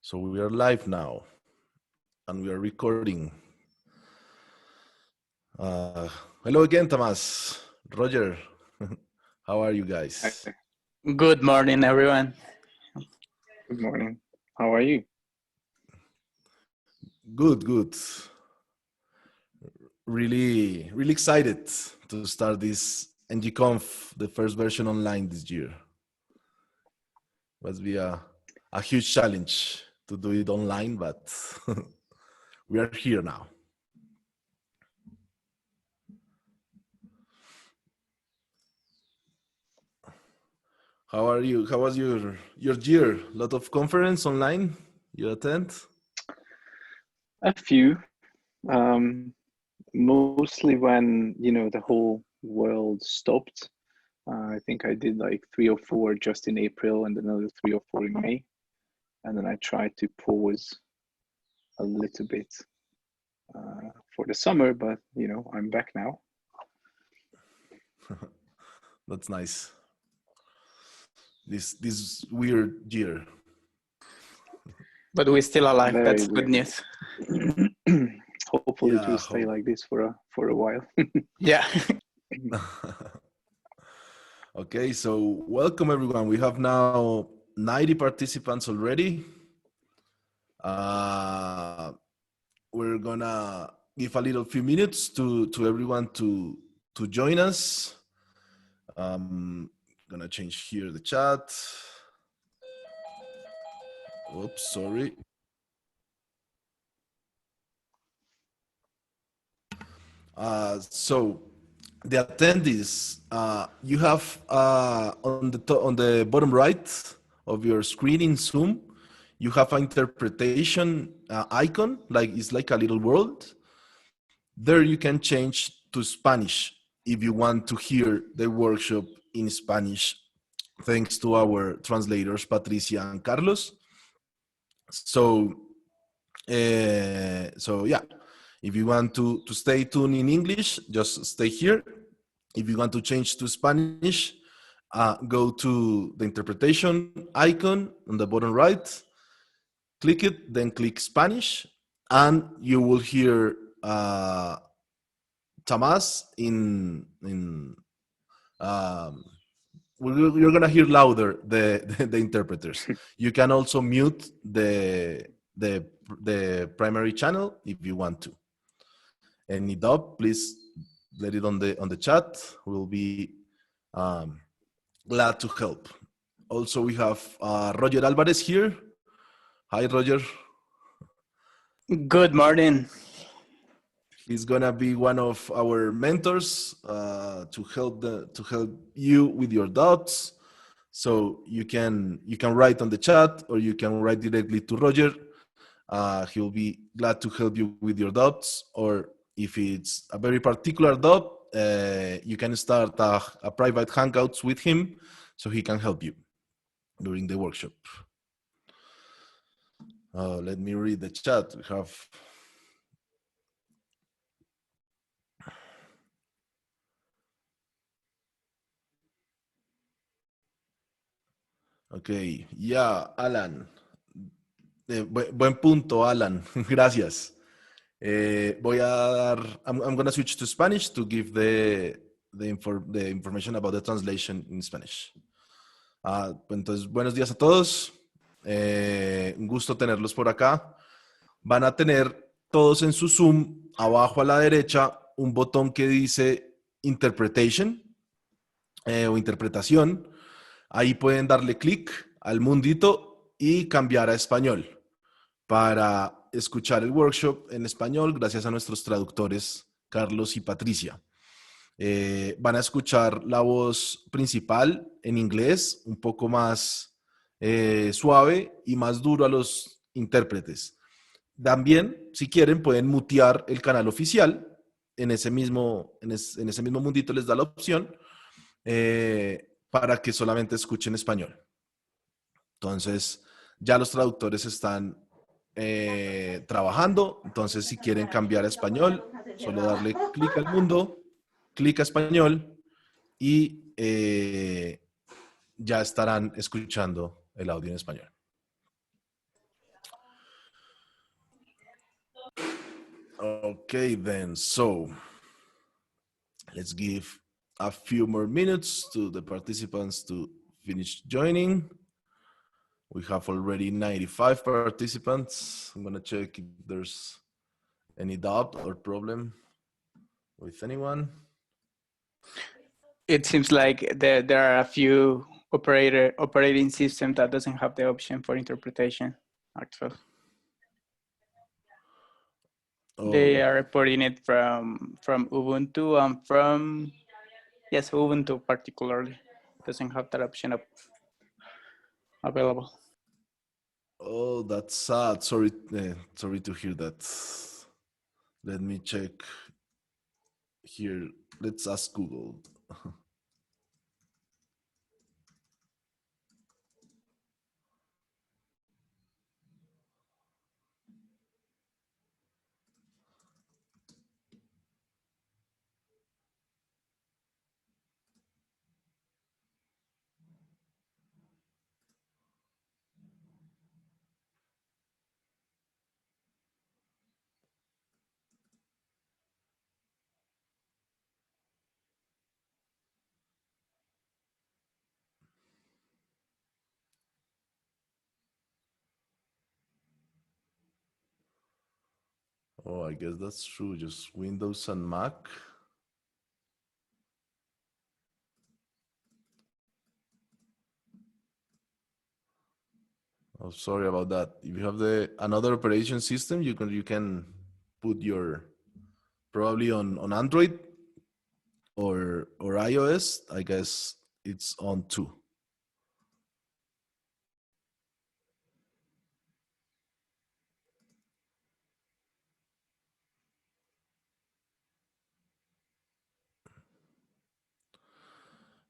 So we are live now, and we are recording. Hello again, Tamas. Roger, how are you guys? Good morning, everyone. Good morning. How are you? Good. Really excited to start this NGConf, the first version online this year. Must be a huge challenge to do it online, but we are here now. How are you? How was your year? Lot of conference online you attend? A few. Mostly when, the whole world stopped. I think I did like 3 or 4 just in April and another 3 or 4 in May. And then I tried to pause a little bit for the summer, but, I'm back now. That's nice. This weird year. But we're still alive. Very That's weird. good news. Hopefully it will stay like this for a while. Yeah. Okay, so welcome everyone. We have now 90 participants already. We're gonna give a little few minutes to everyone to join us. Gonna change here the chat. Oops, sorry. So the attendees, you have on the bottom right of your screen in Zoom, you have an interpretation icon, it's like a little world. There you can change to Spanish if you want to hear the workshop in Spanish, thanks to our translators, Patricia and Carlos. So yeah, if you want to stay tuned in English, just stay here. If you want to change to Spanish, go to the interpretation icon on the bottom right, click it, then click Spanish, and you will hear Tamas you're gonna hear louder the interpreters. You can also mute the primary channel if you want to. Any doubt, please let it on the chat. We'll be glad to help. Also, we have Roger Alvarez here. Hi, Roger. Good morning. He's gonna be one of our mentors to help you with your doubts. So you can write on the chat, or you can write directly to Roger. He'll be glad to help you with your doubts, or if it's a very particular doubt, you can start a private hangouts with him, so he can help you during the workshop. Let me read the chat. We have okay, yeah, Alan. Buen punto, Alan. Gracias. I'm going to switch to Spanish to give the information about the translation in Spanish. Entonces, buenos días a todos. Un gusto tenerlos por acá. Van a tener todos en su Zoom, abajo a la derecha, un botón que dice Interpretation o interpretación. Ahí pueden darle clic al mundito y cambiar a español para escuchar el workshop en español gracias a nuestros traductores Carlos y Patricia. Van a escuchar la voz principal en inglés, un poco más suave y más duro a los intérpretes. También, si quieren, pueden mutear el canal oficial. En ese mismo mundito les da la opción para que solamente escuchen español. Entonces, ya los traductores están trabajando. Entonces, si quieren cambiar a español, solo darle clic al mundo, clic a español y ya estarán escuchando el audio en español. Okay, then. So let's give a few more minutes to the participants to finish joining. We have already 95 participants. I'm gonna check if there's any doubt or problem with anyone. It seems like there are a few operating systems that doesn't have the option for interpretation. Actually, they Oh, are reporting it from Ubuntu and from Ubuntu particularly doesn't have that option available. oh, that's sad. Sorry, sorry to hear that. Let me check here. Let's ask Google. Oh, I guess that's true. Just Windows and Mac. Oh, sorry about that. If you have the another operation system, you can put your probably on Android or iOS. I guess it's on too.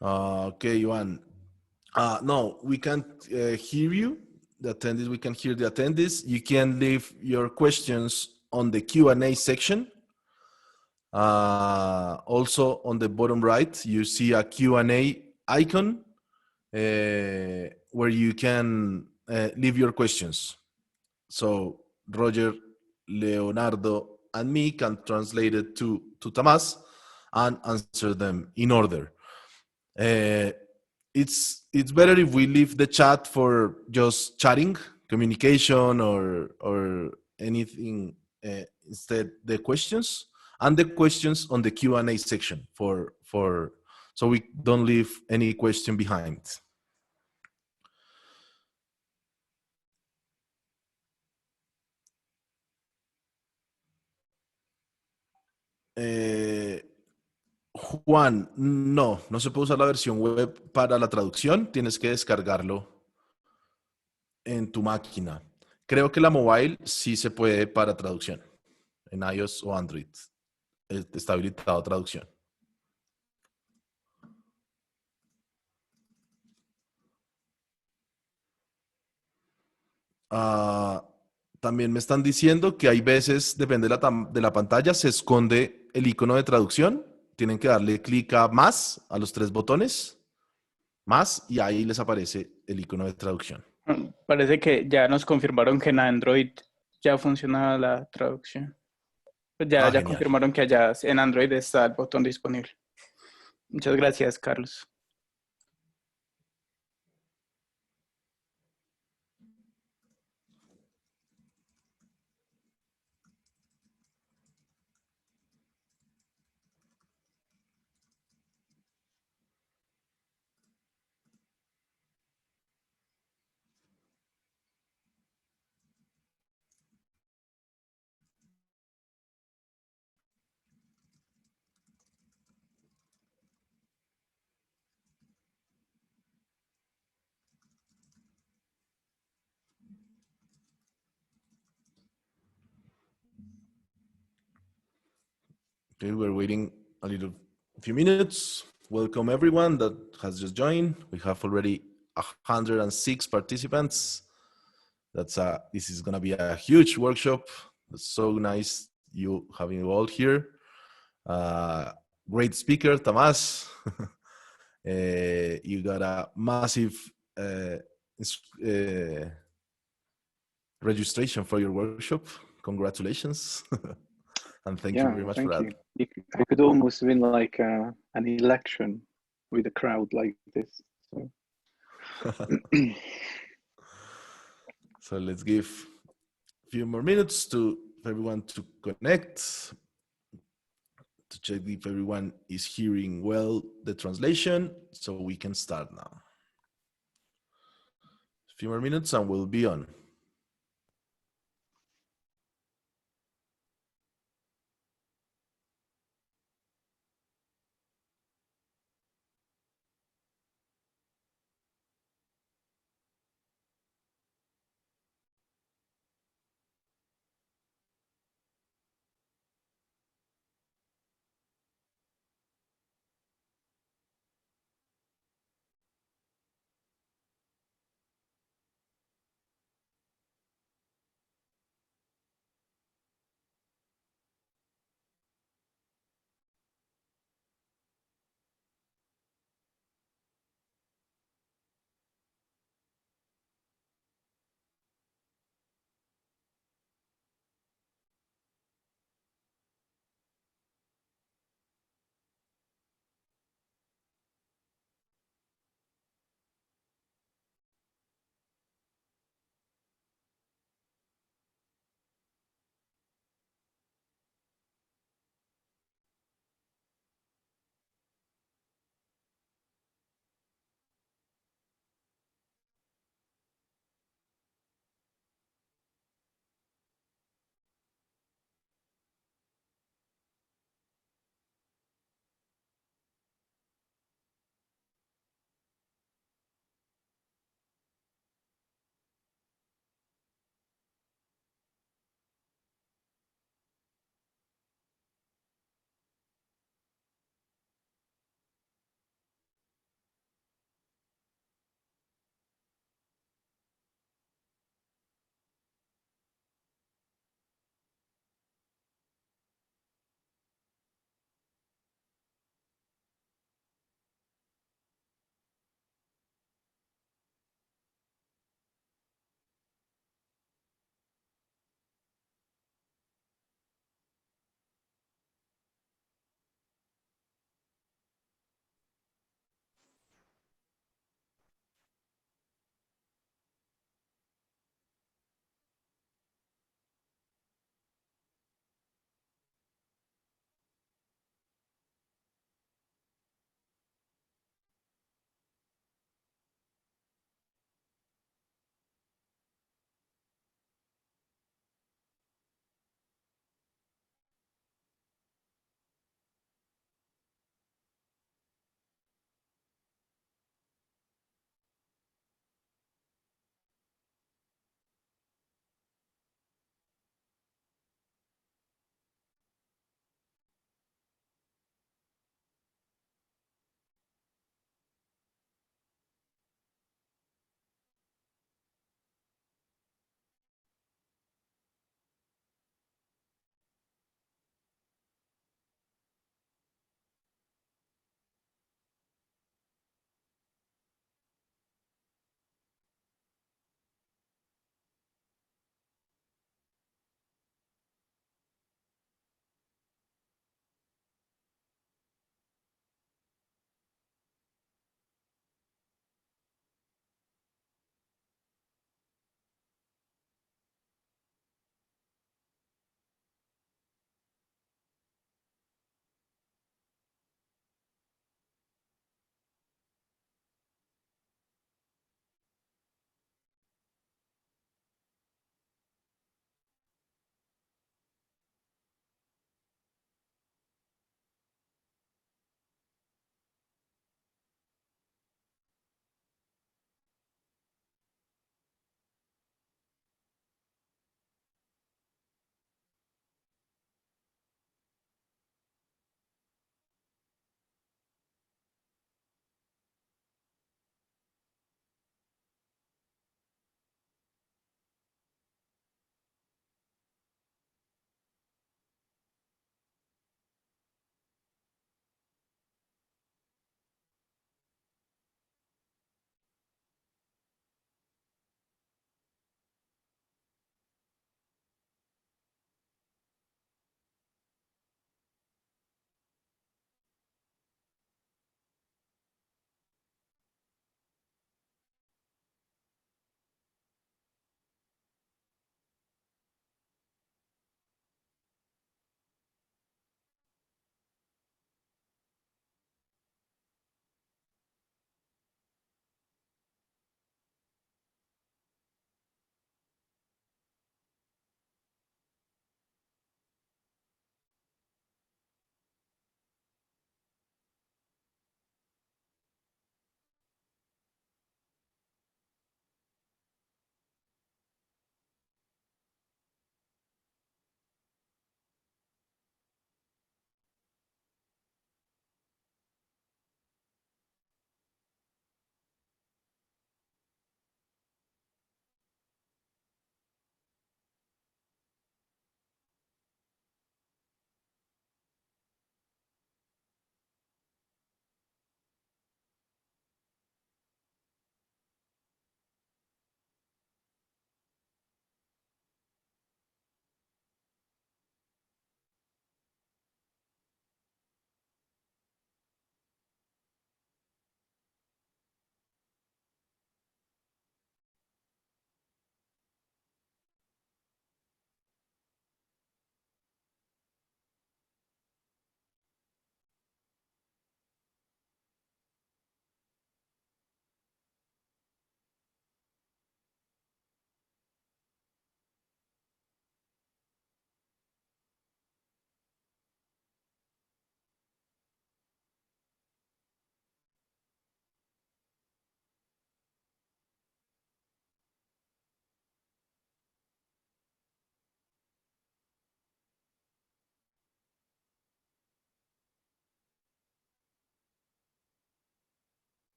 Okay, Juan. No, we can't hear you. The attendees, we can hear the attendees. You can leave your questions on the Q&A section. Also, on the bottom right, you see a Q&A icon where you can leave your questions. So Roger, Leonardo, and me can translate it to Tamas and answer them in order. Uh, it's better if we leave the chat for just chatting, communication, or anything. Instead, the questions and the questions on the Q&A section for so we don't leave any question behind. Juan, no se puede usar la versión web para la traducción, tienes que descargarlo en tu máquina. Creo que la mobile sí se puede para traducción, en iOS o Android. Está habilitado traducción. Ah, también me están diciendo que hay veces, depende de la pantalla, se esconde el icono de traducción. Tienen que darle clic a más, a los tres botones, más, y ahí les aparece el icono de traducción. Parece que ya nos confirmaron que en Android ya funciona la traducción. Pues ya Genial. confirmaron que allá en Android está el botón disponible. Muchas gracias, Carlos. Okay, we're waiting a few minutes. Welcome everyone that has just joined. We have already 106 participants. This is gonna be a huge workshop. It's so nice you having you all here. Great speaker, Tamas. You got a massive registration for your workshop. Congratulations. And thank you very much for thank that. you. I could almost win like an election with a crowd like this. So. So let's give a few more minutes to for everyone to connect, to check if everyone is hearing well the translation, so we can start now. A few more minutes and we'll be on.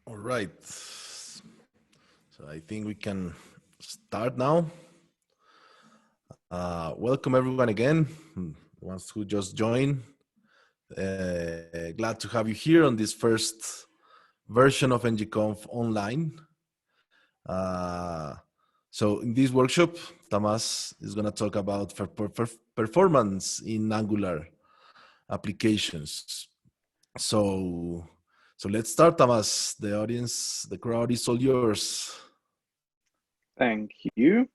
All right. So I think we can start now. Welcome everyone again. Ones who just joined. Glad to have you here on this first version of ngconf online. So in this workshop, Tamas is going to talk about performance in Angular applications. So let's start, Tamas. The audience, the crowd is all yours. Thank you.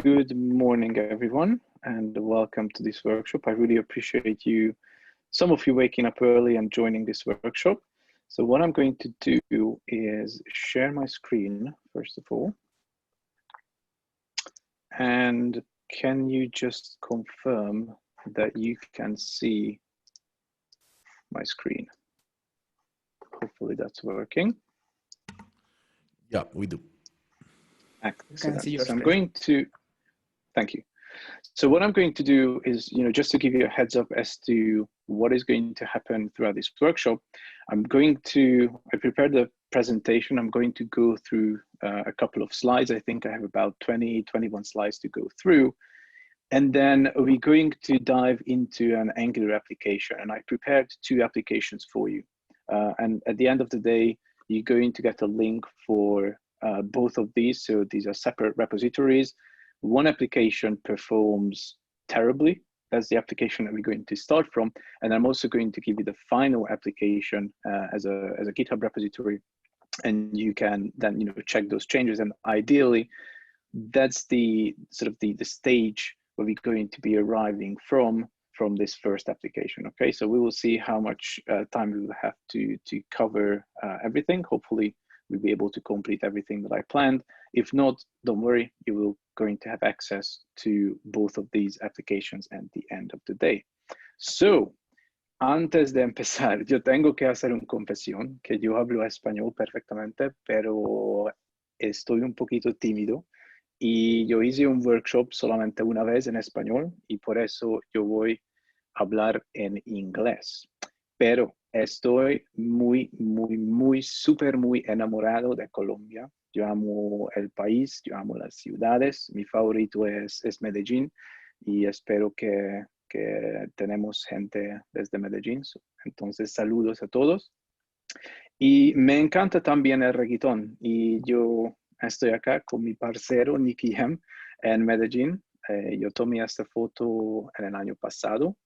Good morning, everyone, and welcome to this workshop. I really appreciate you, some of you waking up early and joining this workshop. So what I'm going to do is share my screen, first of all. And can you just confirm that you can see my screen? Hopefully that's working. Yeah, we do. Excellent. So I'm going to, thank you. So what I'm going to do is, just to give you a heads up as to what is going to happen throughout this workshop, I prepared the presentation. I'm going to go through a couple of slides. I think I have about 21 slides to go through. And then we're going to dive into an Angular application. And I prepared 2 applications for you. And at the end of the day, you're going to get a link for both of these. So these are separate repositories. One application performs terribly. That's the application that we're going to start from. And I'm also going to give you the final application as a GitHub repository. And you can then check those changes. And ideally, that's the sort of the stage where we're going to be arriving from this first application. Okay, so we will see how much time we will have to cover everything. Hopefully, we'll be able to complete everything that I planned. If not, don't worry, you will going to have access to both of these applications at the end of the day. So, antes de empezar, yo tengo que hacer una confesión, que yo hablo español perfectamente, pero estoy un poquito tímido. Y yo hice un workshop solamente una vez en español y por eso yo voy a hablar en inglés. Pero estoy muy enamorado de Colombia. Yo amo el país, yo amo las ciudades. Mi favorito es Medellín y espero que tenemos gente desde Medellín. Entonces, saludos a todos. Y me encanta también el reggaetón y yo estoy acá con mi parcero Nicky Hem en Medellín. Yo tomé esta foto en el año pasado.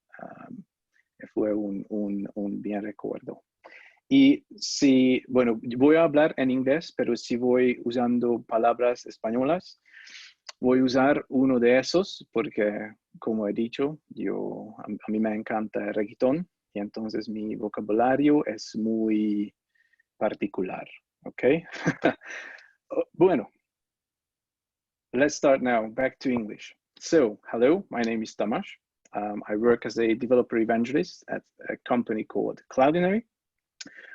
Fue un bien recuerdo. Y si, bueno, voy a hablar en inglés, pero si voy usando palabras españolas, voy a usar uno de esos porque, como he dicho, a mí me encanta el reggaetón y entonces mi vocabulario es muy particular, ¿ok? Bueno, let's start now, back to English. So, hello, my name is Tamas. I work as a developer evangelist at a company called Cloudinary.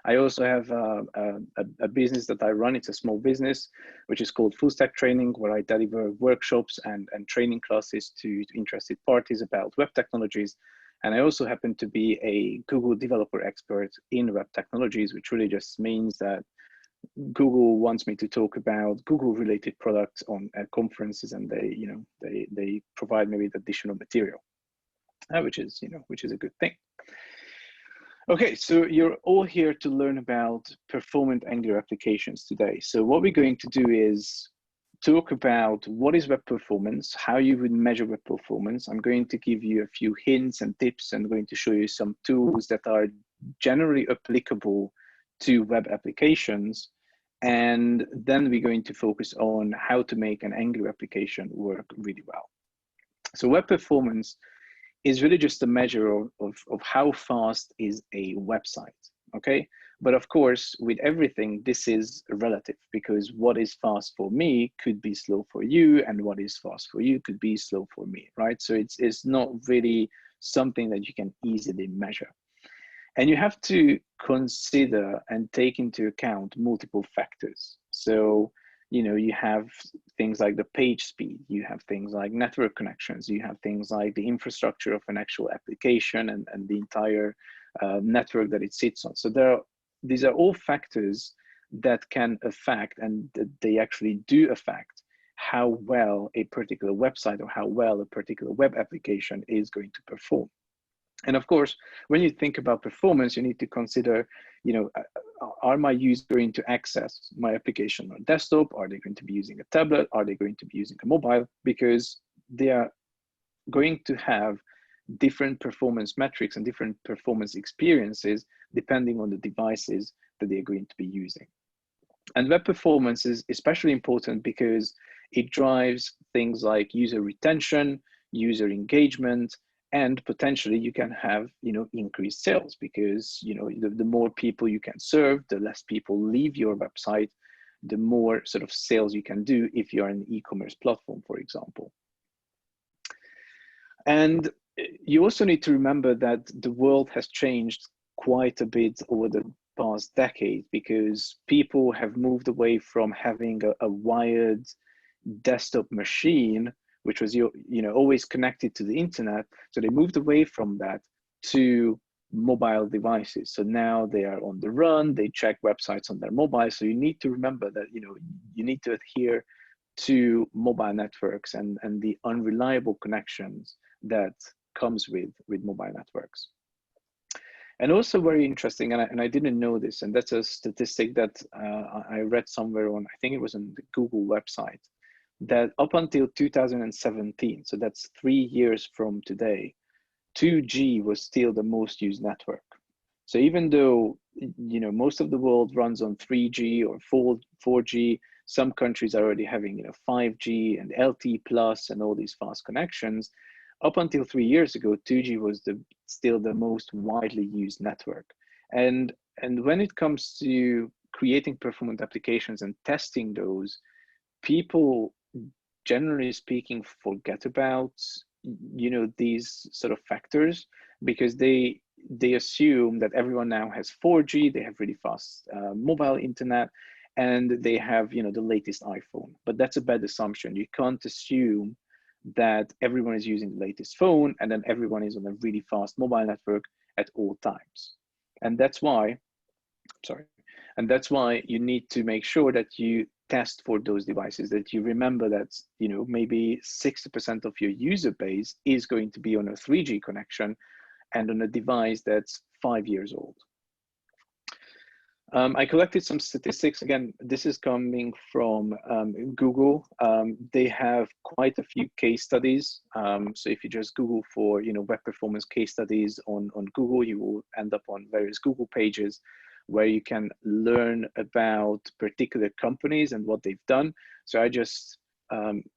I also have a business that I run. It's a small business, which is called Full Stack Training, where I deliver workshops and training classes to interested parties about web technologies. And I also happen to be a Google developer expert in web technologies, which really just means that Google wants me to talk about Google-related products on conferences, and they provide me with additional material, which is a good thing. Okay, so you're all here to learn about performant Angular applications today. So what we're going to do is talk about what is web performance, how you would measure web performance. I'm going to give you a few hints and tips and going to show you some tools that are generally applicable to web applications. And then we're going to focus on how to make an Angular application work really well. So web performance is really just a measure of how fast is a website, okay? But of course, with everything, this is relative because what is fast for me could be slow for you, and what is fast for you could be slow for me, right? So it's not really something that you can easily measure. And you have to consider and take into account multiple factors. So, you have things like the page speed, you have things like network connections, you have things like the infrastructure of an actual application and the entire network that it sits on. So these are all factors that can affect, and they actually do affect, how well a particular website or how well a particular web application is going to perform. And of course, when you think about performance, you need to consider, are my users going to access my application on desktop? Are they going to be using a tablet? Are they going to be using a mobile? Because they are going to have different performance metrics and different performance experiences depending on the devices that they're going to be using. And web performance is especially important because it drives things like user retention, user engagement, and potentially you can have increased sales, because the more people you can serve, the less people leave your website, the more sort of sales you can do if you're an e-commerce platform, for example. And you also need to remember that the world has changed quite a bit over the past decade, because people have moved away from having a wired desktop machine, which was always connected to the internet. So they moved away from that to mobile devices. So now they are on the run, they check websites on their mobile. So you need to remember that you need to adhere to mobile networks and the unreliable connections that comes with mobile networks. And also very interesting, and I didn't know this, and that's a statistic that I read somewhere on, I think it was on the Google website, that up until 2017, so that's 3 years from today, 2G was still the most used network. So even though most of the world runs on 3G or 4G, some countries are already having 5G and LTE plus and all these fast connections. Up until 3 years ago, 2G was still the most widely used network. And when it comes to creating performant applications and testing those, people, generally speaking, forget about these sort of factors, because they assume that everyone now has 4G, they have really fast mobile internet, and they have the latest iPhone. But that's a bad assumption. You can't assume that everyone is using the latest phone and then everyone is on a really fast mobile network at all times. And that's why you need to make sure that you test for those devices, that you remember that maybe 60% of your user base is going to be on a 3G connection and on a device that's 5 years old. I collected some statistics. Again, this is coming from Google. They have quite a few case studies. So if you just Google for web performance case studies on Google, you will end up on various Google pages where you can learn about particular companies and what they've done. So I just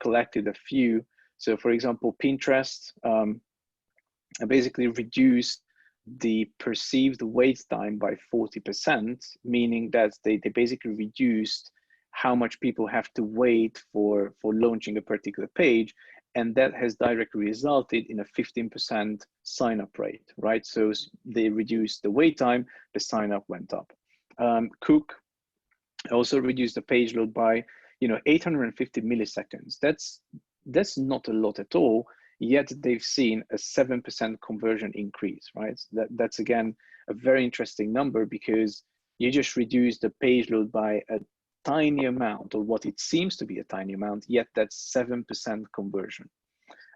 collected a few. So for example, Pinterest basically reduced the perceived wait time by 40%, meaning that they basically reduced how much people have to wait for launching a particular page. And that has directly resulted in a 15% sign-up rate, right? So they reduced the wait time, the sign-up went up. Cook also reduced the page load by 850 milliseconds. That's not a lot at all, yet they've seen a 7% conversion increase, right? That's again a very interesting number, because you just reduce the page load by a tiny amount, or what it seems to be a tiny amount, yet that's 7% conversion.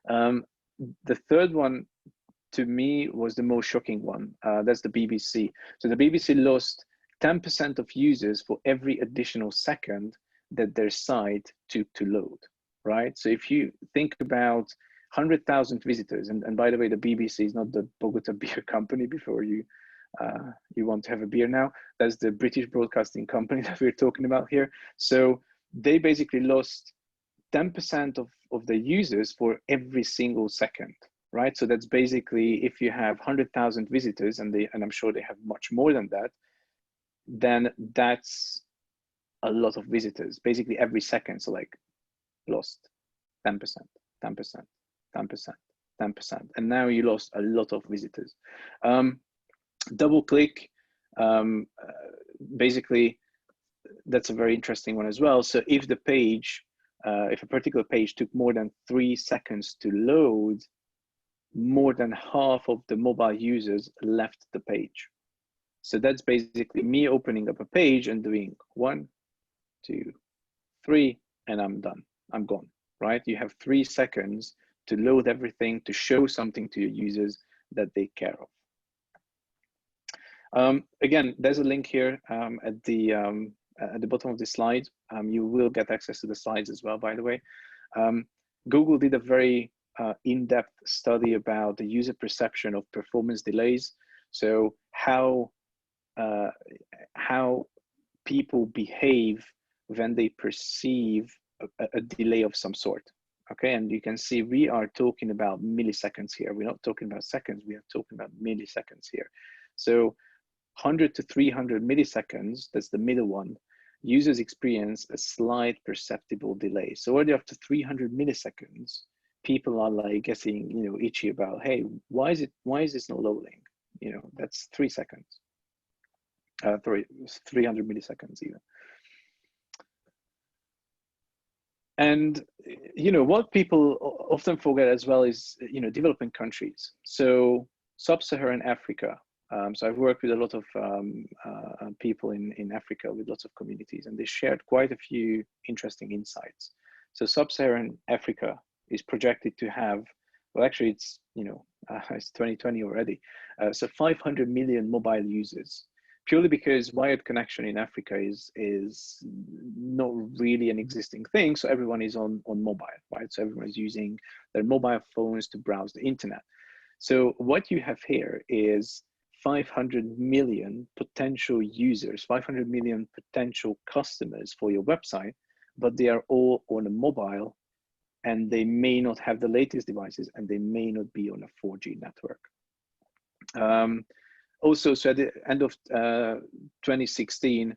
The third one to me was the most shocking one. That's the BBC. So the BBC lost 10% of users for every additional second that their site took to load, right? So if you think about 100,000 visitors, and by the way, the BBC is not the Bogota Beer Company, before you want to have a beer now. That's the British Broadcasting Company that we're talking about here. So they basically lost 10% of the users for every single second, right? So that's basically, if you have 100,000 visitors, and I'm sure they have much more than that, then that's a lot of visitors, basically every second. So like lost 10%, 10%, 10%, 10%. And now you lost a lot of visitors. Double click, basically, that's a very interesting one as well. So if the page, if a particular page took more than 3 seconds to load, more than half of the mobile users left the page. So that's basically me opening up a page and doing 1, 2, 3, and I'm done. I'm gone, right? You have 3 seconds to load everything, to show something to your users that they care of. Again, there's a link here at the bottom of the slide. You will get access to the slides as well, by the way. Google did a very in-depth study about the user perception of performance delays. So how people behave when they perceive a delay of some sort. Okay, and you can see we are talking about milliseconds here. We're not talking about seconds, we are talking about milliseconds here. So 100 to 300 milliseconds, that's the middle one, users experience a slight perceptible delay. So already after 300 milliseconds, people are like getting, you know, itchy about, hey, why is this not loading? You know, that's 3 seconds. 300 milliseconds even. And, you know, what people often forget as well is, you know, developing countries. So sub-Saharan Africa. So I've worked with a lot of people in Africa with lots of communities, and they shared quite a few interesting insights. So sub-Saharan Africa is projected to have, well, actually it's, you know, it's 2020 already. So 500 million mobile users, purely because wired connection in Africa is not really an existing thing. So everyone is on mobile, right? So everyone is using their mobile phones to browse the internet. So what you have here is 500 million potential users, 500 million potential customers for your website, but they are all on a mobile, and they may not have the latest devices, and they may not be on a 4G network. Also, so at the end of 2016,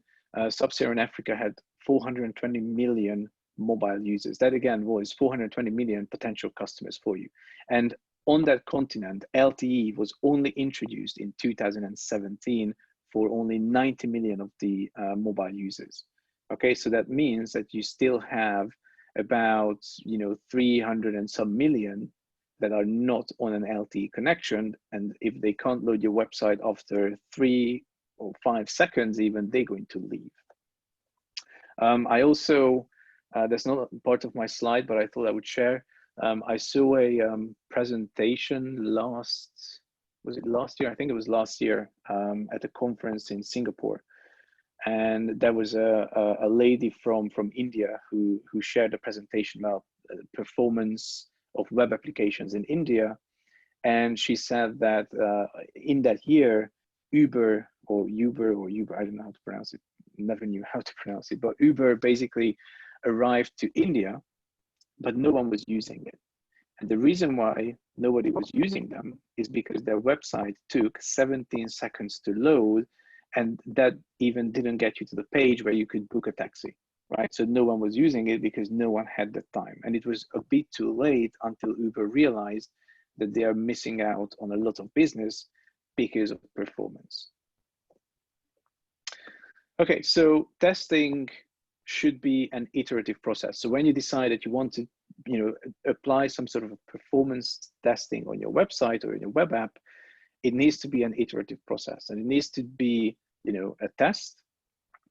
sub-Saharan Africa had 420 million mobile users. That again was 420 million potential customers for you. And on that continent, LTE was only introduced in 2017 for only 90 million of the mobile users. Okay, so that means that you still have about, you know, 300 and some million that are not on an LTE connection, and if they can't load your website after 3 or 5 seconds even, they're going to leave. I also, that's not part of my slide, but I thought I would share. I saw a presentation was it last year? I think it was last year at a conference in Singapore. And there was a lady from India who shared a presentation about performance of web applications in India. And she said that in that year, Uber, I don't know how to pronounce it, never knew how to pronounce it, but Uber basically arrived to India, but no one was using it. And the reason why nobody was using them is because their website took 17 seconds to load, and that even didn't get you to the page where you could book a taxi, right? So no one was using it because no one had the time. And it was a bit too late until Uber realized that they are missing out on a lot of business because of performance. Okay, so testing should be an iterative process. So when you decide that you want to, you know, apply some sort of a performance testing on your website or in your web app, it needs to be an iterative process, and it needs to be, you know, a test.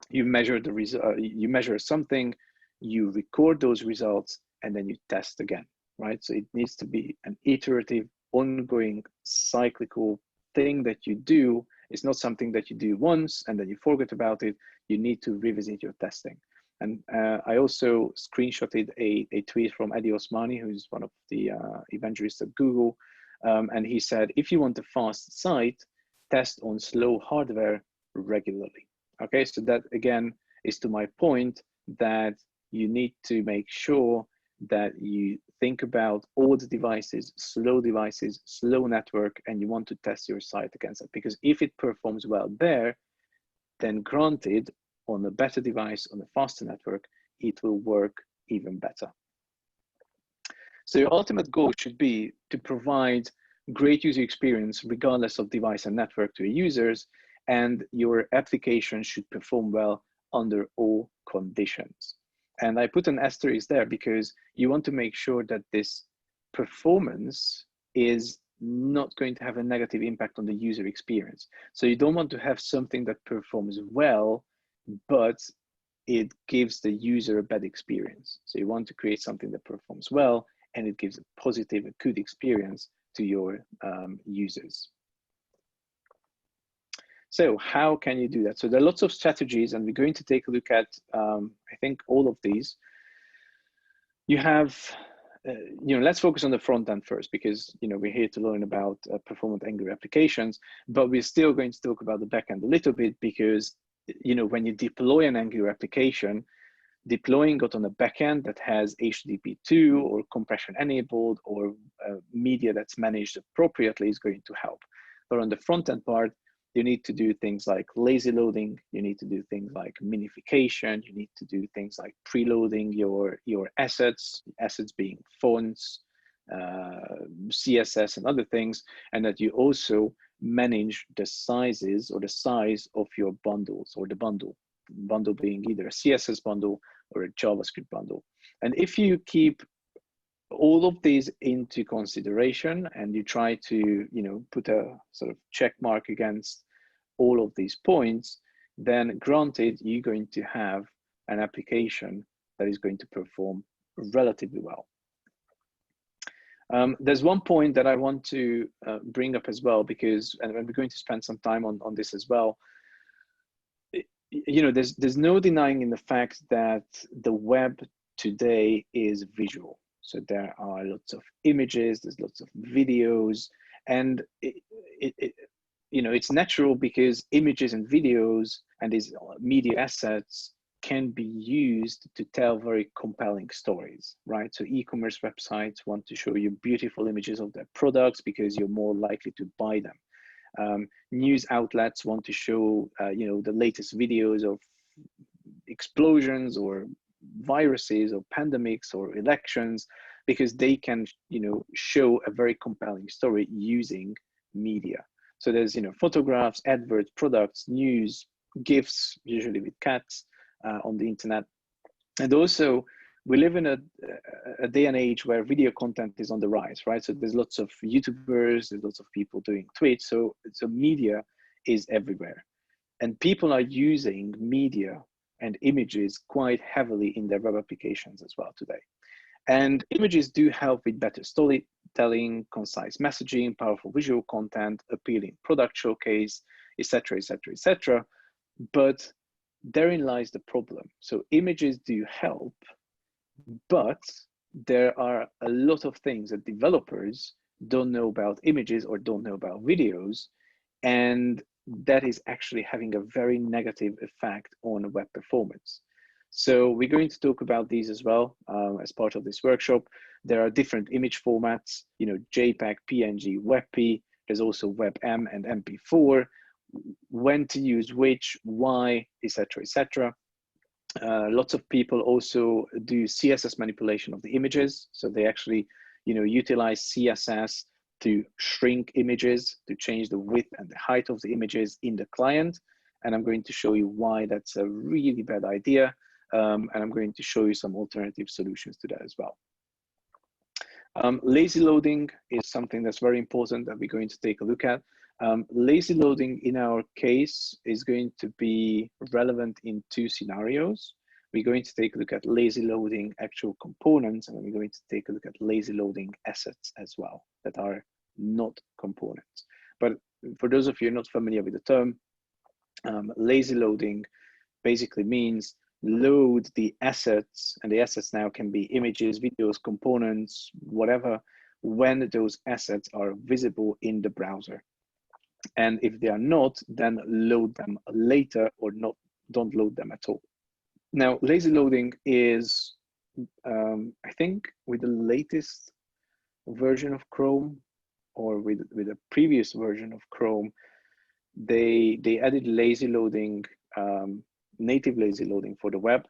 You measure the result, you measure something, you record those results, and then you test again, right? So it needs to be an iterative, ongoing, cyclical thing that you do. It's not something that you do once and then you forget about it. You need to revisit your testing. And I also screenshotted a tweet from Eddie Osmani, who's one of the evangelists at Google. And he said, if you want a fast site, test on slow hardware regularly. Okay, so that again is to my point that you need to make sure that you think about all the devices, slow network, and you want to test your site against it. Because if it performs well there, then granted, on a better device, on a faster network, it will work even better. So your ultimate goal should be to provide great user experience regardless of device and network to your users, and your application should perform well under all conditions. And I put an asterisk there because you want to make sure that this performance is not going to have a negative impact on the user experience. So you don't want to have something that performs well, but it gives the user a bad experience. So you want to create something that performs well and it gives a positive, a good experience to your users. So how can you do that? So there are lots of strategies, and we're going to take a look at, I think, all of these. You have, let's focus on the front end first, because, we're here to learn about performant Angular applications, but we're still going to talk about the back end a little bit, because, when you deploy an Angular application, deploying it on a backend that has HTTP2 or compression enabled or media that's managed appropriately is going to help. But on the front end part, you need to do things like lazy loading, you need to do things like minification, you need to do things like preloading your assets being fonts, CSS and other things, and that you also manage the sizes or the size of your bundles, or the bundle being either a CSS bundle or a JavaScript bundle. And if you keep all of these into consideration and you try to, put a sort of check mark against all of these points, then granted, you're going to have an application that is going to perform relatively well. There's one point that I want to bring up as well, because, and we're going to spend some time on this as well. There's no denying in the fact that the web today is visual. So there are lots of images, there's lots of videos, and it's natural, because images and videos and these media assets can be used to tell very compelling stories, right? So e-commerce websites want to show you beautiful images of their products because you're more likely to buy them. News outlets want to show, the latest videos of explosions or viruses or pandemics or elections, because they can, show a very compelling story using media. So there's, photographs, adverts, products, news, GIFs, usually with cats on the internet. And also, we live in a day and age where video content is on the rise, right? So there's lots of YouTubers, there's lots of people doing Twitch. So media is everywhere. And people are using media and images quite heavily in their web applications as well today. And images do help with better storytelling, concise messaging, powerful visual content, appealing product showcase, etc., etc., etc. But therein lies the problem. So images do help, but there are a lot of things that developers don't know about images or don't know about videos, and that is actually having a very negative effect on web performance. So we're going to talk about these as well as part of this workshop. There are different image formats, JPEG, PNG, WebP. There's also WebM and MP4. When to use which, why, etc., etc. Lots of people also do CSS manipulation of the images. So they actually, utilize CSS to shrink images, to change the width and the height of the images in the client. And I'm going to show you why that's a really bad idea. And I'm going to show you some alternative solutions to that as well. Lazy loading is something that's very important that we're going to take a look at. Lazy loading in our case is going to be relevant in two scenarios. We're going to take a look at lazy loading actual components, and then we're going to take a look at lazy loading assets as well that are not components. But for those of you not familiar with the term, lazy loading basically means load the assets, and the assets now can be images, videos, components, whatever, when those assets are visible in the browser. And if they are not, then load them later, or don't load them at all. Now, lazy loading is, I think, with the latest version of Chrome, or with a previous version of Chrome, they added lazy loading, native lazy loading for the web.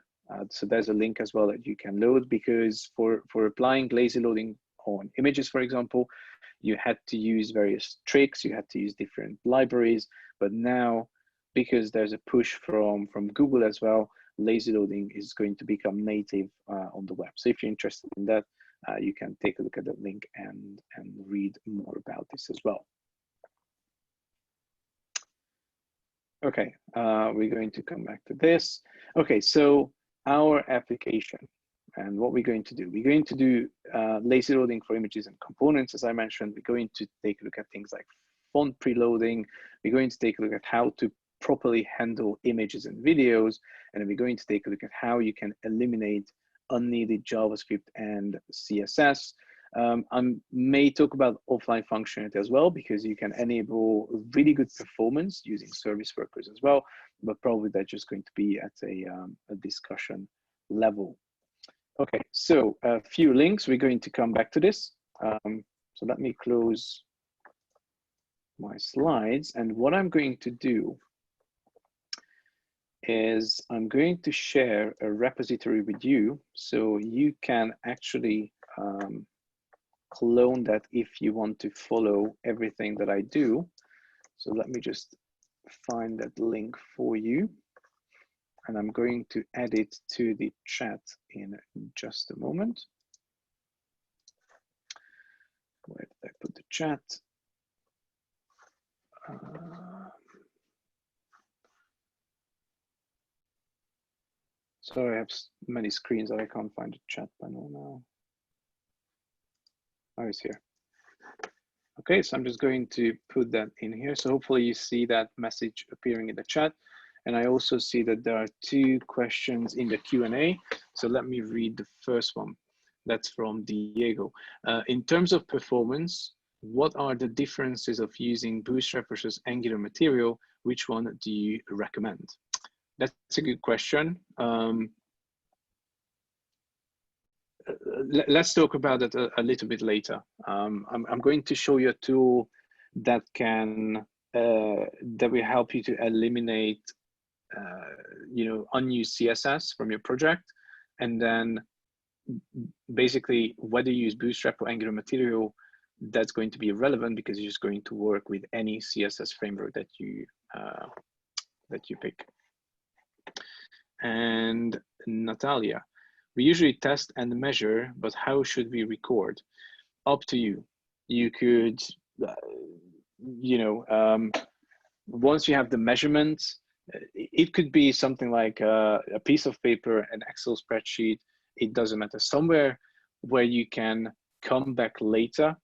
So there's a link as well that you can load, because for applying lazy loading on images, for example, you had to use various tricks, you had to use different libraries, but now, because there's a push from Google as well, lazy loading is going to become native on the web. So if you're interested in that, you can take a look at the link and read more about this as well. Okay, we're going to come back to this. Okay, so our application and what we're going to do. We're going to do lazy loading for images and components, as I mentioned. We're going to take a look at things like font preloading. We're going to take a look at how to properly handle images and videos. And then we're going to take a look at how you can eliminate unneeded JavaScript and CSS. I may talk about offline functionality as well, because you can enable really good performance using service workers as well, but probably that's just going to be at a discussion level. Okay, so a few links. We're going to come back to this. So let me close my slides. And what I'm going to do is I'm going to share a repository with you, so you can actually clone that if you want to follow everything that I do. So let me just find that link for you. And I'm going to add it to the chat in just a moment. Where did I put the chat? Sorry, I have many screens that I can't find the chat panel now. Oh, it's here. Okay, so I'm just going to put that in here. So hopefully you see that message appearing in the chat. And I also see that there are 2 questions in the Q&A. So let me read the first one. That's from Diego. In terms of performance, what are the differences of using Bootstrap versus Angular material? Which one do you recommend? That's a good question. Let's talk about it a little bit later. I'm going to show you a tool that can that will help you to eliminate unused CSS from your project, and then basically whether you use Bootstrap or Angular material, that's going to be irrelevant, because you're just going to work with any CSS framework that you pick. And Natalia, we usually test and measure, but how should we record? Up to you. You could, once you have the measurements, it could be something like a piece of paper, an Excel spreadsheet, it doesn't matter. Somewhere where you can come back later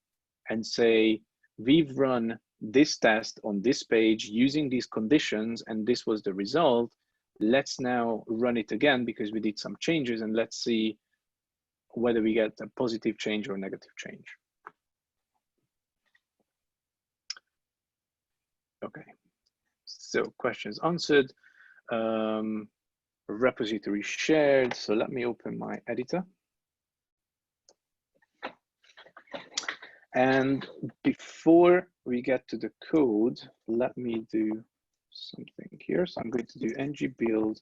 and say, we've run this test on this page using these conditions, and this was the result. Let's now run it again because we did some changes, and let's see whether we get a positive change or a negative change. Okay, so questions answered. Repository shared. So let me open my editor. And before we get to the code, let me do something here. So I'm going to do ng build.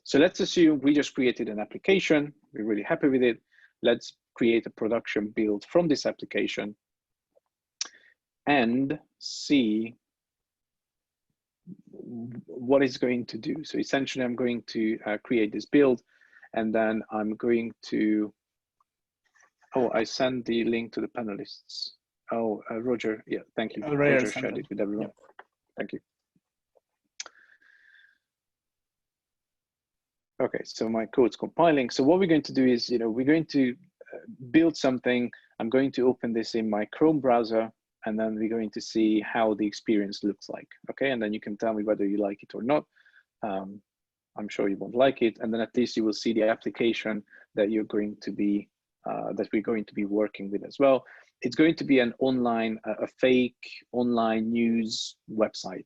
So let's assume we just created an application. We're really happy with it. Let's create a production build from this application and see what it's going to do. So essentially, I'm going to create this build, and then I'm going to, oh, I sent the link to the panelists. Oh, Roger, yeah, thank you. Roger shared it with everyone. Yeah. Thank you. Okay, so my code's compiling. So what we're going to do is, we're going to build something. I'm going to open this in my Chrome browser, and then we're going to see how the experience looks like. Okay, and then you can tell me whether you like it or not. I'm sure you won't like it, and then at least you will see the application that you're going to be that we're going to be working with as well. It's going to be an online, a fake online news website.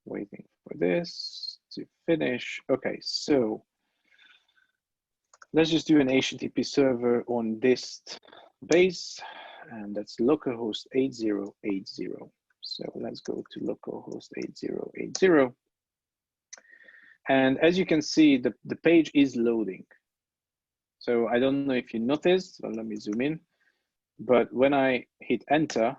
Waiting for this to finish. Okay, so let's just do an HTTP server on this base, and that's localhost 8080. So let's go to localhost 8080. And as you can see, the page is loading. So I don't know if you noticed, so let me zoom in. But when I hit enter,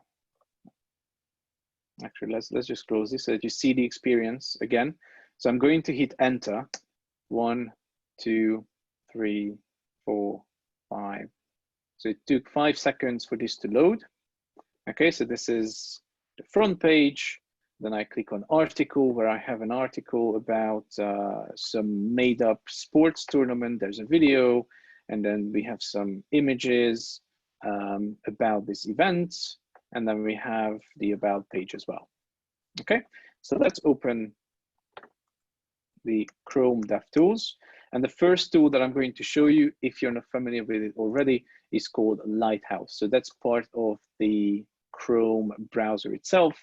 Actually, let's just close this so that you see the experience again. So I'm going to hit enter. 1, 2, 3, 4, 5. So it took 5 seconds for this to load. Okay, so this is the front page. Then I click on article, where I have an article about some made up sports tournament. There's a video, and then we have some images about this event. And then we have the about page as well. Okay, so let's open the Chrome DevTools. And the first tool that I'm going to show you, if you're not familiar with it already, is called Lighthouse. So that's part of the Chrome browser itself.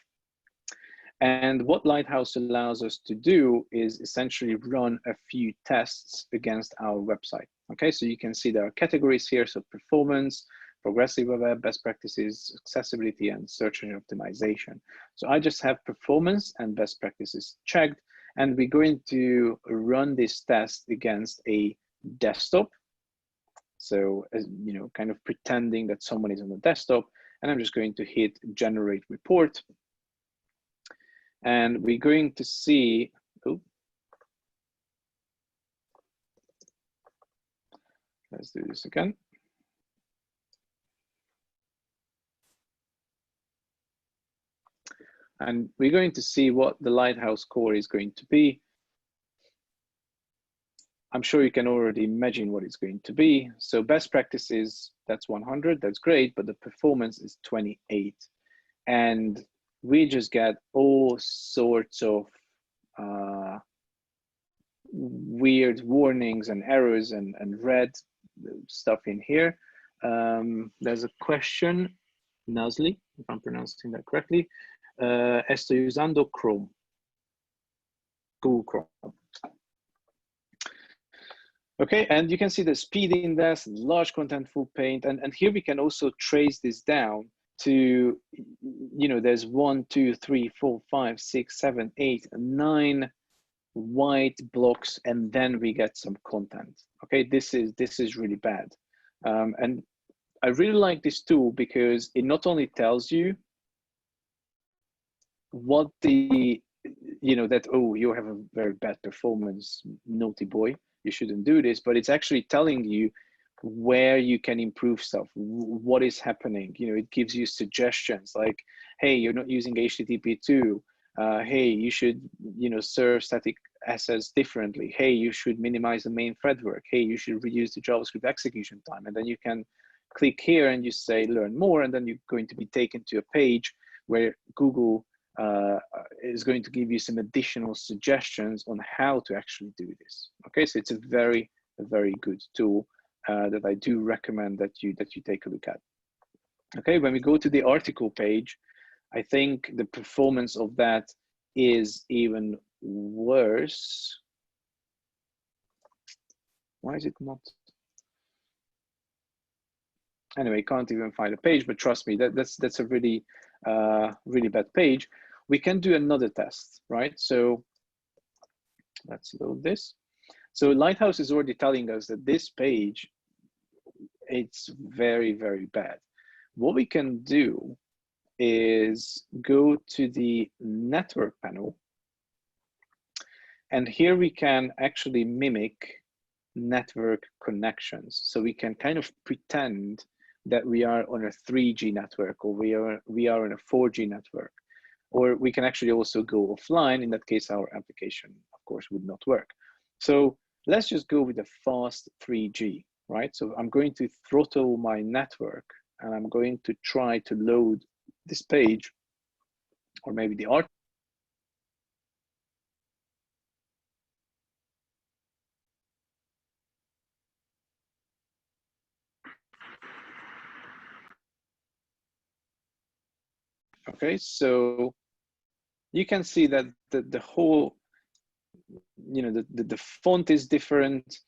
And what Lighthouse allows us to do is essentially run a few tests against our website. Okay, so you can see there are categories here, so performance, progressive web, best practices, accessibility, and search engine optimization. So I just have performance and best practices checked, and we're going to run this test against a desktop. So, you know, kind of pretending that someone is on the desktop, and I'm just going to hit generate report. And we're going to see, oh, let's do this again. And we're going to see what the Lighthouse core is going to be. I'm sure you can already imagine what it's going to be. So best practices, that's 100, that's great, but the performance is 28. And we just get all sorts of weird warnings and errors and red stuff in here. There's a question, Nasli, if I'm pronouncing that correctly. Estoy usando Chrome, Google Chrome. Okay, and you can see the speed index, large contentful paint, and here we can also trace this down to, you know, there's 1, 2, 3, 4, 5, 6, 7, 8, 9 white blocks, and then we get some content. Okay, this is really bad, and I really like this tool because it not only tells you what the, you know, that, oh, you have a very bad performance, naughty boy, you shouldn't do this, but it's actually telling you where you can improve stuff, what is happening. You know, it gives you suggestions like, hey, you're not using HTTP2. Hey, you should, you know, serve static assets differently. Hey, you should minimize the main thread work. Hey, you should reduce the JavaScript execution time. And then you can click here and you say learn more, and then you're going to be taken to a page where Google is going to give you some additional suggestions on how to actually do this. Okay, so it's a very good tool that I do recommend that you take a look at. Okay, when we go to the article page, I think the performance of that is even worse. Why is it not? Anyway, can't even find a page, but trust me, that's a really really bad page. We can do another test, right? So let's load this. So Lighthouse is already telling us that this page, it's very bad. What we can do is go to the network panel, and here we can actually mimic network connections. So we can kind of pretend that we are on a 3G network, or we are on a 4G network, or we can actually also go offline. In that case, our application, of course, would not work. So let's just go with a fast 3G, right? So I'm going to throttle my network, and I'm going to try to load this page, or maybe the art. Okay, so you can see that the whole, you know, the font is different.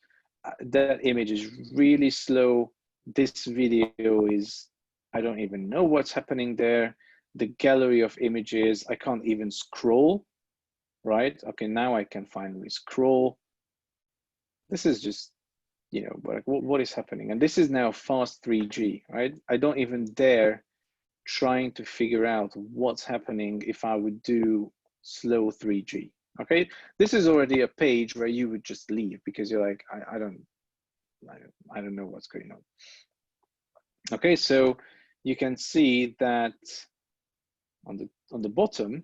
That image is really slow. This video is, I don't even know what's happening there. The gallery of images, I can't even scroll, right? Okay, now I can finally scroll. This is just, you know, what is happening? And this is now fast 3G, right? I don't even dare trying to figure out what's happening if I would do slow 3G. Okay, this is already a page where you would just leave because you're like, I don't know what's going on. Okay, so you can see that on the bottom,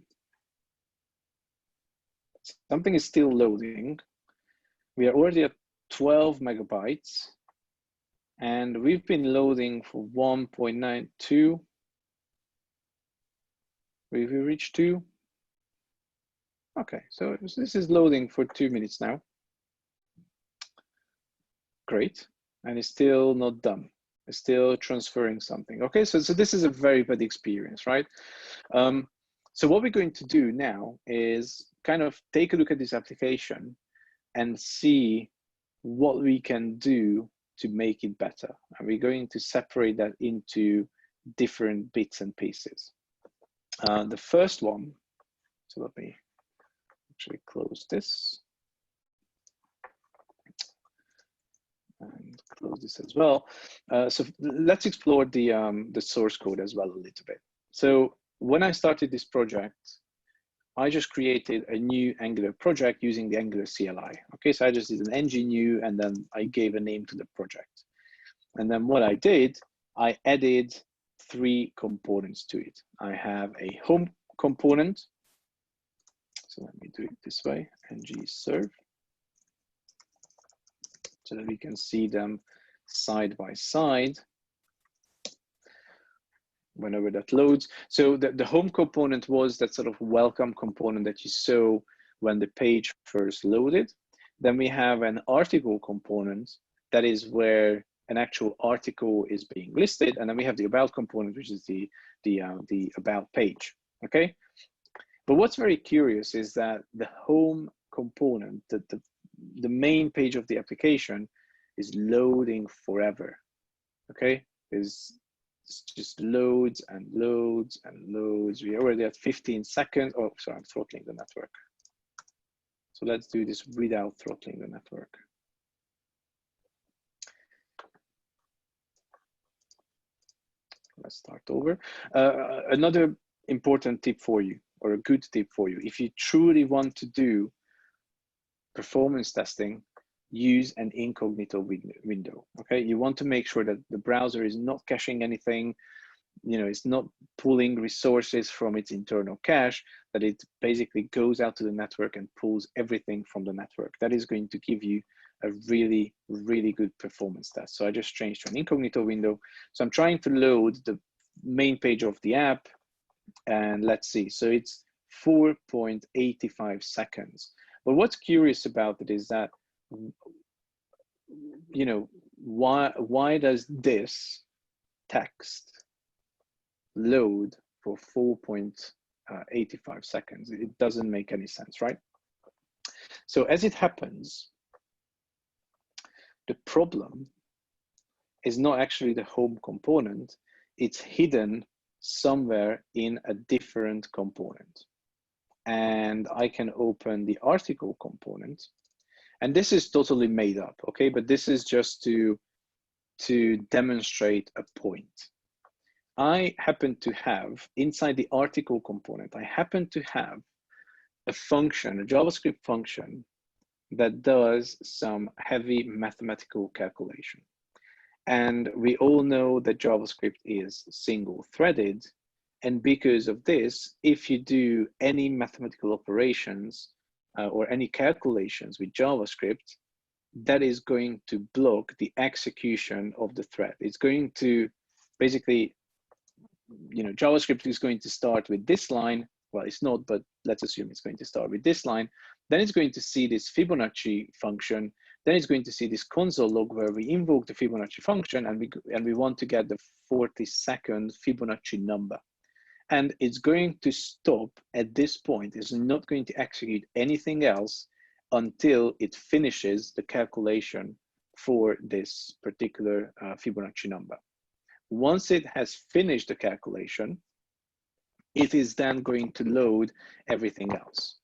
something is still loading. We are already at 12 megabytes, and we've been loading for 1.92. Have we reached 2? Okay, so this is loading for 2 minutes now. Great, and it's still not done. It's still transferring something. Okay, so this is a very bad experience, right? So what we're going to do now is kind of take a look at this application and see what we can do to make it better. And we're going to separate that into different bits and pieces. The first one, so let me actually close this and close this as well. So let's explore the source code as well a little bit. So when I started this project, I just created a new Angular project using the Angular CLI. Okay, so I just did an ng new, and then I gave a name to the project. And then what I did, I added 3 components to it. I have a home component. So let me do it this way, ng serve, so that we can see them side by side whenever that loads. So the home component was that sort of welcome component that you saw when the page first loaded. Then we have an article component, that is where an actual article is being listed. And then we have the about component, which is the about page, okay? But what's very curious is that the home component, the main page of the application, is loading forever, okay? It just loads and loads and loads. We're already at 15 seconds. Oh, sorry, I'm throttling the network. So let's do this without throttling the network. Let's start over. Another important tip for you, or a good tip for you, if you truly want to do performance testing, use an incognito window. Okay, you want to make sure that the browser is not caching anything, you know, it's not pulling resources from its internal cache, that it basically goes out to the network and pulls everything from the network. That is going to give you a really, really good performance test. So I just changed to an incognito window. So I'm trying to load the main page of the app, and let's see. So it's 4.85 seconds. But what's curious about it is that, you know, why does this text load for 4.85 seconds? It doesn't make any sense, right? So as it happens, the problem is not actually the home component, it's hidden somewhere in a different component. And I can open the article component, and this is totally made up, okay? But this is just to demonstrate a point. I happen to have, inside the article component, I happen to have a function, a JavaScript function, that does some heavy mathematical calculation. And we all know that JavaScript is single-threaded. And because of this, if you do any mathematical operations or any calculations with JavaScript, that is going to block the execution of the thread. It's going to basically, you know, JavaScript is going to start with this line. Well, it's not, but let's assume it's going to start with this line. Then it's going to see this Fibonacci function. Then it's going to see this console log where we invoke the Fibonacci function, and we want to get the 40-second Fibonacci number. And it's going to stop at this point. It's not going to execute anything else until it finishes the calculation for this particular Fibonacci number. Once it has finished the calculation, it is then going to load everything else.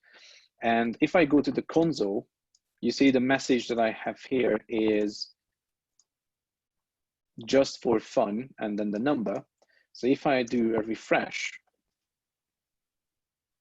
And if I go to the console, you see the message that I have here is just for fun, and then the number. So if I do a refresh,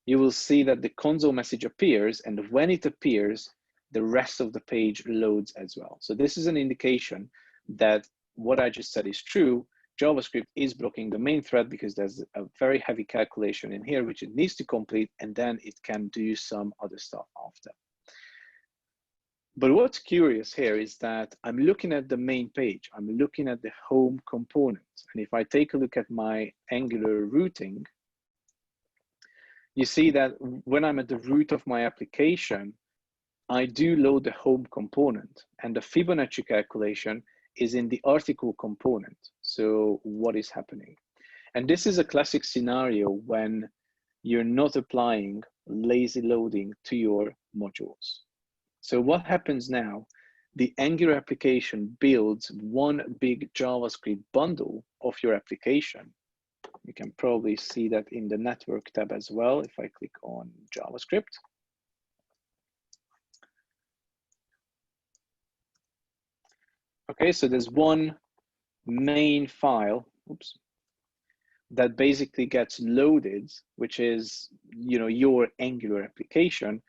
you will see that the console message appears, and when it appears, the rest of the page loads as well. So this is an indication that what I just said is true. JavaScript is blocking the main thread because there's a very heavy calculation in here, which it needs to complete, and then it can do some other stuff after. But what's curious here is that I'm looking at the main page. I'm looking at the home component. And if I take a look at my Angular routing, you see that when I'm at the root of my application, I do load the home component, and the Fibonacci calculation is in the article component. So what is happening? And this is a classic scenario when you're not applying lazy loading to your modules. So what happens now? The Angular application builds one big JavaScript bundle of your application. You can probably see that in the network tab as well if I click on JavaScript. Okay, so there's one main file, oops, that basically gets loaded, which is, your Angular application.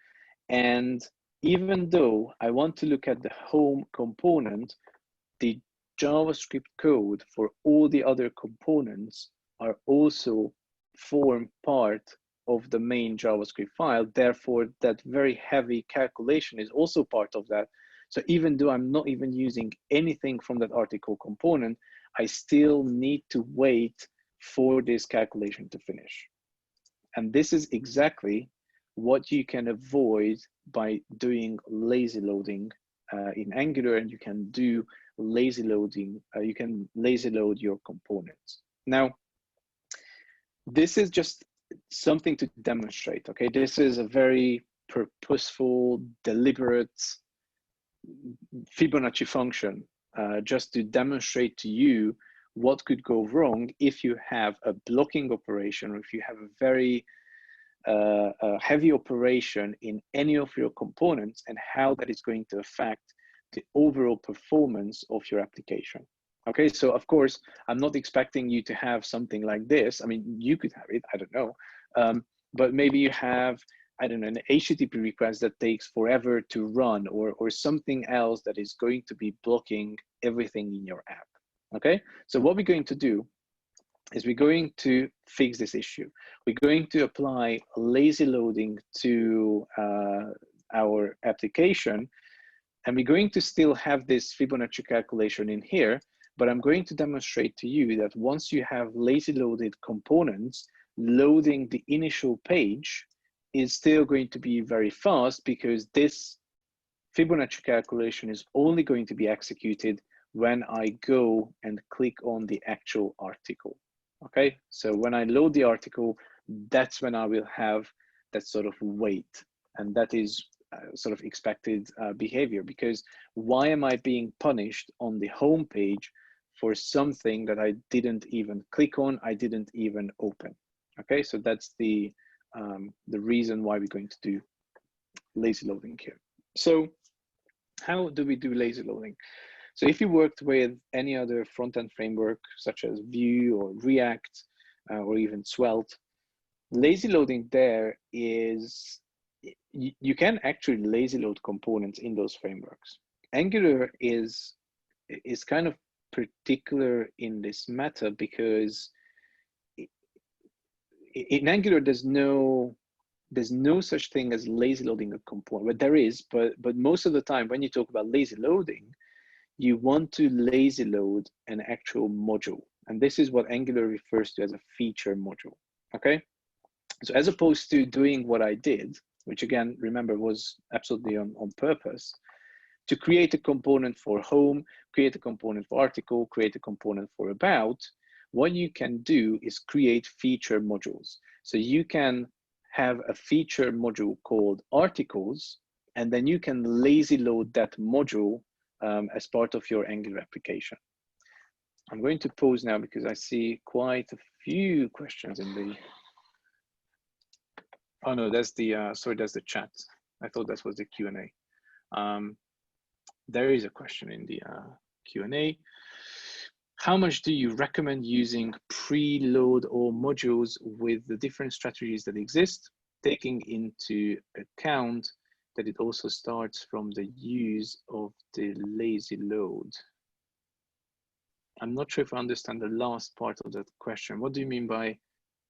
And even though I want to look at the home component, the JavaScript code for all the other components are also form part of the main JavaScript file. Therefore, that very heavy calculation is also part of that. So even though I'm not even using anything from that article component, I still need to wait for this calculation to finish. And this is exactly what you can avoid by doing lazy loading in Angular, and you can do lazy loading. You can lazy load your components. Now, this is just something to demonstrate, okay? This is a very purposeful, deliberate Fibonacci function just to demonstrate to you what could go wrong if you have a blocking operation, or if you have a very heavy operation in any of your components, and how that is going to affect the overall performance of your application. Okay, so of course, I'm not expecting you to have something like this. I mean, you could have it, I don't know. But maybe you have, I don't know, an HTTP request that takes forever to run, or something else that is going to be blocking everything in your app. Okay, so what we're going to do is we're going to fix this issue. We're going to apply lazy loading to our application, and we're going to still have this Fibonacci calculation in here, but I'm going to demonstrate to you that once you have lazy loaded components, loading the initial page is still going to be very fast, because this Fibonacci calculation is only going to be executed when I go and click on the actual article. Okay, so when I load the article, that's when I will have that sort of wait, and that is sort of expected behavior, because why am I being punished on the home page for something that I didn't even click on, I didn't even open? Okay, so that's the reason why we're going to do lazy loading here. So how do we do lazy loading? So if you worked with any other front-end framework, such as Vue or React, or even Svelte, lazy loading there is, you can actually lazy load components in those frameworks. Angular is kind of particular in this matter, because in Angular there's no such thing as lazy loading a component. But there is, but most of the time when you talk about lazy loading, you want to lazy load an actual module. And this is what Angular refers to as a feature module, okay? So as opposed to doing what I did, which again, remember, was absolutely on purpose, to create a component for home, create a component for article, create a component for about, what you can do is create feature modules. So you can have a feature module called articles, and then you can lazy load that module as part of your Angular application. I'm going to pause now because I see quite a few questions in the, oh no, that's the, sorry, that's the chat. I thought that was the Q&A. There is a question in the Q&A. how much do you recommend using preload or modules with the different strategies that exist, taking into account that it also starts from the use of the lazy load? I'm not sure if I understand the last part of that question. What do you mean by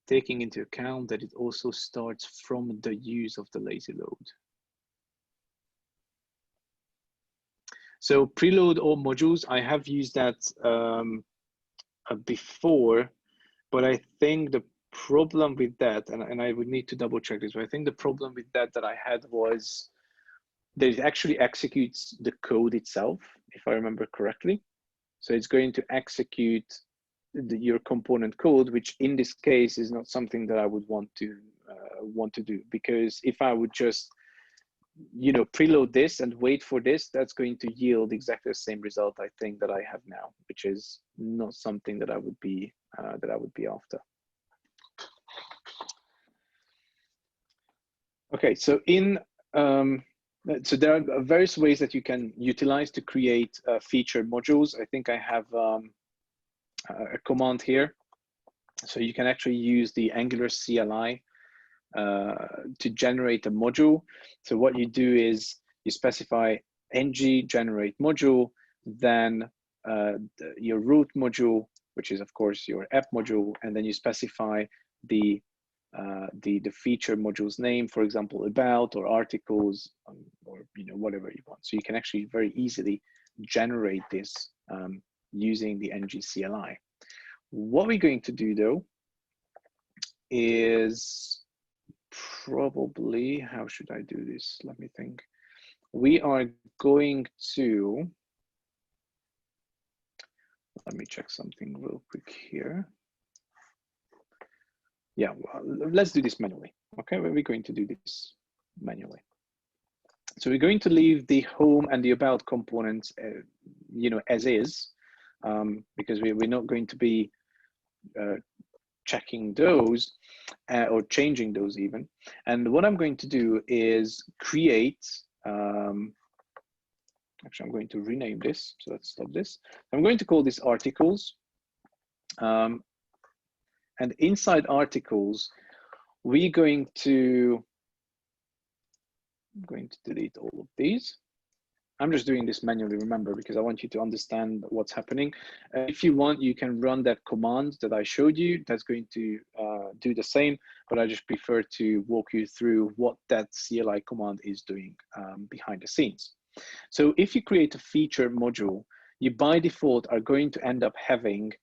taking into account that it also starts from the use of the lazy load? So preload or modules, I have used that before, but I think the problem with that, and I would need to double check this, but I think the problem with that I had was that it actually executes the code itself, if I remember correctly. So it's going to execute your component code, which in this case is not something that I would want to do, because if I would just preload this and wait for this, that's going to yield exactly the same result I think that I have now, which is not something that I would be after. Okay, so so there are various ways that you can utilize to create feature modules. I think I have a command here. So you can actually use the Angular CLI to generate a module. So what you do is you specify ng generate module, then your root module, which is of course your app module, and then you specify the feature module's name, for example, about or articles, or whatever you want. So you can actually very easily generate this using the ng CLI. What we're going to do though is probably, how should I do this? Let me think. We are going to, let me check something real quick here. Yeah, well, let's do this manually. Okay, we're going to do this manually. So we're going to leave the home and the about components, as is, because we're not going to be checking those or changing those even. And what I'm going to do is create, actually I'm going to rename this, so let's stop this. I'm going to call this articles. And inside articles, I'm going to delete all of these. I'm just doing this manually, remember, because I want you to understand what's happening. If you want, you can run that command that I showed you. That's going to do the same, but I just prefer to walk you through what that CLI command is doing behind the scenes. So if you create a feature module, you by default are going to end up having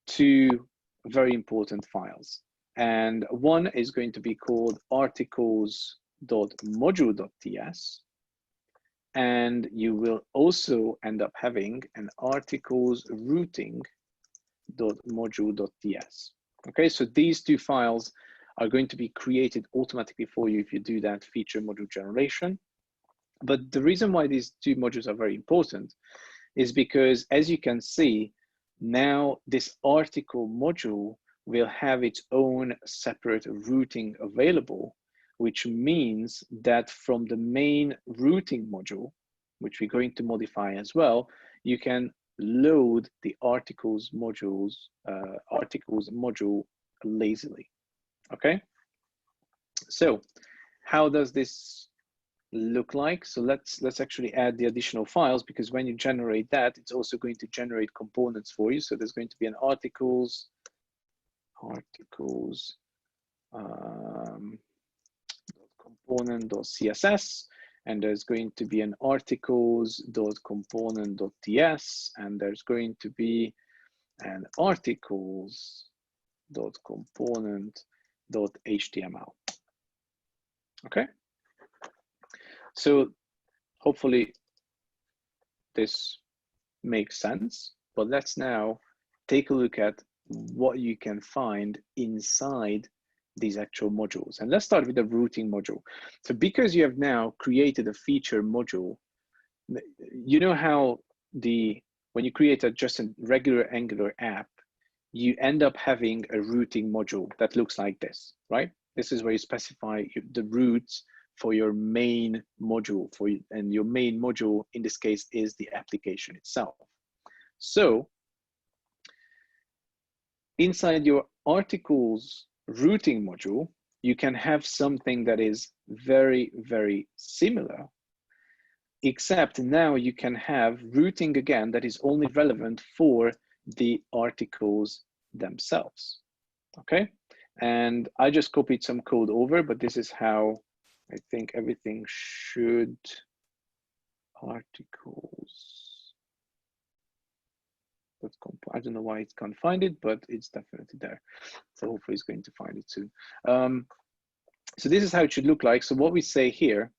two very important files. And one is going to be called articles.module.ts. And you will also end up having an articles routing.module.ts. Okay, so these two files are going to be created automatically for you if you do that feature module generation. But the reason why these two modules are very important is because, as you can see, now this article module will have its own separate routing available, which means that from the main routing module, which we're going to modify as well, you can load the articles module lazily. Okay, so how does this look like? So let's actually add the additional files, because when you generate that, it's also going to generate components for you. So there's going to be an articles component.css, and there's going to be an articles.component.ts, and there's going to be an articles.component.html. Okay, so hopefully this makes sense, but let's now take a look at what you can find inside these actual modules. And let's start with the routing module. So because you have now created a feature module, you know how when you create just a regular Angular app, you end up having a routing module that looks like this, right? This is where you specify the routes for your main module and your main module in this case is the application itself. So inside your articles routing module, you can have something that is very, very similar, except now you can have routing again that is only relevant for the articles themselves, okay? And I just copied some code over, but this is how I think everything should, articles. I don't know why it can't find it, but it's definitely there. So hopefully it's going to find it soon. So this is how it should look like. So what we say here,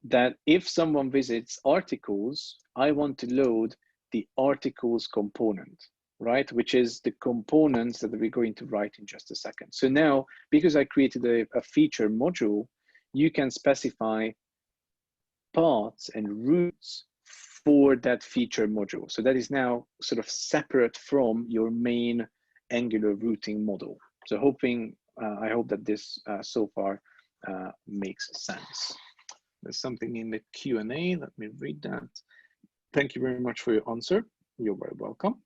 that if someone visits articles, I want to load the articles component, right? Which is the components that we're going to write in just a second. So now, because I created a feature module, you can specify paths and routes for that feature module. So that is now sort of separate from your main Angular routing model. So I hope that this so far makes sense. There's something in the Q&A. Let me read that. Thank you very much for your answer. You're very welcome.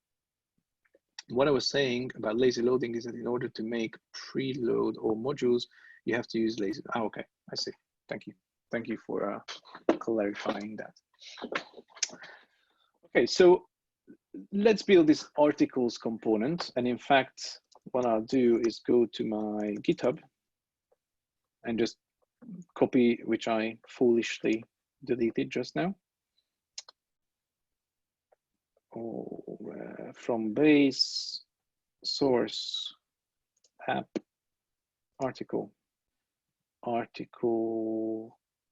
What I was saying about lazy loading is that in order to make preload all modules, you have to use lazy. Oh, okay, I see. Thank you. Thank you for clarifying that. Okay, so let's build this articles component. And in fact, what I'll do is go to my GitHub and just copy, which I foolishly deleted just now. From base, source, app, article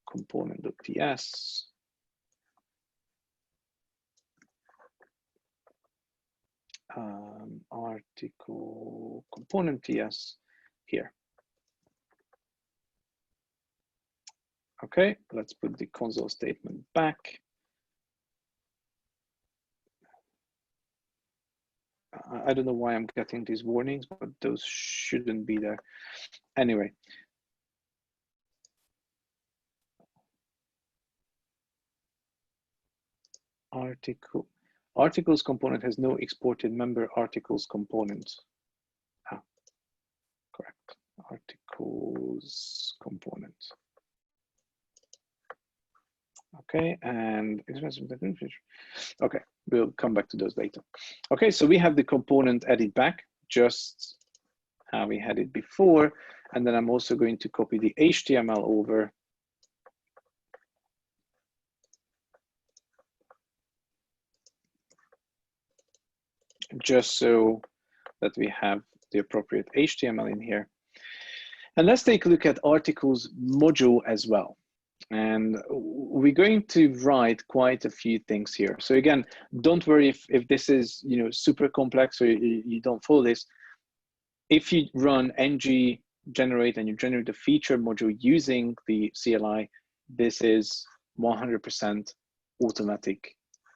component.ts. Article component TS here. Okay, let's put the console statement back. I don't know why I'm getting these warnings, but those shouldn't be there. Anyway. Articles component has no exported member articles component. Correct. Articles component. Okay, and okay, we'll come back to those later. Okay, so we have the component added back, just how we had it before. And then I'm also going to copy the HTML over. Just so that we have the appropriate HTML in here. And let's take a look at articles module as well. And we're going to write quite a few things here. So again, don't worry if this is super complex or you don't follow this. If you run ng generate and you generate a feature module using the CLI, this is 100% automatic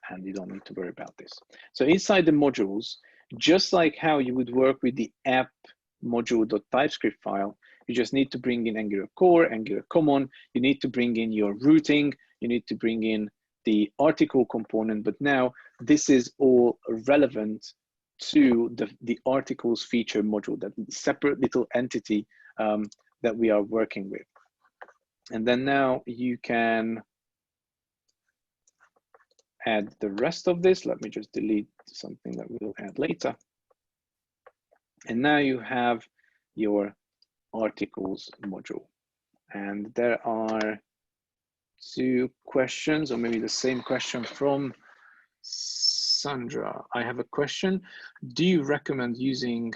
and you don't need to worry about this. So inside the modules, just like how you would work with the app module.typescript file, you just need to bring in Angular core, Angular common, you need to bring in your routing, you need to bring in the article component, but now this is all relevant to the articles feature module, that separate little entity that we are working with. And then now you can add the rest of this. Let me just delete something that we'll add later. And now you have your articles module. And there are two questions, or maybe the same question from Sandra. I have a question. Do you recommend using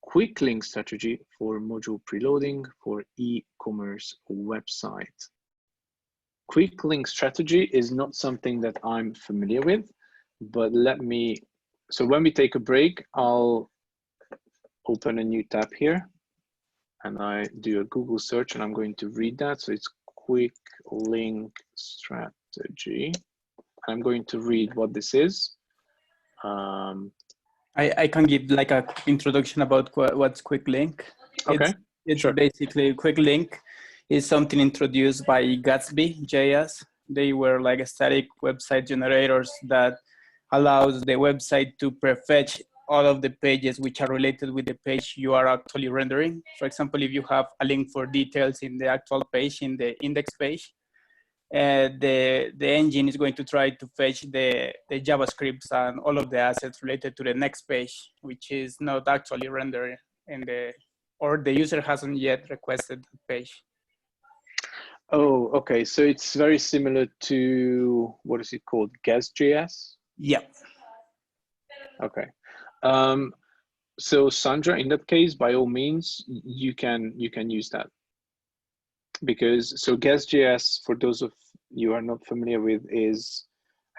quick link strategy for module preloading for e-commerce website? Quick link strategy is not something that I'm familiar with, but so when we take a break, I'll open a new tab here and I do a Google search and I'm going to read that. So it's quick link strategy. I'm going to read what this is. I can give like a quick introduction about what's quick link. Okay, it's sure. Basically quick link is something introduced by Gatsby.js. They were like static website generators that allows the website to prefetch all of the pages which are related with the page you are actually rendering. For example, if you have a link for details in the actual page, in the index page, the engine is going to try to fetch the JavaScripts and all of the assets related to the next page, which is not actually rendered in the, or the user hasn't yet requested the page. Oh, okay. So it's very similar to, what is it called? Guest.js? Yeah. Okay. So Sandra, in that case, by all means, you can use that. Because so Guest.js, for those of you who are not familiar with, is,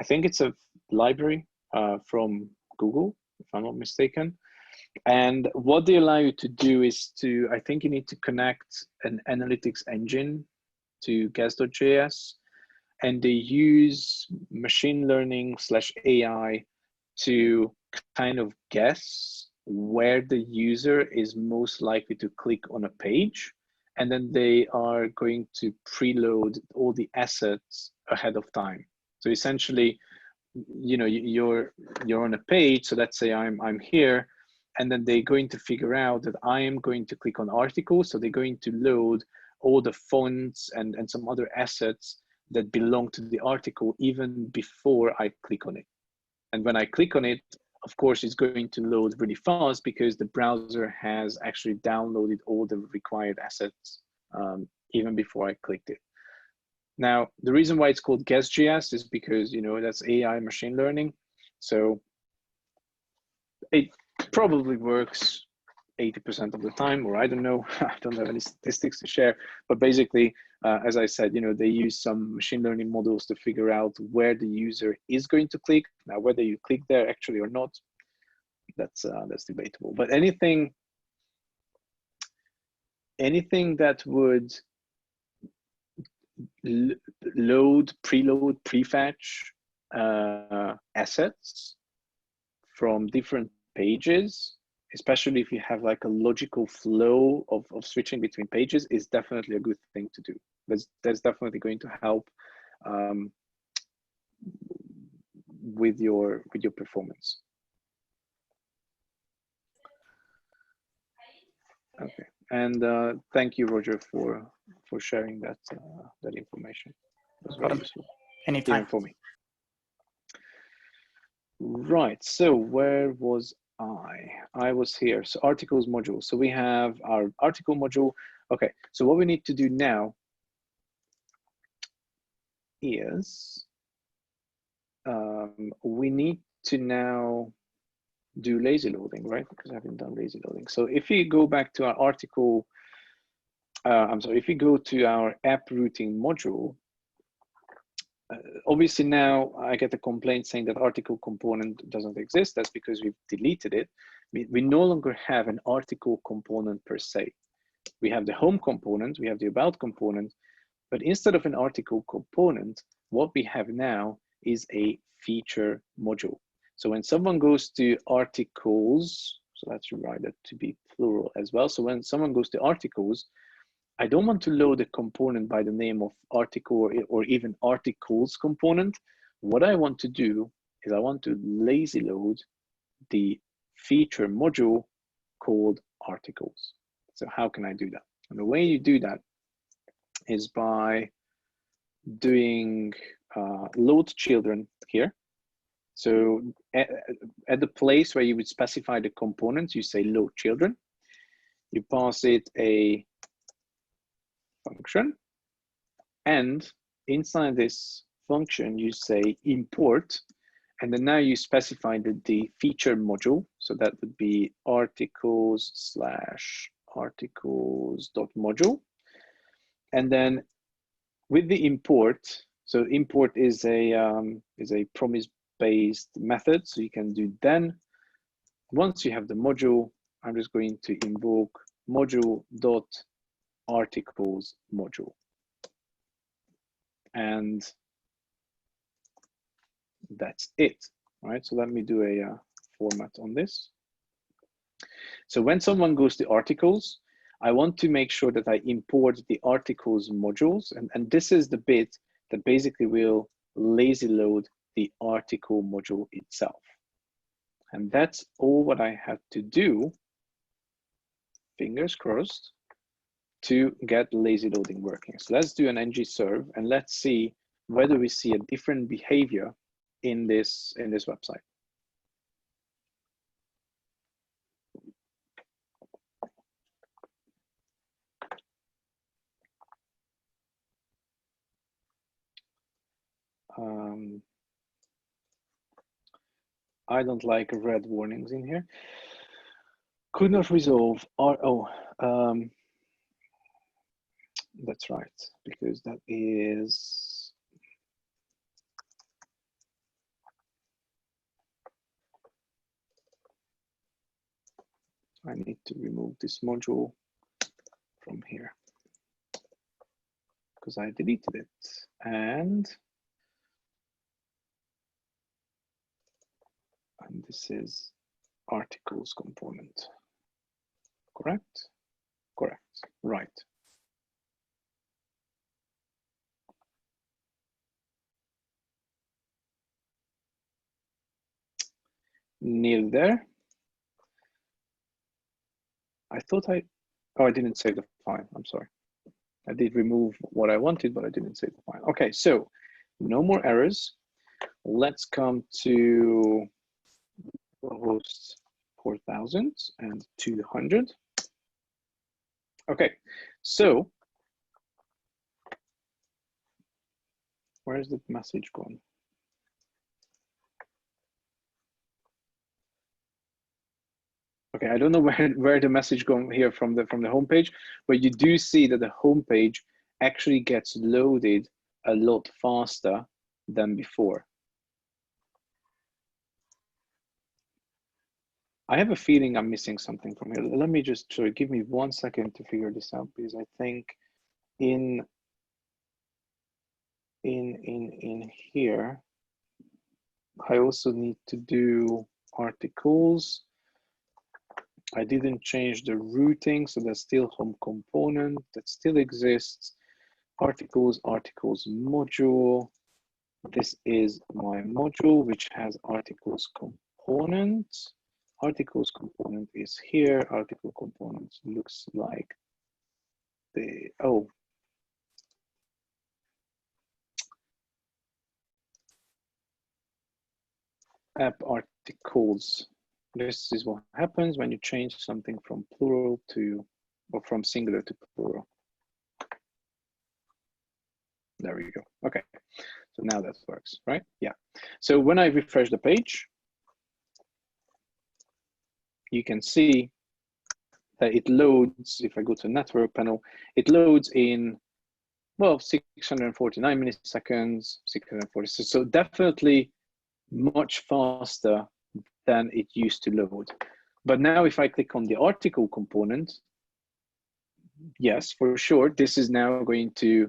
I think it's a library from Google, if I'm not mistaken. And what they allow you to do is to, I think you need to connect an analytics engine to Guest.js, and they use machine learning / AI to kind of guess where the user is most likely to click on a page. And then they are going to preload all the assets ahead of time. So essentially, you know, you're on a page. So let's say I'm here, and then they're going to figure out that I am going to click on articles. So they're going to load all the fonts and some other assets that belong to the article even before I click on it. And when I click on it, of course, it's going to load really fast because the browser has actually downloaded all the required assets even before I clicked it. Now, the reason why it's called Guest.js is because, you know, that's AI machine learning. So it probably works 80% of the time, or I don't know, I don't have any statistics to share, but basically, as I said, you know, they use some machine learning models to figure out where the user is going to click. Now, whether you click there actually or not, that's debatable. But anything that would load, preload, prefetch assets from different pages, especially if you have like a logical flow of switching between pages, is definitely a good thing to do. That's definitely going to help with your performance. Okay, and thank you, Roger, for sharing that that information. It was very useful. Anytime. Even for me. Right. So where was I? I was here. So articles module. So we have our article module. Okay. So what we need to do now is we need to now do lazy loading, right? Because I haven't done lazy loading. So if you go back to our article, I'm sorry, if you go to our app routing module, obviously now I get a complaint saying that article component doesn't exist. That's because we've deleted it. We no longer have an article component per se. We have the home component, we have the about component, but instead of an article component, what we have now is a feature module. So when someone goes to articles, so let's rewrite that to be plural as well. So when someone goes to articles, I don't want to load a component by the name of article or even articles component. What I want to do is I want to lazy load the feature module called articles. So how can I do that? And the way you do that is by doing load children here. So at the place where you would specify the components, you say load children. You pass it a function, and inside this function you say import, and then now you specify the feature module. So that would be articles/articles.module, and then with the import, so import is a promise-based method, so you can do then. Once you have the module, I'm just going to invoke module.articles module, and that's it. All right, so let me do a format on this. So when someone goes to articles, I want to make sure that I import the articles modules, and this is the bit that basically will lazy load the article module itself. And that's all what I had to do, fingers crossed, to get lazy loading working. So let's do an ng serve and let's see whether we see a different behavior in this website. I don't like red warnings in here. Could not resolve that's right, because that is I need to remove this module from here because I deleted it. And this is articles component. Correct? Correct. Right. Near there. I thought I didn't save the file. I'm sorry. I did remove what I wanted, but I didn't save the file. Okay, so no more errors. Let's come to host 4000 and 200. Okay, so where's the message gone? Okay, I don't know where the message gone here from the home page, but you do see that the home page actually gets loaded a lot faster than before. I have a feeling I'm missing something from here. Let me just give me 1 second to figure this out, because I think in here, I also need to do articles. I didn't change the routing, so there's still home component that still exists. Articles module. This is my module, which has articles component. Articles component is here. Article component looks like the, app articles. This is what happens when you change something from plural to, or from singular to plural. There we go. Okay, so now that works, right? Yeah. So when I refresh the page, you can see that it loads. If I go to network panel, it loads in, well, 649 milliseconds, 646. So definitely much faster than it used to load. But now if I click on the article component, yes, for sure, this is now going to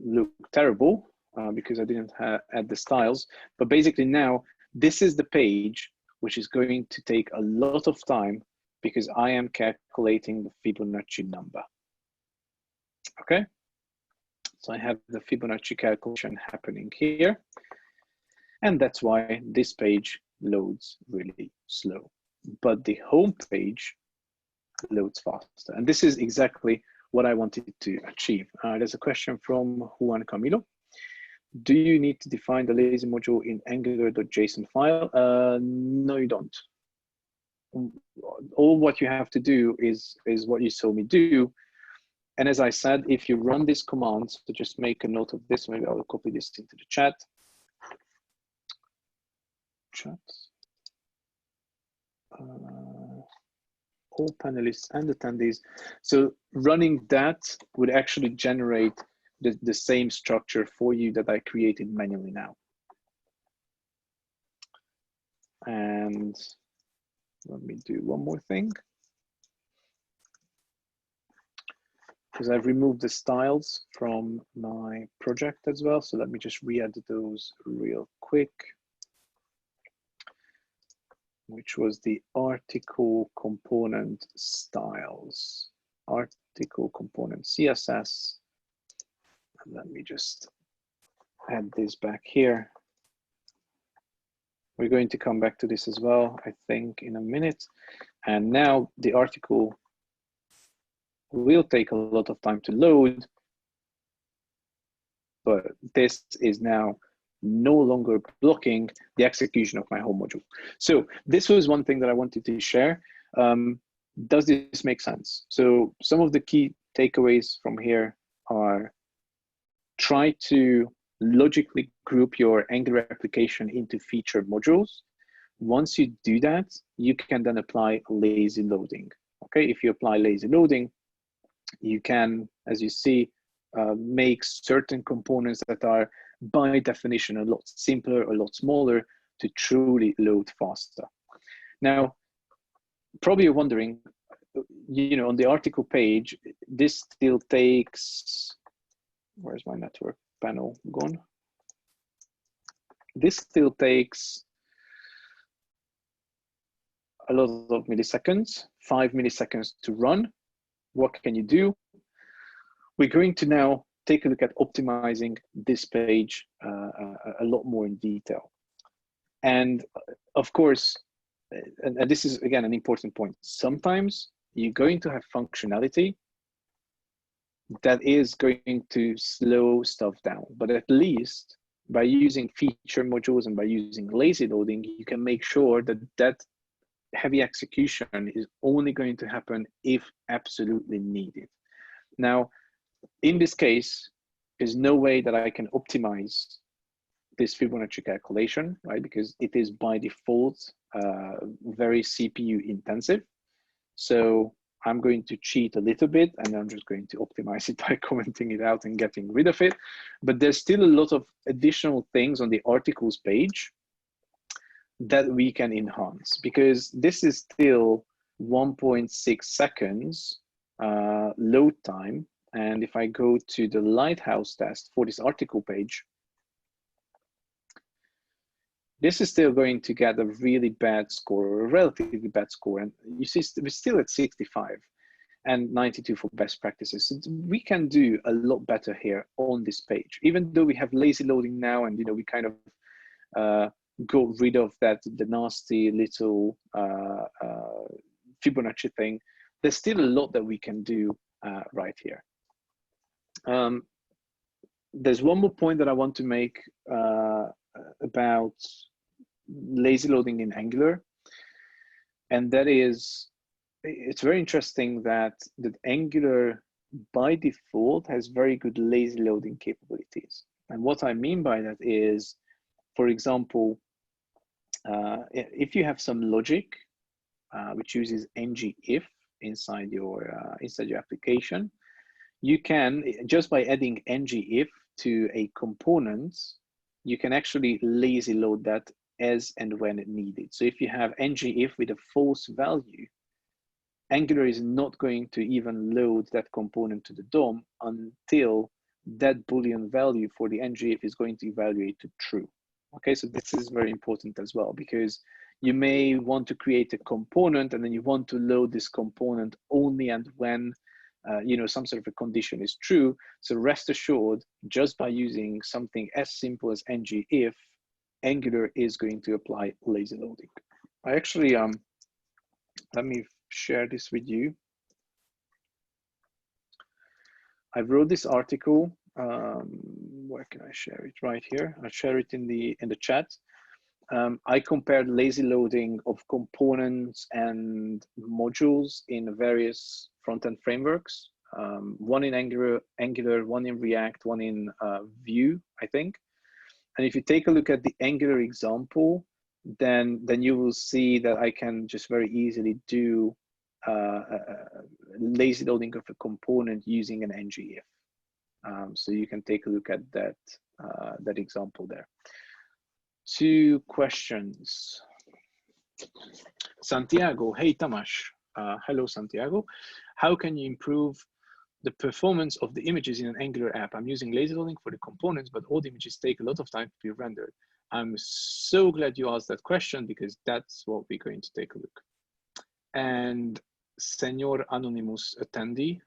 look terrible because I didn't add the styles. But basically now, this is the page which is going to take a lot of time because I am calculating the Fibonacci number. Okay, so I have the Fibonacci calculation happening here. And that's why this page loads really slow. But the home page loads faster. And this is exactly what I wanted to achieve. There's a question from Juan Camilo. Do you need to define the lazy module in angular.json file? No, you don't. All what you have to do is what you saw me do. And as I said, if you run this command, so just make a note of this, maybe I'll copy this into the chat. All panelists and attendees. So running that would actually generate the same structure for you that I created manually now. And let me do one more thing. Because I've removed the styles from my project as well. So let me just re-add those real quick, which was the article component styles, article component CSS. And let me just add this back here. We're going to come back to this as well, I think, in a minute. And now the article will take a lot of time to load, but this is now no longer blocking the execution of my home module. So this was one thing that I wanted to share. Does this make sense? So some of the key takeaways from here are: try to logically group your Angular application into feature modules. Once you do that, you can then apply lazy loading. Okay, if you apply lazy loading, you can, as you see, make certain components that are by definition a lot simpler, a lot smaller, to truly load faster. Now, probably you're wondering, you know, on the article page, this still takes, where's my network panel gone? This still takes a lot of milliseconds, 5 milliseconds to run. What can you do? We're going to now take a look at optimizing this page a lot more in detail. And of course, and this is again an important point, sometimes you're going to have functionality that is going to slow stuff down, but at least by using feature modules and by using lazy loading, you can make sure that that heavy execution is only going to happen if absolutely needed. Now, in this case, there's no way that I can optimize this Fibonacci calculation, right? Because it is by default very CPU intensive. So I'm going to cheat a little bit, and I'm just going to optimize it by commenting it out and getting rid of it. But there's still a lot of additional things on the articles page that we can enhance, because this is still 1.6 seconds load time. And if I go to the Lighthouse test for this article page, this is still going to get a really bad score, or a relatively bad score. And you see, we're still at 65 and 92 for best practices. So we can do a lot better here on this page, even though we have lazy loading now, and, you know, we kind of got rid of that, the nasty little Fibonacci thing. There's still a lot that we can do right here. There's one more point that I want to make about lazy loading in Angular, and that is, it's very interesting that Angular by default has very good lazy loading capabilities. And what I mean by that is, for example, if you have some logic which uses ngIf inside your application, you can, just by adding ngIf to a component, you can actually lazy load that as and when needed. So if you have ngIf with a false value, Angular is not going to even load that component to the DOM until that Boolean value for the ngIf is going to evaluate to true. Okay, so this is very important as well, because you may want to create a component and then you want to load this component only and when you know, some sort of a condition is true. So rest assured, just by using something as simple as ngIf, Angular is going to apply lazy loading. I actually, let me share this with you. I wrote this article. Where can I share it? Right here. I'll share it in the chat. I compared lazy loading of components and modules in various front-end frameworks. One in Angular, one in React, one in Vue, I think. And if you take a look at the Angular example, then you will see that I can just very easily do lazy loading of a component using an ngIf. So you can take a look at that, that example there. 2 questions. Santiago, hey Tamas. Hello Santiago. How can you improve the performance of the images in an Angular app? I'm using lazy loading for the components, but all the images take a lot of time to be rendered. I'm so glad you asked that question, because that's what we're going to take a look. And Senor Anonymous attendee,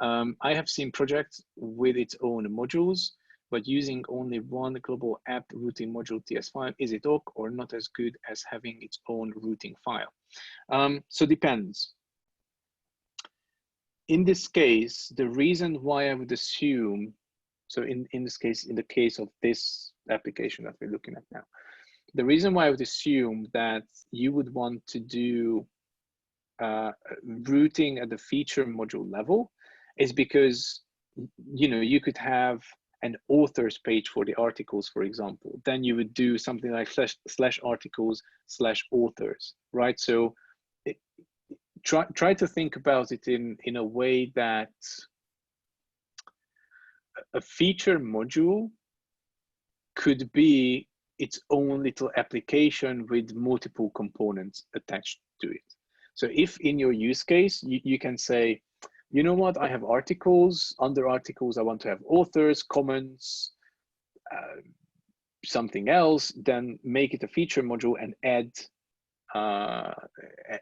I have seen projects with its own modules, but using only one global app routing module TS file, is it ok or not as good as having its own routing file? So depends. In this case, the reason why I would assume, so in this case, in the case of this application that we're looking at now, the reason why I would assume that you would want to do routing at the feature module level is because, you know, you could have an authors page for the articles, for example. Then you would do something like slash articles slash authors, right? So try to think about it in a way that a feature module could be its own little application with multiple components attached to it. So if in your use case, you can say, you know what, I have articles, under articles, I want to have authors, comments, something else, then make it a feature module and add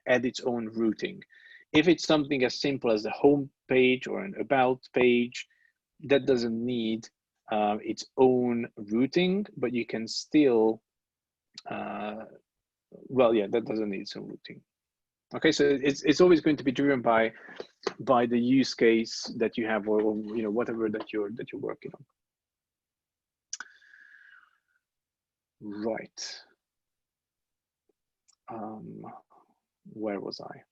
its own routing. If it's something as simple as the home page or an about page, that doesn't need its own routing, but you can still, well, yeah, that doesn't need some routing. Okay, so it's always going to be driven by the use case that you have, or you know, whatever that you're working on. Right. Where was I?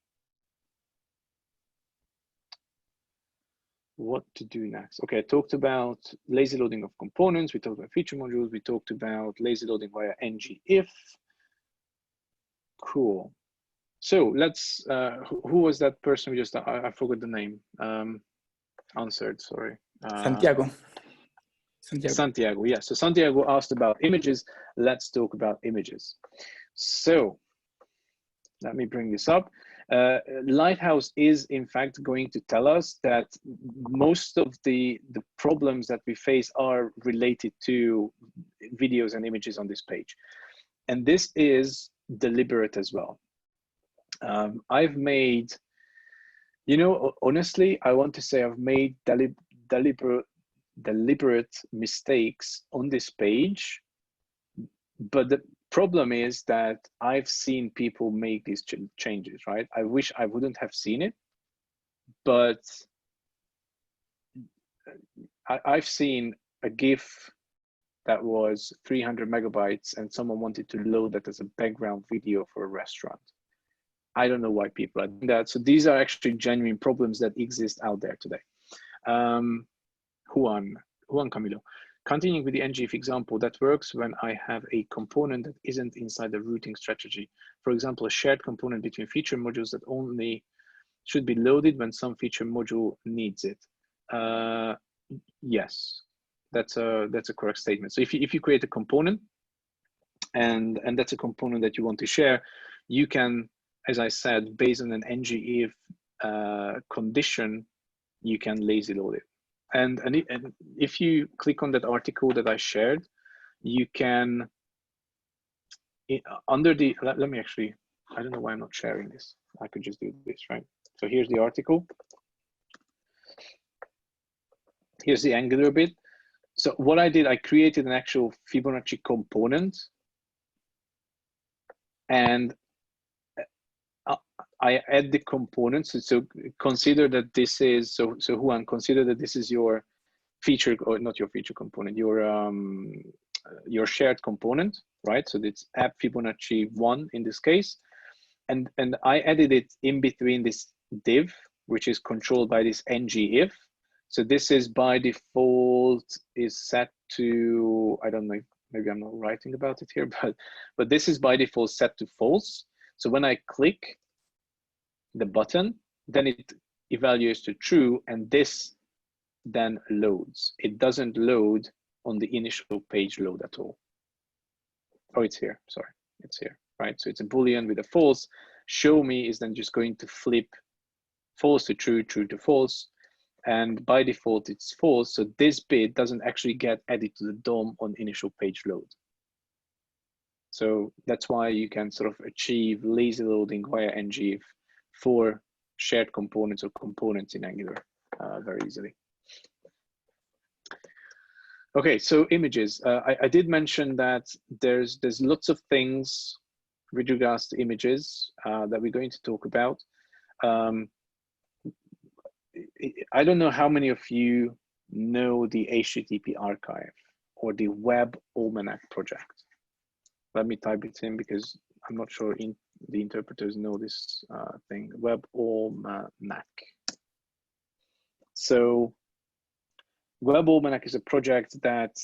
What to do next? Okay, I talked about lazy loading of components. We talked about feature modules. We talked about lazy loading via ngIf. Cool. So let's, who was that person who just, I forgot the name, answered, sorry. Santiago. Santiago, yeah. So Santiago asked about images. Let's talk about images. So let me bring this up. Lighthouse is in fact going to tell us that most of the problems that we face are related to videos and images on this page. And this is deliberate as well. I've made, you know, honestly, I want to say I've made deliberate mistakes on this page, but the problem is that I've seen people make these changes, right? I wish I wouldn't have seen it, but I've seen a GIF that was 300 megabytes and someone wanted to load that as a background video for a restaurant. I don't know why people are doing that. So these are actually genuine problems that exist out there today. Juan Camilo. Continuing with the ngIf example, that works when I have a component that isn't inside the routing strategy. For example, a shared component between feature modules that only should be loaded when some feature module needs it. Yes, that's a correct statement. So if you create a component and that's a component that you want to share, you can, as I said, based on an ngIf condition, you can lazy load it. And if you click on that article that I shared, you can, under the, let me actually, I don't know why I'm not sharing this. I could just do this, right? So here's the article. Here's the Angular bit. So what I did, I created an actual Fibonacci component, and I add the components. So consider that this is, so Juan, consider that this is your feature, or not your feature component, your shared component, right? So it's app Fibonacci 1 in this case. And I added it in between this div, which is controlled by this ngIf. So this is by default is set to, I don't know, maybe I'm not writing about it here, but this is by default set to false. So when I click the button, then it evaluates to true, and this then loads. It doesn't load on the initial page load at all. Oh, it's here, sorry, it's here, right? So it's a Boolean with a false. Show me is then just going to flip false to true, true to false. And by default, it's false. So this bit doesn't actually get added to the DOM on initial page load. So that's why you can sort of achieve lazy loading via ngIf for shared components or components in Angular very easily. Okay, so images. I did mention that there's lots of things with regards to images that we're going to talk about. I don't know how many of you know the HTTP archive or the Web Almanac project. Let me type it in because I'm not sure the interpreters know this thing. Web Almanac. So Web Almanac is a project that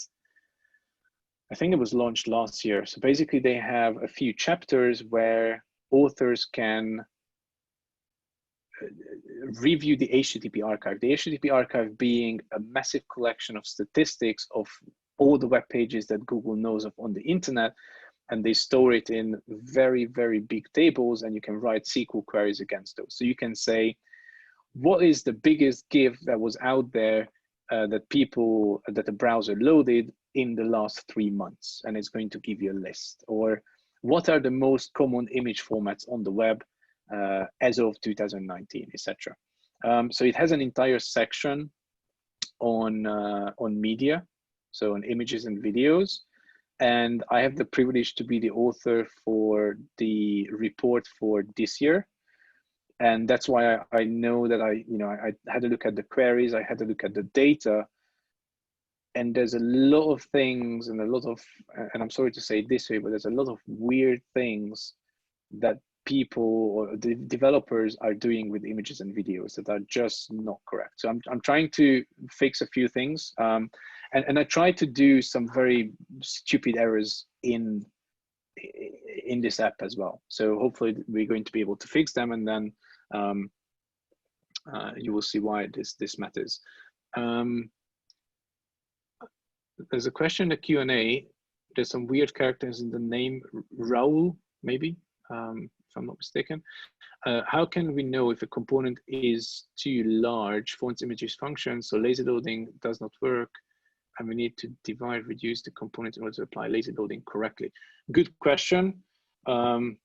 I think it was launched last year. So basically they have a few chapters where authors can review the HTTP archive. The HTTP archive being a massive collection of statistics of all the web pages that Google knows of on the internet, and they store it in very, very big tables, and you can write SQL queries against those. So you can say, what is the biggest GIF that was out there that the browser loaded in the last 3 months? And it's going to give you a list. Or what are the most common image formats on the web as of 2019, etc. So it has an entire section on media, so on images and videos. And I have the privilege to be the author for the report for this year. And that's why I know that I had to look at the queries, I had to look at the data, and there's a lot of things and I'm sorry to say it this way, but there's a lot of weird things that people or the developers are doing with images and videos that are just not correct. So I'm trying to fix a few things, and I try to do some very stupid errors in this app as well. So hopefully we're going to be able to fix them, and then you will see why this matters. There's a question in the Q&A. There's some weird characters in the name, Raul, maybe, if I'm not mistaken. How can we know if a component is too large? Fonts, images, functions, so lazy loading does not work, and we need to divide, reduce the component in order to apply lazy loading correctly. Good question. I'm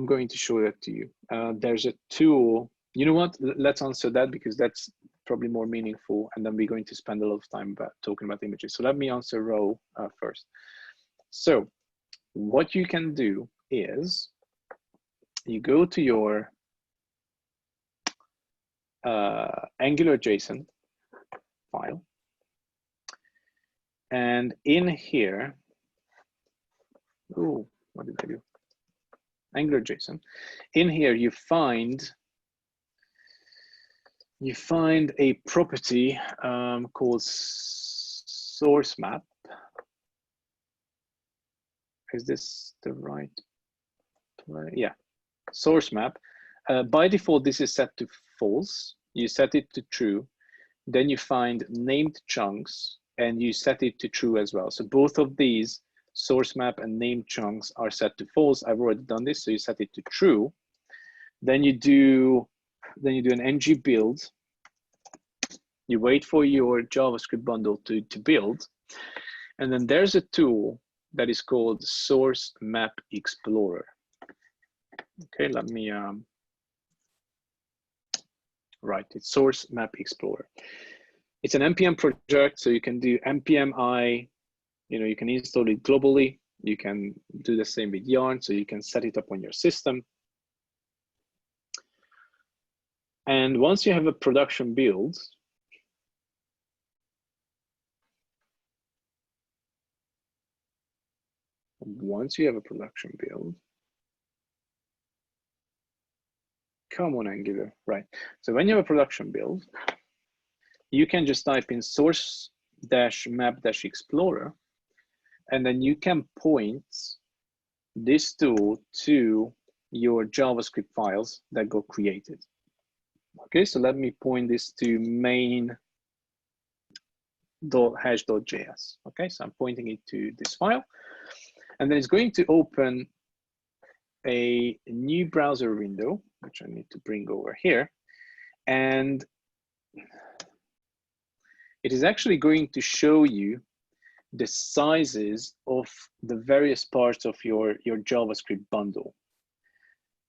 going to show that to you. There's a tool. You know what? Let's answer that because that's probably more meaningful, and then we're going to spend a lot of time talking about images. So let me answer Ro first. So what you can do is you go to your Angular JSON file, and in here, oh, what did I do? Angular JSON. In here, you find a property called source map. Is this the right play? Yeah, source map. By default, this is set to false. You set it to true. Then you find named chunks and you set it to true as well. So both of these, source map and named chunks, are set to false. I've already done this, so you set it to true. Then you do an ng build. You wait for your JavaScript bundle to build. And then there's a tool that is called Source Map Explorer. Okay, let me, right, it's Source Map Explorer. It's an NPM project, so you can do npm I, you can install it globally. You can do the same with Yarn, so you can set it up on your system. And once you have a production build, come on, Angular, right. So when you have a production build, you can just type in source-map-explorer, and then you can point this tool to your JavaScript files that got created. Okay, so let me point this to main.hash.js. Okay, so I'm pointing it to this file, and then it's going to open a new browser window, which I need to bring over here. And it is actually going to show you the sizes of the various parts of your JavaScript bundle.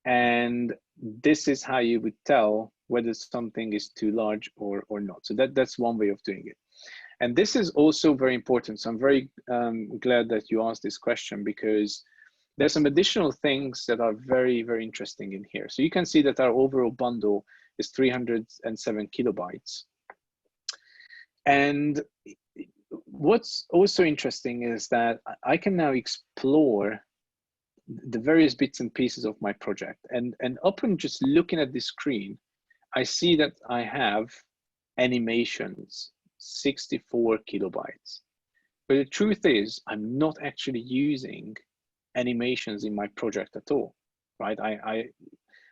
And this is how you would tell whether something is too large or not. So that's one way of doing it. And this is also very important. So I'm very glad that you asked this question, because there's some additional things that are very, very interesting in here. So you can see that our overall bundle is 307 kilobytes. And what's also interesting is that I can now explore the various bits and pieces of my project. And upon just looking at the screen, I see that I have animations, 64 kilobytes. But the truth is, I'm not actually using animations in my project at all, right?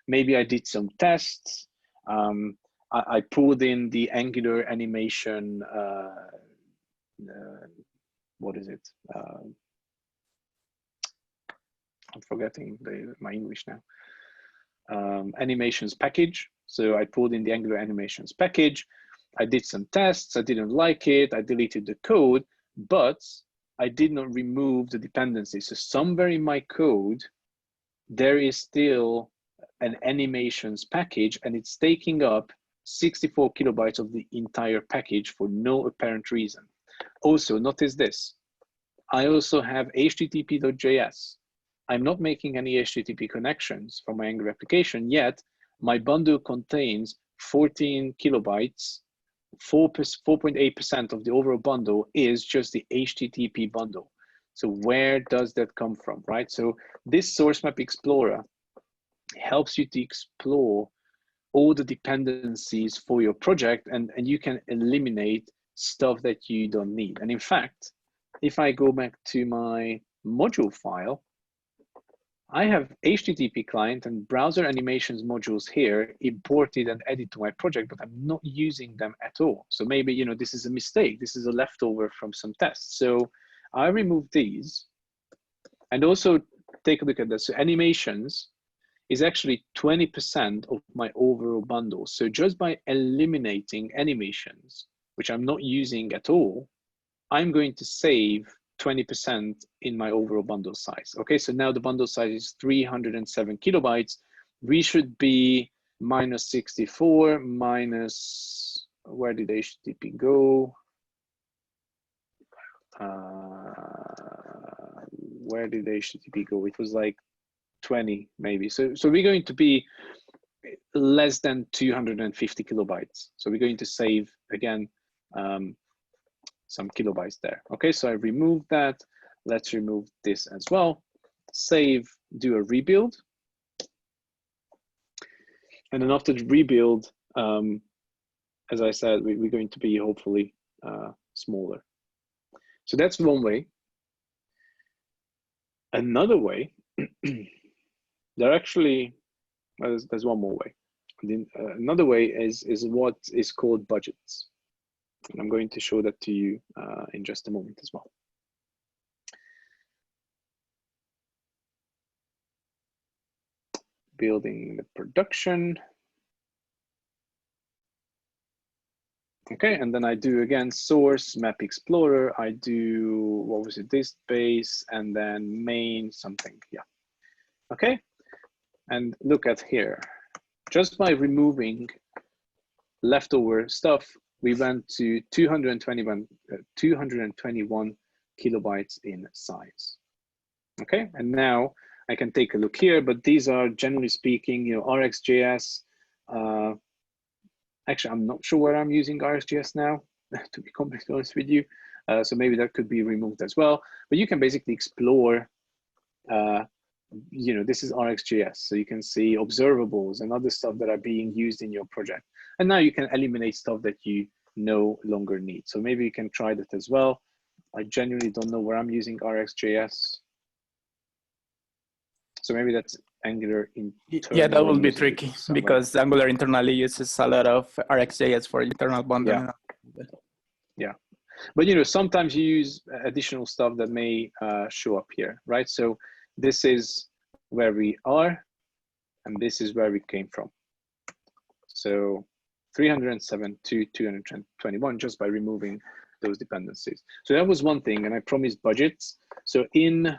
Maybe I did some tests. I pulled in the Angular animation, what is it? I'm forgetting my English now. Animations package. So I pulled in the Angular animations package. I did some tests. I didn't like it. I deleted the code, but I did not remove the dependency. So somewhere in my code, there is still an animations package, and it's taking up 64 kilobytes of the entire package for no apparent reason. Also, notice this. I also have http.js. I'm not making any HTTP connections from my Angular application, yet my bundle contains 14 kilobytes. 4.8% of the overall bundle is just the HTTP bundle. So where does that come from, right? So this source map explorer helps you to explore all the dependencies for your project, and you can eliminate stuff that you don't need. And in fact, if I go back to my module file, I have HTTP client and browser animations modules here imported and added to my project, but I'm not using them at all. So maybe, you know, this is a mistake. This is a leftover from some tests. So I remove these, and also take a look at this. So animations is actually 20% of my overall bundle. So just by eliminating animations, which I'm not using at all, I'm going to save 20% in my overall bundle size. Okay, so now the bundle size is 307 kilobytes. We should be minus 64 minus, where did HTTP go? Where did HTTP go? It was like 20 maybe. So we're going to be less than 250 kilobytes. So we're going to save again, some kilobytes there. Okay, so I removed that. Let's remove this as well. Save, do a rebuild. And then after the rebuild, as I said, we're going to be hopefully smaller. So that's one way. Another way, there actually, there's one more way. Another way is what is called budgets. And I'm going to show that to you in just a moment as well. Building the production. Okay, and then I do again source map explorer. I do, what was it, this base, and then main something, yeah. Okay, and look at here. Just by removing leftover stuff, we went to 221 kilobytes in size. Okay, and now I can take a look here, but these are generally speaking, you know, RxJS. Actually, I'm not sure where I'm using RxJS now, to be completely honest with you. So maybe that could be removed as well. But you can basically explore, you know, this is RxJS. So you can see observables and other stuff that are being used in your project. And now you can eliminate stuff that you no longer need. So maybe you can try that as well. I genuinely don't know where I'm using RxJS. So maybe that's Angular internal. Yeah, that will be tricky because Angular internally uses a lot of RxJS for internal bundling. Yeah. Yeah. But you know, sometimes you use additional stuff that may show up here, right? So this is where we are, and this is where we came from. So 307 to 221 just by removing those dependencies. So that was one thing, and I promised budgets. So in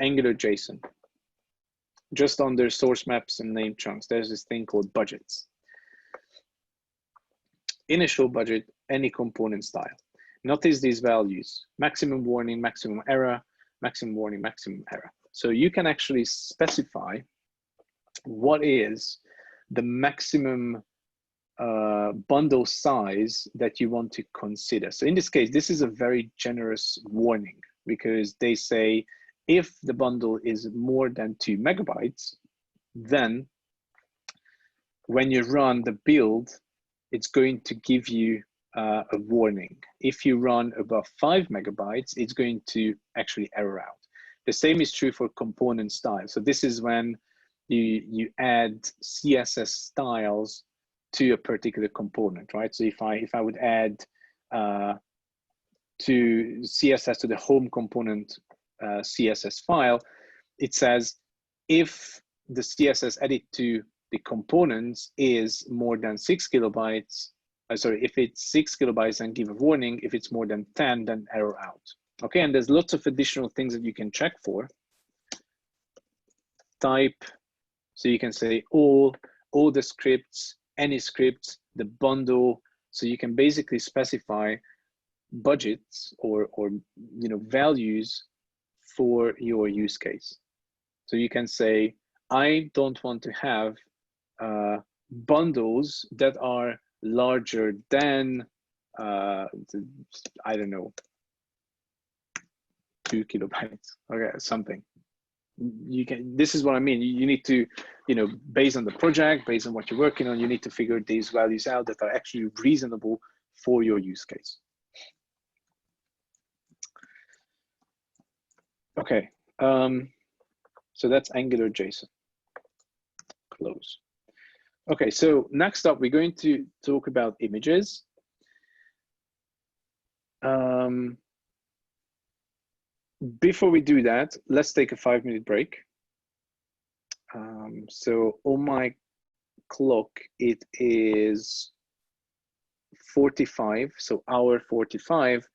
Angular JSON, just under source maps and name chunks, there's this thing called budgets. initial budget, any component style. Notice these values: maximum warning, maximum error, maximum warning, maximum error. So you can actually specify what is the maximum bundle size that you want to consider. So in this case, this is a very generous warning, because they say if the bundle is more than 2 megabytes, then when you run the build, it's going to give you a warning. If you run above 5 megabytes, it's going to actually error out. The same is true for component style. So this is when you add CSS styles to a particular component, right? So if I would add to CSS to the home component CSS file, it says if the CSS added to the components is more than 6 kilobytes, if it's 6 kilobytes, then give a warning. If it's more than 10, then error out. Okay, and there's lots of additional things that you can check for. Type, so you can say all the scripts, any scripts, the bundle. So you can basically specify budgets or values for your use case. So you can say, I don't want to have bundles that are larger than I don't know, 2 kilobytes. Okay, something. You can. This is what I mean. You need to, based on the project, based on what you're working on, you need to figure these values out that are actually reasonable for your use case. Okay, so that's Angular JSON. Close. Okay, so next up, we're going to talk about images. Before we do that, let's take a 5-minute break. So on my clock, it is 45, so hour 45.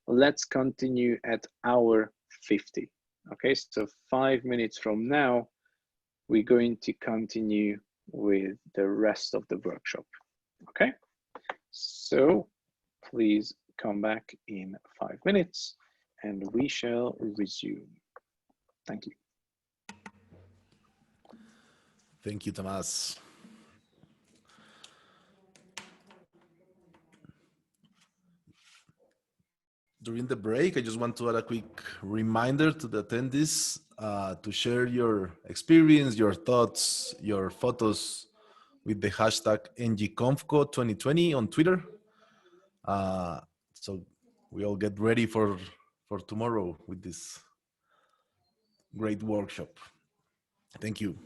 Let's continue at hour 50. Okay, so 5 minutes from now, we're going to continue with the rest of the workshop. Okay, so please come back in 5 minutes and we shall resume. Thank you. Thank you, Tamas. During the break, I just want to add a quick reminder to the attendees to share your experience, your thoughts, your photos with the hashtag ngconfco2020 on Twitter. So we all get ready for tomorrow with this great workshop. Thank you.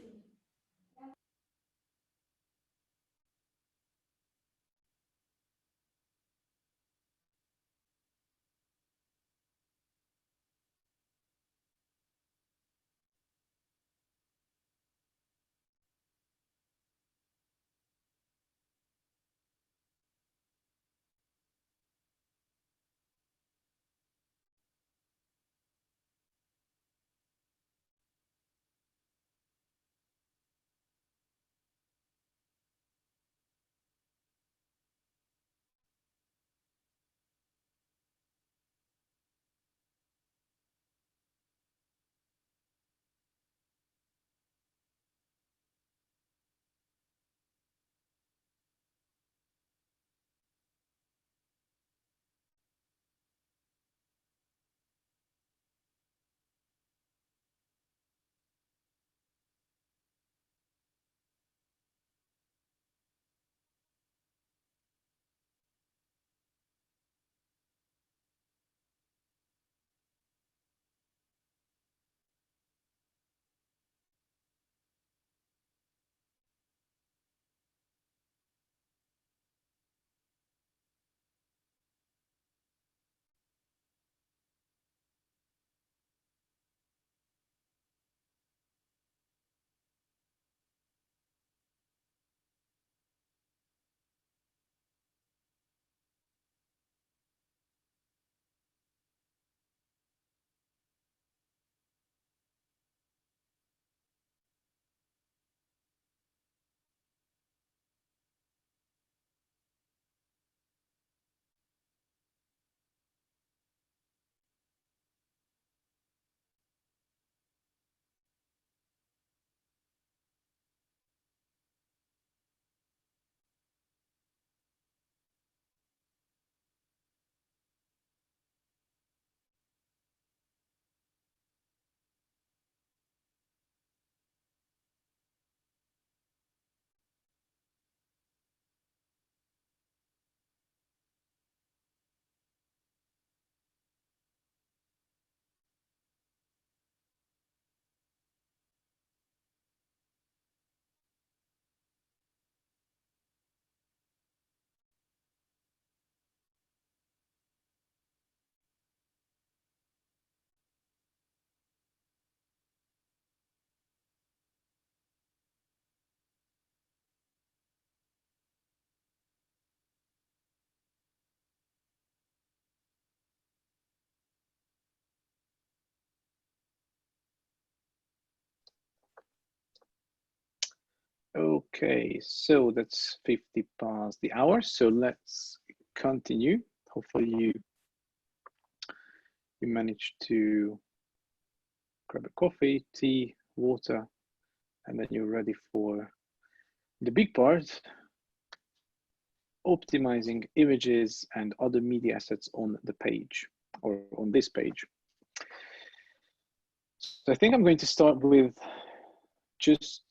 Okay, so that's 50 past the hour. So let's continue. Hopefully you managed to grab a coffee, tea, water, and then you're ready for the big part, optimizing images and other media assets on the page or on this page. So I think I'm going to start with just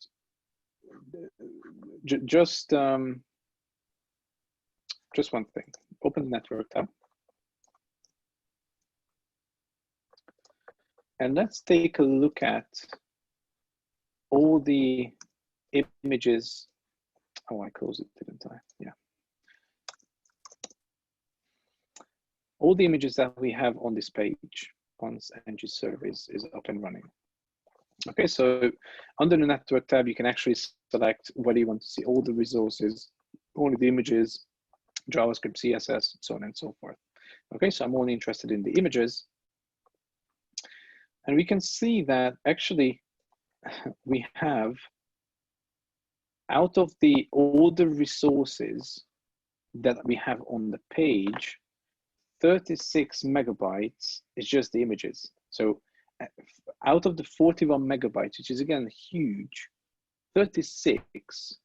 one thing. Open the network tab. And let's take a look at all the images. Oh, I closed it, didn't I? Yeah. All the images that we have on this page once ng server is up and running. Okay, so under the network tab, you can actually select whether you want to see all the resources, only the images, JavaScript, CSS, so on and so forth. Okay, so I'm only interested in the images. And we can see that actually we have, out of all the resources that we have on the page, 36 megabytes is just the images. So out of the 41 megabytes, which is again huge, 36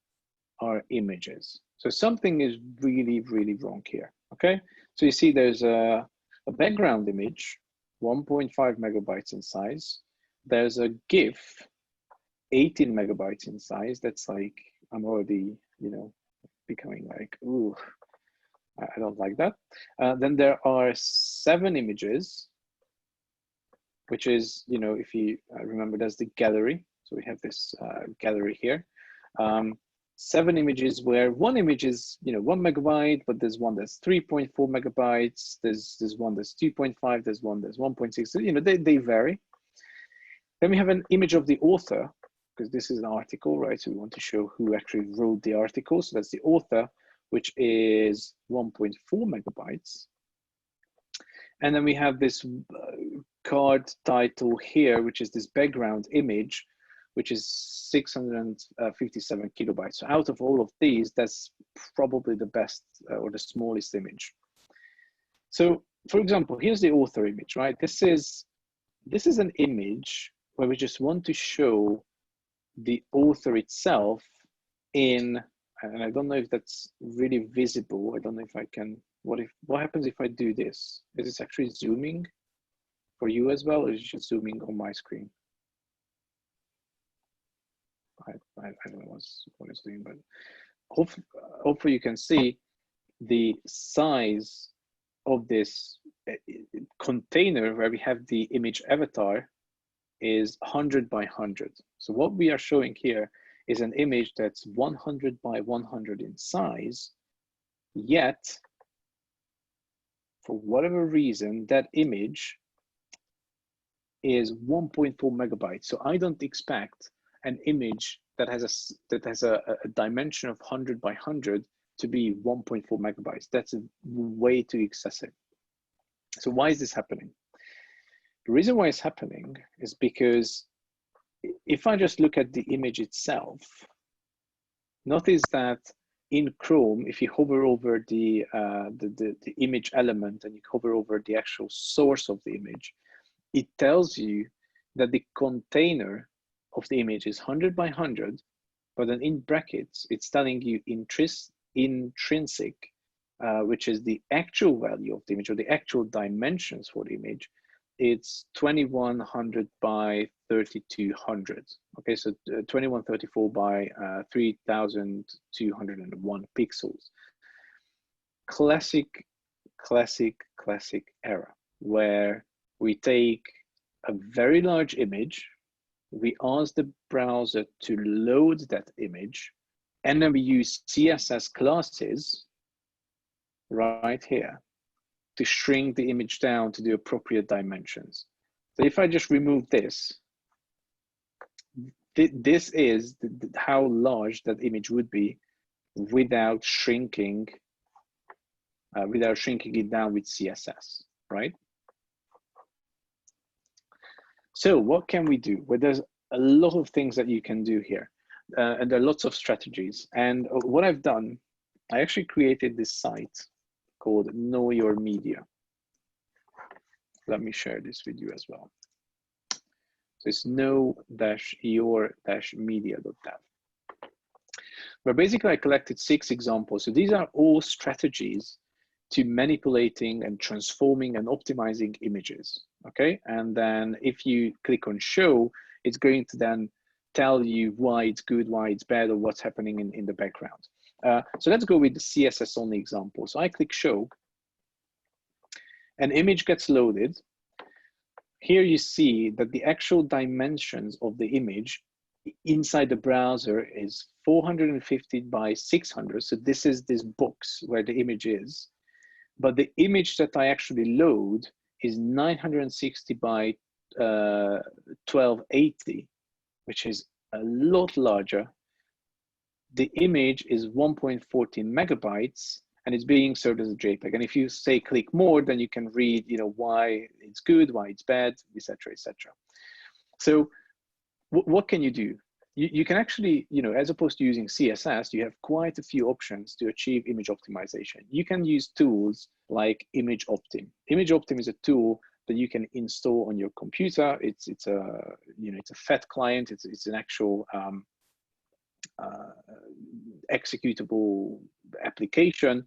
are images. So something is really, really wrong here. Okay, so you see there's a background image, 1.5 megabytes in size. There's a GIF, 18 megabytes in size. That's like, I'm already, becoming like, ooh, I don't like that. Then there are 7 images, which is, if you remember, that's the gallery. So we have this gallery here. 7 images where one image is, 1 megabyte, but there's one that's 3.4 megabytes. There's one that's 2.5. There's one that's 1.6. So, they vary. Then we have an image of the author, because this is an article, right? So we want to show who actually wrote the article. So that's the author, which is 1.4 megabytes. And then we have this card title here, which is this background image, which is 657 kilobytes. So out of all of these, that's probably the best or the smallest image. So for example, here's the author image, right? This is an image where we just want to show the author itself in, and I don't know if that's really visible. I don't know if I can, what happens if I do this? Is this actually zooming for you as well, or is it just zooming on my screen? I don't know what it's doing, but hopefully you can see the size of this container where we have the image avatar is 100 by 100. So what we are showing here is an image that's 100 by 100 in size, yet for whatever reason, that image is 1.4 megabytes. So I don't expect an image that has a dimension of 100 by 100 to be 1.4 megabytes. That's way too excessive. So why is this happening? The reason why it's happening is because if I just look at the image itself, notice that in Chrome, if you hover over the image element and you hover over the actual source of the image, it tells you that the container of the image is 100 by 100, but then in brackets, it's telling you intrinsic, which is the actual value of the image or the actual dimensions for the image. It's 2100 by 3200. Okay, so 2134 by 3201 pixels. Classic error, where we take a very large image, we ask the browser to load that image, and then we use CSS classes right here to shrink the image down to the appropriate dimensions. So if I just remove this, this is how large that image would be without shrinking it down with CSS, right? So what can we do? Well, there's a lot of things that you can do here. and there are lots of strategies. And what I've done, I actually created this site called Know Your Media. Let me share this with you as well. So it's know-your-media.dev. Where basically I collected 6 examples. So these are all strategies to manipulating and transforming and optimizing images, okay? And then if you click on show, it's going to then tell you why it's good, why it's bad, or what's happening in the background. So let's go with the CSS only example. So I click show, an image gets loaded. Here you see that the actual dimensions of the image inside the browser is 450 by 600. So this is this box where the image is. But the image that I actually load is 960 by 1280, which is a lot larger. The image is 1.14 megabytes, and it's being served as a JPEG. And if you say click more, then you can read, why it's good, why it's bad, etc., etc. So what can you do? You can actually, as opposed to using CSS, you have quite a few options to achieve image optimization. You can use tools like Image Optim. Image Optim is a tool that you can install on your computer. It's a FAT client. It's an actual executable application.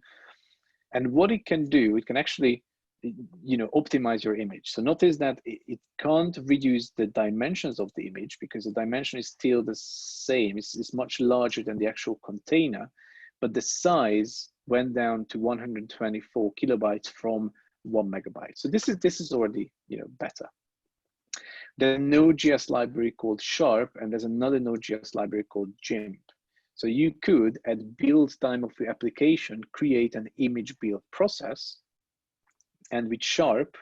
And what it can do, it can actually optimize your image. So notice that it can't reduce the dimensions of the image because the dimension is still the same. It's much larger than the actual container, but the size went down to 124 kilobytes from 1 megabyte. So this is already better. There's a Node.js library called Sharp, and there's another Node.js library called GIMP. So you could, at build time of your application, create an image build process. And with Sharp,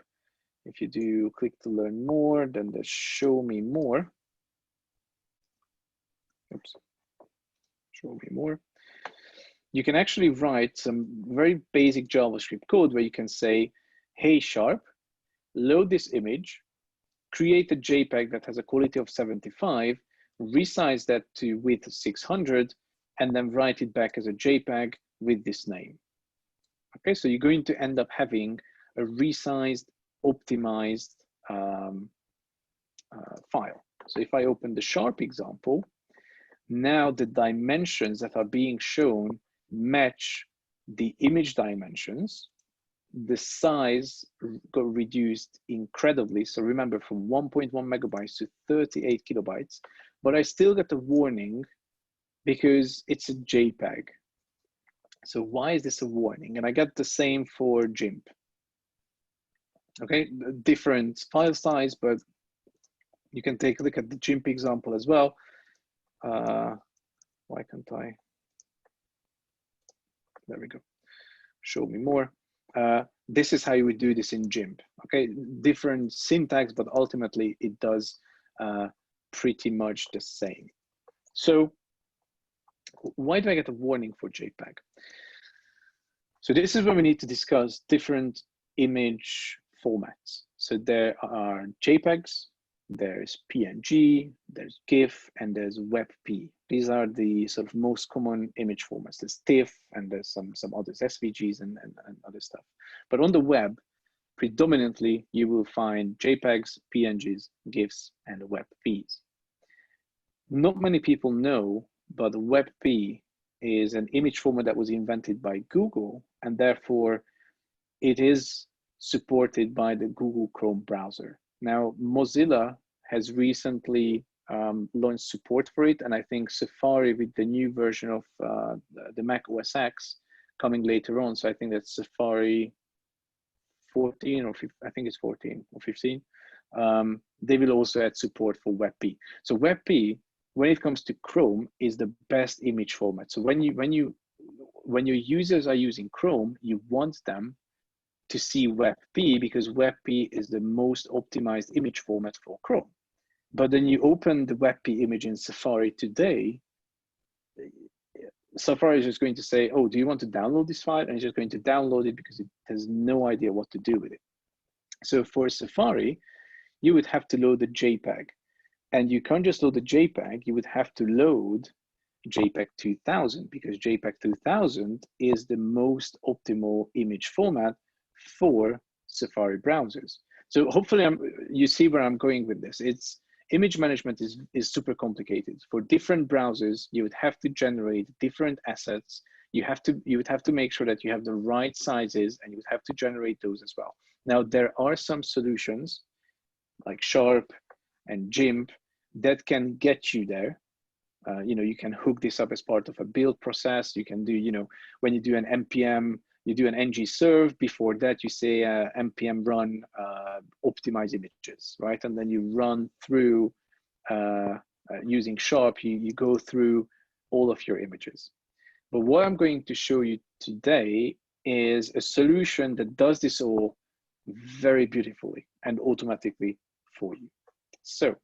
if you do click to learn more, then there's show me more. Oops, show me more. You can actually write some very basic JavaScript code where you can say, hey, Sharp, load this image, create a JPEG that has a quality of 75, resize that to width 600, and then write it back as a JPEG with this name. Okay, so you're going to end up having a resized, optimized file. So if I open the Sharp example, now the dimensions that are being shown match the image dimensions. The size got reduced incredibly. So remember, from 1.1 megabytes to 38 kilobytes, but I still get a warning because it's a JPEG. So why is this a warning? And I got the same for GIMP. Okay, different file size, but you can take a look at the GIMP example as well. Why can't I? There we go. Show me more. This is how you would do this in GIMP. Okay, different syntax, but ultimately it does pretty much the same. So why do I get a warning for JPEG? So this is where we need to discuss different image formats. So there are JPEGs, there's PNG, there's GIF, and there's WebP. These are the sort of most common image formats. There's TIFF, and there's some others, SVGs and other stuff. But on the web, predominantly, you will find JPEGs, PNGs, GIFs, and WebPs. Not many people know, but WebP is an image format that was invented by Google, and therefore it is supported by the Google Chrome browser. Now, Mozilla has recently launched support for it, and I think Safari with the new version of the Mac OS X coming later on. So I think that's Safari 14 or 15, I think it's 14 or 15. They will also add support for WebP. So WebP, when it comes to Chrome, is the best image format. So when your users are using Chrome, you want them to see WebP because WebP is the most optimized image format for Chrome. But then you open the WebP image in Safari today, Safari is just going to say, oh, do you want to download this file? And it's just going to download it because it has no idea what to do with it. So for Safari, you would have to load the JPEG. And you can't just load the JPEG, you would have to load JPEG 2000, because JPEG 2000 is the most optimal image format for Safari browsers. So hopefully you see where I'm going with this. It's image management is super complicated. For different browsers, you would have to generate different assets. You would have to make sure that you have the right sizes, and you would have to generate those as well. Now, there are some solutions like Sharp and GIMP that can get you there. You can hook this up as part of a build process. You can do, when you do an npm, you do an ng serve. Before that, you say npm run optimize images, right? And then you run through using Sharp. You go through all of your images. But what I'm going to show you today is a solution that does this all very beautifully and automatically for you. So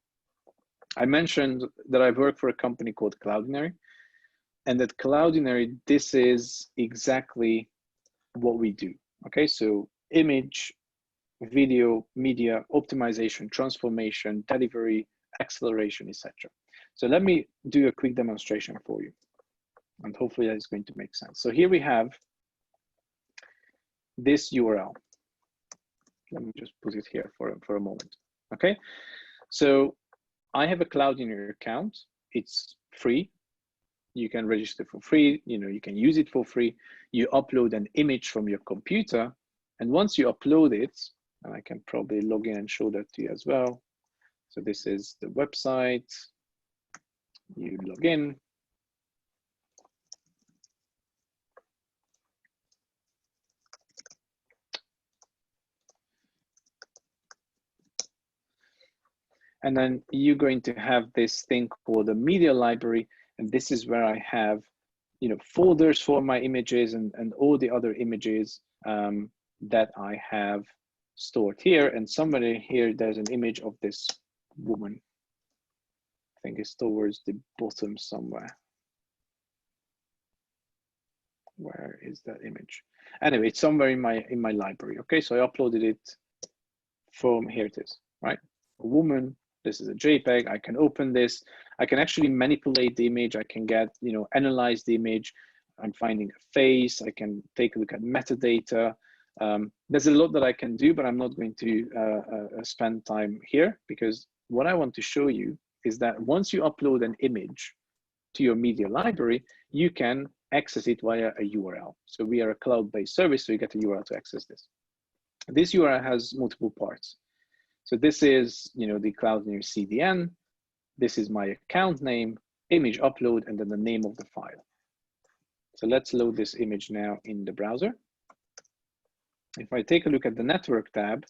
I mentioned that I work for a company called Cloudinary, and at Cloudinary, this is exactly what we do. Okay, so image, video, media, optimization, transformation, delivery, acceleration, etc. So let me do a quick demonstration for you, and hopefully that is going to make sense. So here we have this URL. Let me just put it here for a moment. Okay, so I have a Cloudinary account. It's free. You can register for free. You can use it for free. You upload an image from your computer, and once you upload it, and I can probably log in and show that to you as well. So this is the website. You log in. And then you're going to have this thing called a media library. And this is where I have, folders for my images and all the other images that I have stored here. And somewhere here, there's an image of this woman. I think it's towards the bottom somewhere. Where is that image? Anyway, it's somewhere in my library. Okay, so I uploaded it from, here it is, right? A woman. This is a JPEG. I can open this. I can actually manipulate the image. I can analyze the image. I'm finding a face. I can take a look at metadata. There's a lot that I can do, but I'm not going to spend time here, because what I want to show you is that once you upload an image to your media library, you can access it via a URL. So we are a cloud-based service, so you get a URL to access this. This URL has multiple parts. So this is, the Cloudinary CDN. This is my account name, image upload, and then the name of the file. So let's load this image now in the browser. If I take a look at the network tab,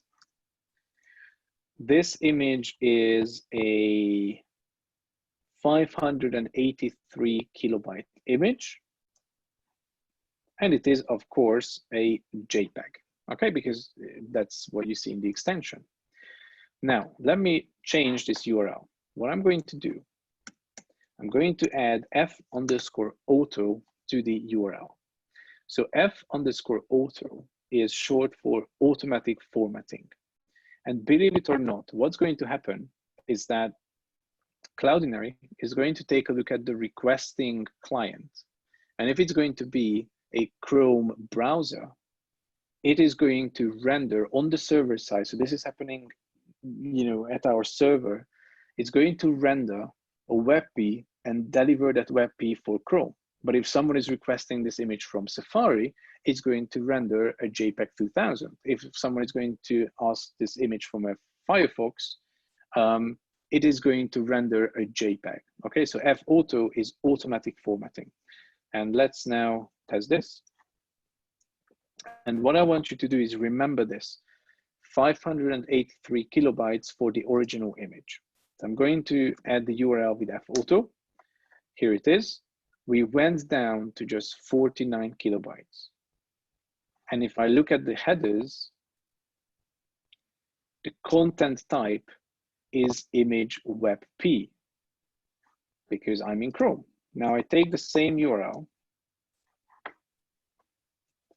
this image is a 583 kilobyte image. And it is, of course, a JPEG, okay? Because that's what you see in the extension. Now, let me change this URL. What I'm going to do, I'm going to add f_auto to the URL. So f_auto is short for automatic formatting. And believe it or not, what's going to happen is that Cloudinary is going to take a look at the requesting client. And if it's going to be a Chrome browser, it is going to render on the server side. So this is happening at our server. It's going to render a WebP and deliver that WebP for Chrome. But if someone is requesting this image from Safari, it's going to render a JPEG 2000. If someone is going to ask this image from a Firefox, it is going to render a JPEG. Okay, so f_auto is automatic formatting. And let's now test this. And what I want you to do is remember this. 583 kilobytes for the original image. So I'm going to add the URL with f_auto. Here it is. We went down to just 49 kilobytes. And if I look at the headers, the content type is image WebP, because I'm in Chrome. Now I take the same URL,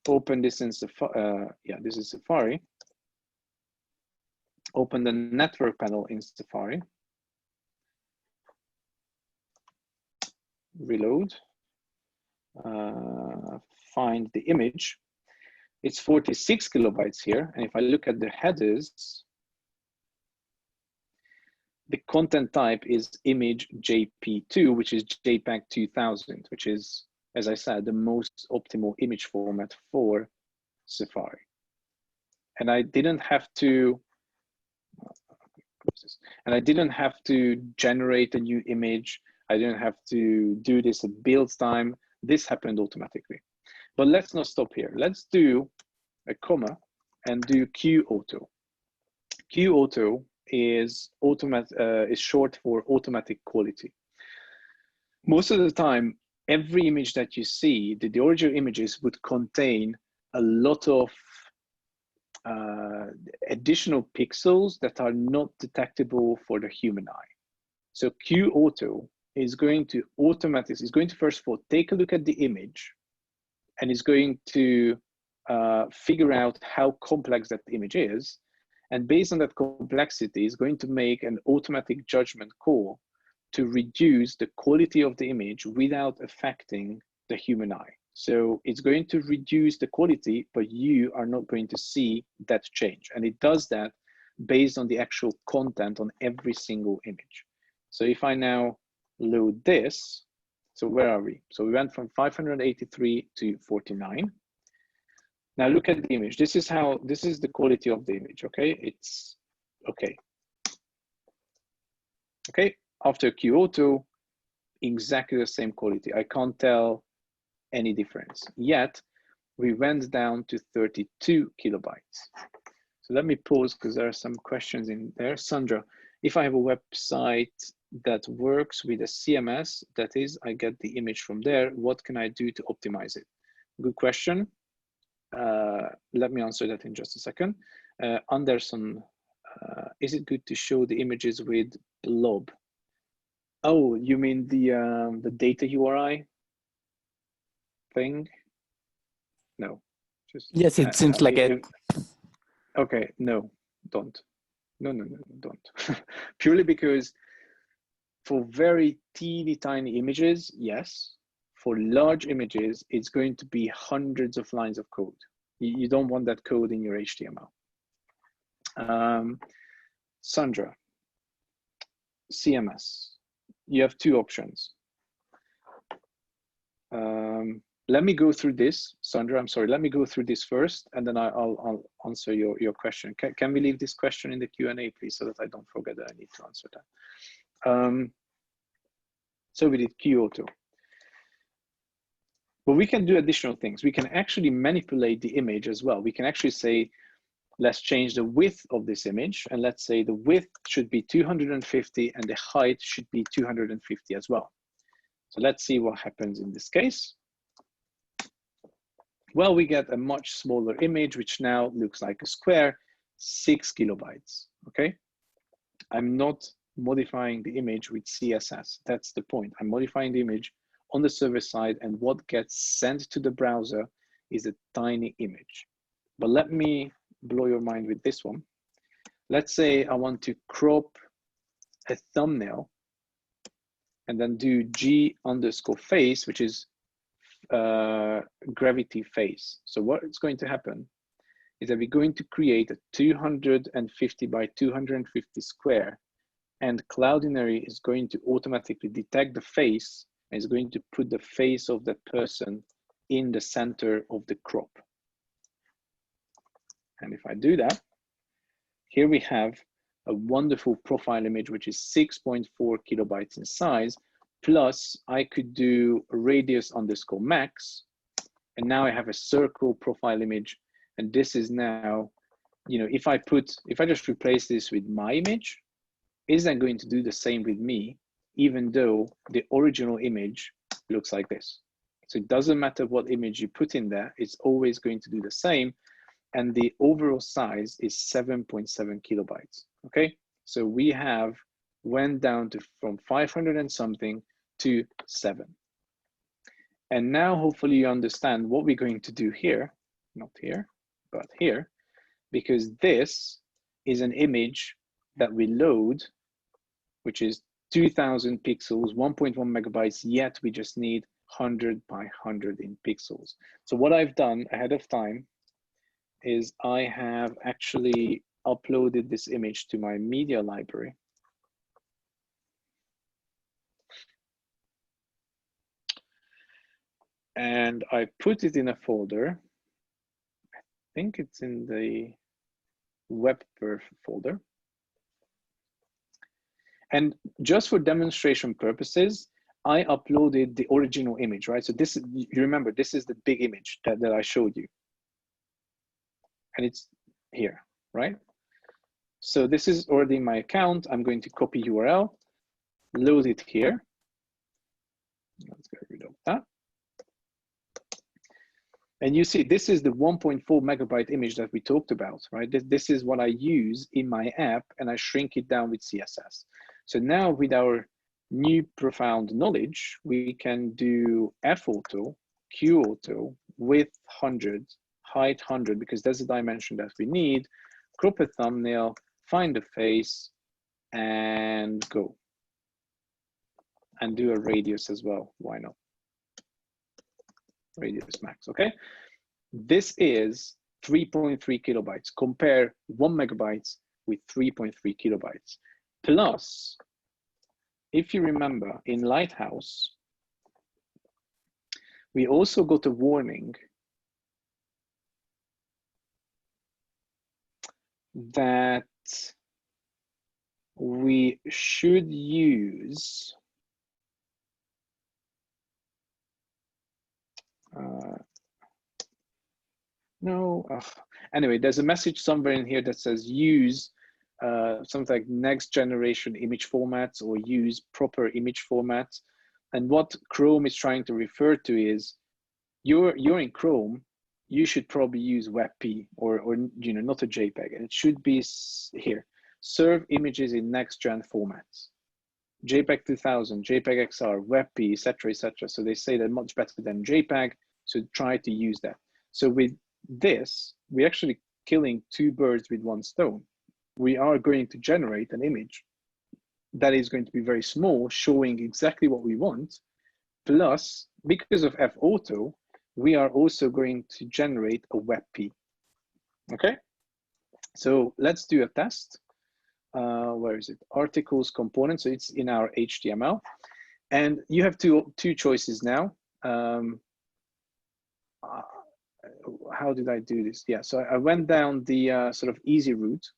open this in Safari, this is Safari. Open the network panel in Safari. reload, find the image. It's 46 kilobytes here. And if I look at the headers, the content type is image JP2, which is JPEG 2000, which is, as I said, the most optimal image format for Safari. And I didn't have to, generate a new image. I didn't have to do this at build time. This happened automatically. But let's not stop here. Let's do a comma and do QAuto. QAuto is short for automatic quality. Most of the time, every image that you see, the original images would contain a lot of additional pixels that are not detectable for the human eye. So QAuto is going to first of all take a look at the image, and is going to figure out how complex that image is, and based on that complexity is going to make an automatic judgment call to reduce the quality of the image without affecting the human eye. So it's going to reduce the quality, but you are not going to see that change. And it does that based on the actual content on every single image. So if I now load this, so where are we? So we went from 583 to 49. Now look at the image. This is the quality of the image, okay? It's okay. Okay, after QAuto, exactly the same quality. I can't tell any difference. Yet, we went down to 32 kilobytes. So let me pause because there are some questions in there. Sandra, if I have a website that works with a CMS, that is, I get the image from there, what can I do to optimize it? Good question. Let me answer that in just a second. Anderson, is it good to show the images with blob? Oh, you mean the data URI thing? No. Just, yes, it seems like it. Okay, no, don't. No, don't. Purely because for very teeny tiny images, yes. For large images, it's going to be hundreds of lines of code. You don't want that code in your HTML. Sandra, CMS, you have two options. Let me go through this, Sandra, I'm sorry, let me go through this first, and then I'll answer your question. Can we leave this question in the Q&A, please, so that I don't forget that I need to answer that. So we did QAuto. But we can do additional things. We can actually manipulate the image as well. We can actually say, let's change the width of this image. And let's say the width should be 250 and the height should be 250 as well. So let's see what happens in this case. Well, we get a much smaller image, which now looks like a square, 6 kilobytes, okay? I'm not modifying the image with CSS. That's the point. I'm modifying the image on the server side, and what gets sent to the browser is a tiny image. But let me blow your mind with this one. Let's say I want to crop a thumbnail and then do G_face, which is gravity face. So what is going to happen is that we're going to create a 250 by 250 square, and Cloudinary is going to automatically detect the face and is going to put the face of the person in the center of the crop. And if I do that, here we have a wonderful profile image, which is 6.4 kilobytes in size, plus I could do radius_max, and now I have a circle profile image. And this is now, you know, if I just replace this with my image, is that going to do the same with me, even though the original image looks like this? So it doesn't matter what image you put in there, it's always going to do the same. And the overall size is 7.7 kilobytes, okay? So we have went down to from 500 and something to 7. And now hopefully you understand what we're going to do here, not here, but here, because this is an image that we load, which is 2000 pixels, 1.1 megabytes, yet we just need 100 by 100 in pixels. So what I've done ahead of time is I have actually uploaded this image to my media library. And I put it in a folder. I think it's in the WebPerf folder. And just for demonstration purposes, I uploaded the original image, right? So this, you remember, this is the big image that I showed you. And it's here, right? So this is already my account. I'm going to copy URL, load it here. Let's get rid of that. And you see, this is the 1.4 megabyte image that we talked about, right? This is what I use in my app, and I shrink it down with CSS. So now with our new profound knowledge, we can do F-auto, Q-auto, width 100, height 100, because that's the dimension that we need, crop a thumbnail, find a face, and go. And do a radius as well, why not? Radius max, okay? This is 3.3 kilobytes. Compare 1 megabytes with 3.3 kilobytes. Plus, if you remember, in Lighthouse, we also got a warning that we should use anyway, there's a message somewhere in here that says use something like next generation image formats or use proper image formats. And what Chrome is trying to refer to is you're in Chrome, you should probably use WebP or you know, not a JPEG, and it should be here. Serve images in next gen formats. JPEG 2000, JPEG XR, WebP, etc., etc. So they say they're much better than JPEG, so try to use that. So with this, we're actually killing two birds with one stone. We are going to generate an image that is going to be very small, showing exactly what we want. Plus, because of F-auto, we are also going to generate a WebP. Okay, so let's do a test. Where is it? Articles component. So it's in our HTML, and you have two choices now. How did I do this? Yeah, so I went down the sort of easy route.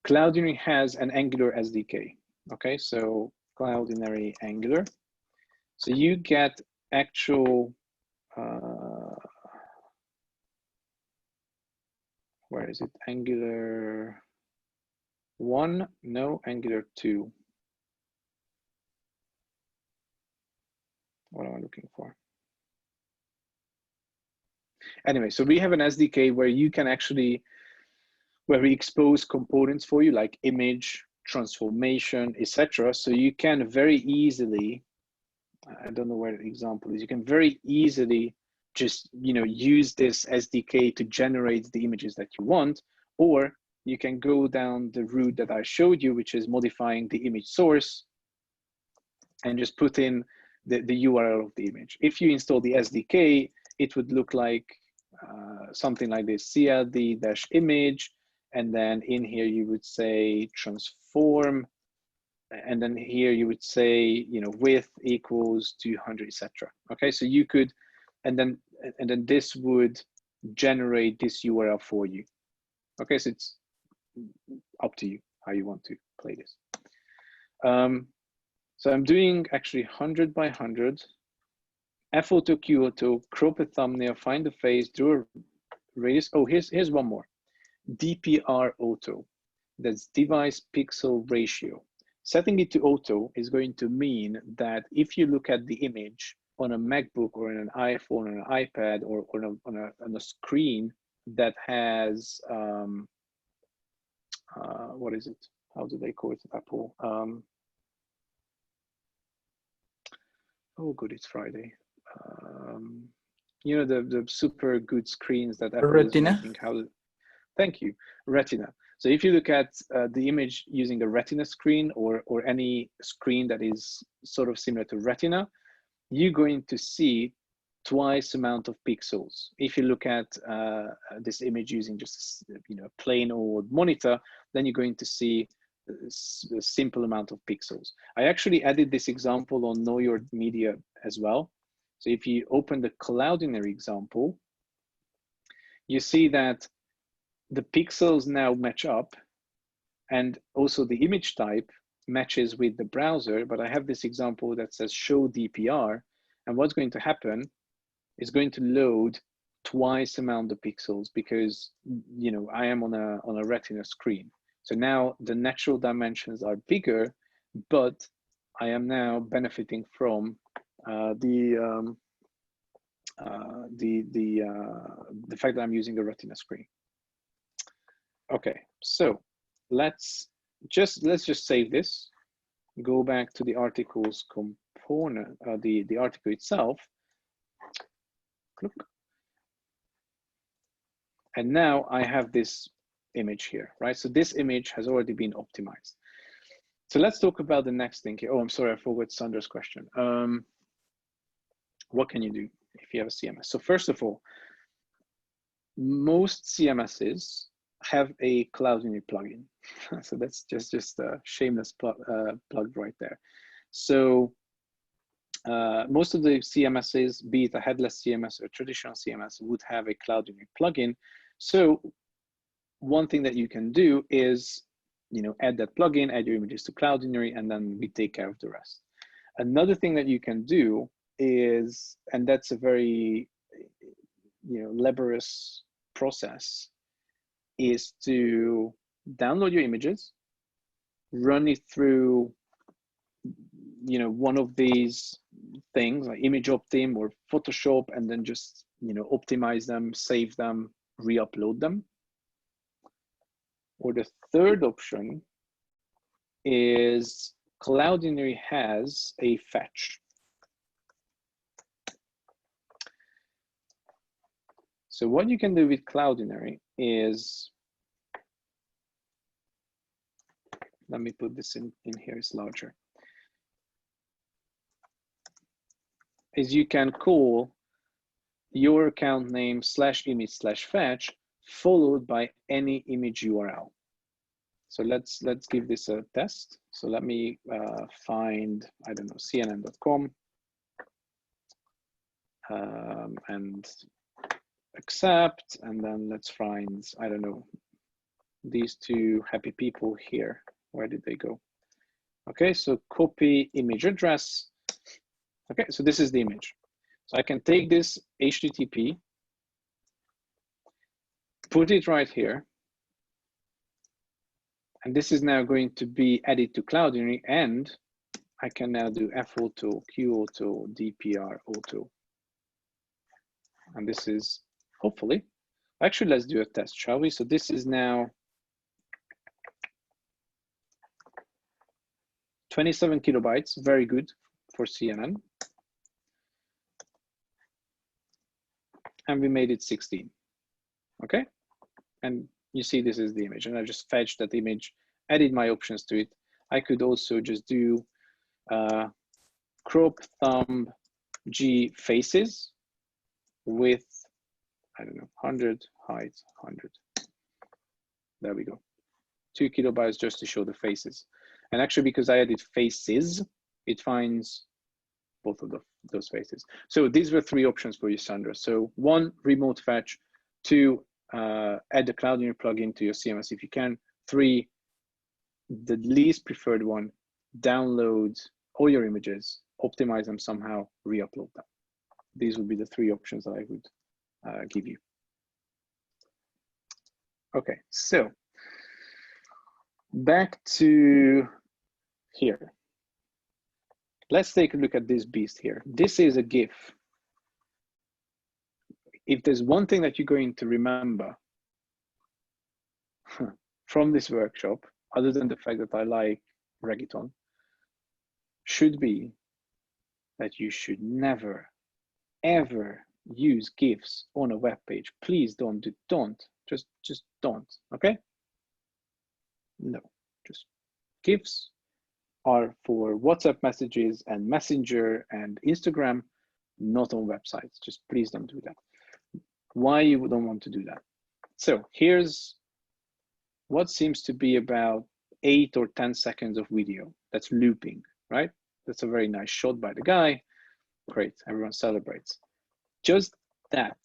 Cloudinary has an Angular SDK. Okay, so Cloudinary Angular. So you get actual, where is it? Angular 1, no, Angular 2. What am I looking for? Anyway, so we have an SDK where you can actually, where we expose components for you, like image, transformation, etc. So you can very easily, I don't know where the example is, you can very easily just, you know, use this SDK to generate the images that you want, or you can go down the route that I showed you, which is modifying the image source and just put in the URL of the image. If you install the SDK, it would look like something like this, cld-image, and then in here you would say transform, and then here you would say, you know, width equals 200, etc. Okay, so you could, and then this would generate this URL for you. Okay, so it's up to you how you want to play this. So I'm doing actually 100 by 100, F-auto, Q-auto, crop a thumbnail, find the face, do a radius. Oh, here's one more. DPR auto, that's device pixel ratio. Setting it to auto is going to mean that if you look at the image on a MacBook or on an iPhone or an iPad or on a screen that has, what is it? How do they call it, Apple? Oh, good, it's Friday. You know, the super good screens that Apple Retina. is making. Thank you, Retina. So if you look at the image using a retina screen or any screen that is sort of similar to retina, you're going to see twice amount of pixels. If you look at this image using just a plain old monitor, then you're going to see a simple amount of pixels. I actually added this example on Know Your Media as well. So if you open the Cloudinary example, you see that the pixels now match up, and also the image type matches with the browser. But I have this example that says show DPR, and what's going to happen is going to load twice amount of pixels because I am on a retina screen. So now the natural dimensions are bigger, but I am now benefiting from the fact that I'm using a retina screen. Okay, so let's just save this, go back to the article's component, the article itself. Click. And now I have this image here, right? So this image has already been optimized. So let's talk about the next thing here. Oh, I'm sorry, I forgot Sandra's question. What can you do if you have a CMS? So first of all, most CMSs have a Cloudinary plugin. So that's just a shameless plug right there. So most of the CMSs, be it a headless CMS or traditional CMS, would have a Cloudinary plugin. So one thing that you can do is, add that plugin, add your images to Cloudinary, and then we take care of the rest. Another thing that you can do is, and that's a very, laborious process, is to download your images, run it through, one of these things like ImageOptim or Photoshop, and then just, optimize them, save them, re-upload them. Or the third option is Cloudinary has a fetch. So what you can do with Cloudinary is, let me put this in here, it's larger, is you can call your account name /image/fetch followed by any image URL. So let's give this a test. So let me find, I don't know, cnn.com and accept, and then let's find, I don't know, these two happy people here. Where did they go? Okay, so copy image address. Okay, so this is the image. So I can take this HTTP, put it right here, and this is now going to be added to Cloudinary, and I can now do F-Auto, Q-Auto, DPR Auto. And this is hopefully, actually, let's do a test, shall we? So this is now 27 kilobytes, very good for CNN. And we made it 16, okay? And you see this is the image, and I just fetched that image, added my options to it. I could also just do crop thumb G faces with, I don't know, 100, height 100. There we go. 2 kilobytes just to show the faces. And actually, because I added faces, it finds both of those faces. So these were 3 options for you, Sandra. So 1, remote fetch. 2, add the Cloudinary plugin to your CMS if you can. 3, the least preferred one, download all your images, optimize them somehow, re-upload them. These would be the 3 options that I would give you. Okay, so back to here. Let's take a look at this beast here. This is a GIF. If there's one thing that you're going to remember from this workshop, other than the fact that I like reggaeton, should be that you should never, ever use GIFs on a web page. Please don't, just don't, okay? No, just GIFs are for WhatsApp messages and Messenger and Instagram, not on websites. Just please don't do that. Why you don't want to do that? So here's what seems to be about 8 or 10 seconds of video that's looping, right? That's a very nice shot by the guy. Great, everyone celebrates. Just that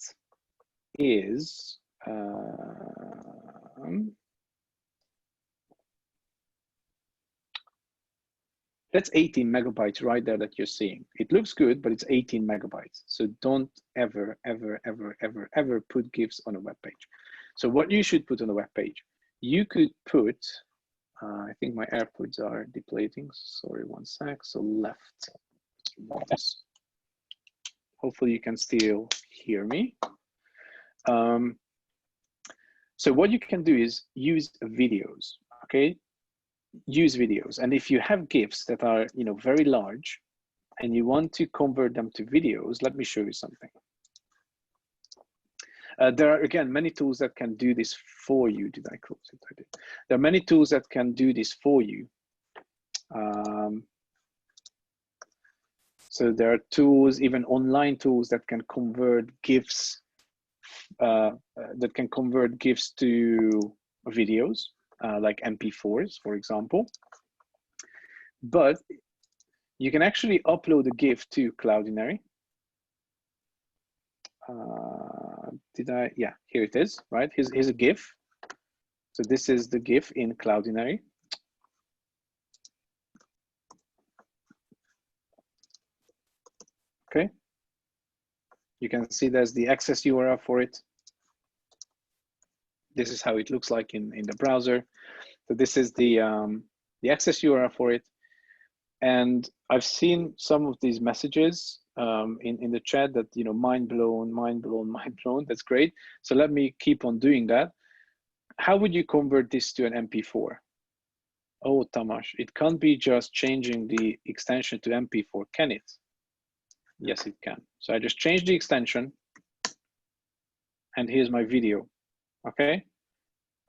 is that's 18 megabytes right there that you're seeing. It looks good, but it's 18 megabytes. So don't ever, ever, ever, ever, ever put GIFs on a web page. So what you should put on a web page, you could put, I think my AirPods are depleting. Sorry, one sec. So left. Hopefully you can still hear me. So what you can do is use videos, okay? Use videos. And if you have GIFs that are, you know, very large and you want to convert them to videos, let me show you something. There are, again, many tools that can do this for you. Did I close it? I did. There are many tools that can do this for you. So there are tools, even online tools, that can convert GIFs, that can convert GIFs to videos, like MP4s, for example. But you can actually upload a GIF to Cloudinary. Yeah, here it is, right? Here's a GIF. So this is the GIF in Cloudinary. Okay. You can see there's the access URL for it. This is how it looks like in the browser. So this is the access URL for it. And I've seen some of these messages in the chat that, you know, mind blown, mind blown, mind blown. That's great. So let me keep on doing that. How would you convert this to an MP4? Oh, Tamas, it can't be just changing the extension to MP4, can it? Yes, it can. So I just changed the extension and here's my video, okay?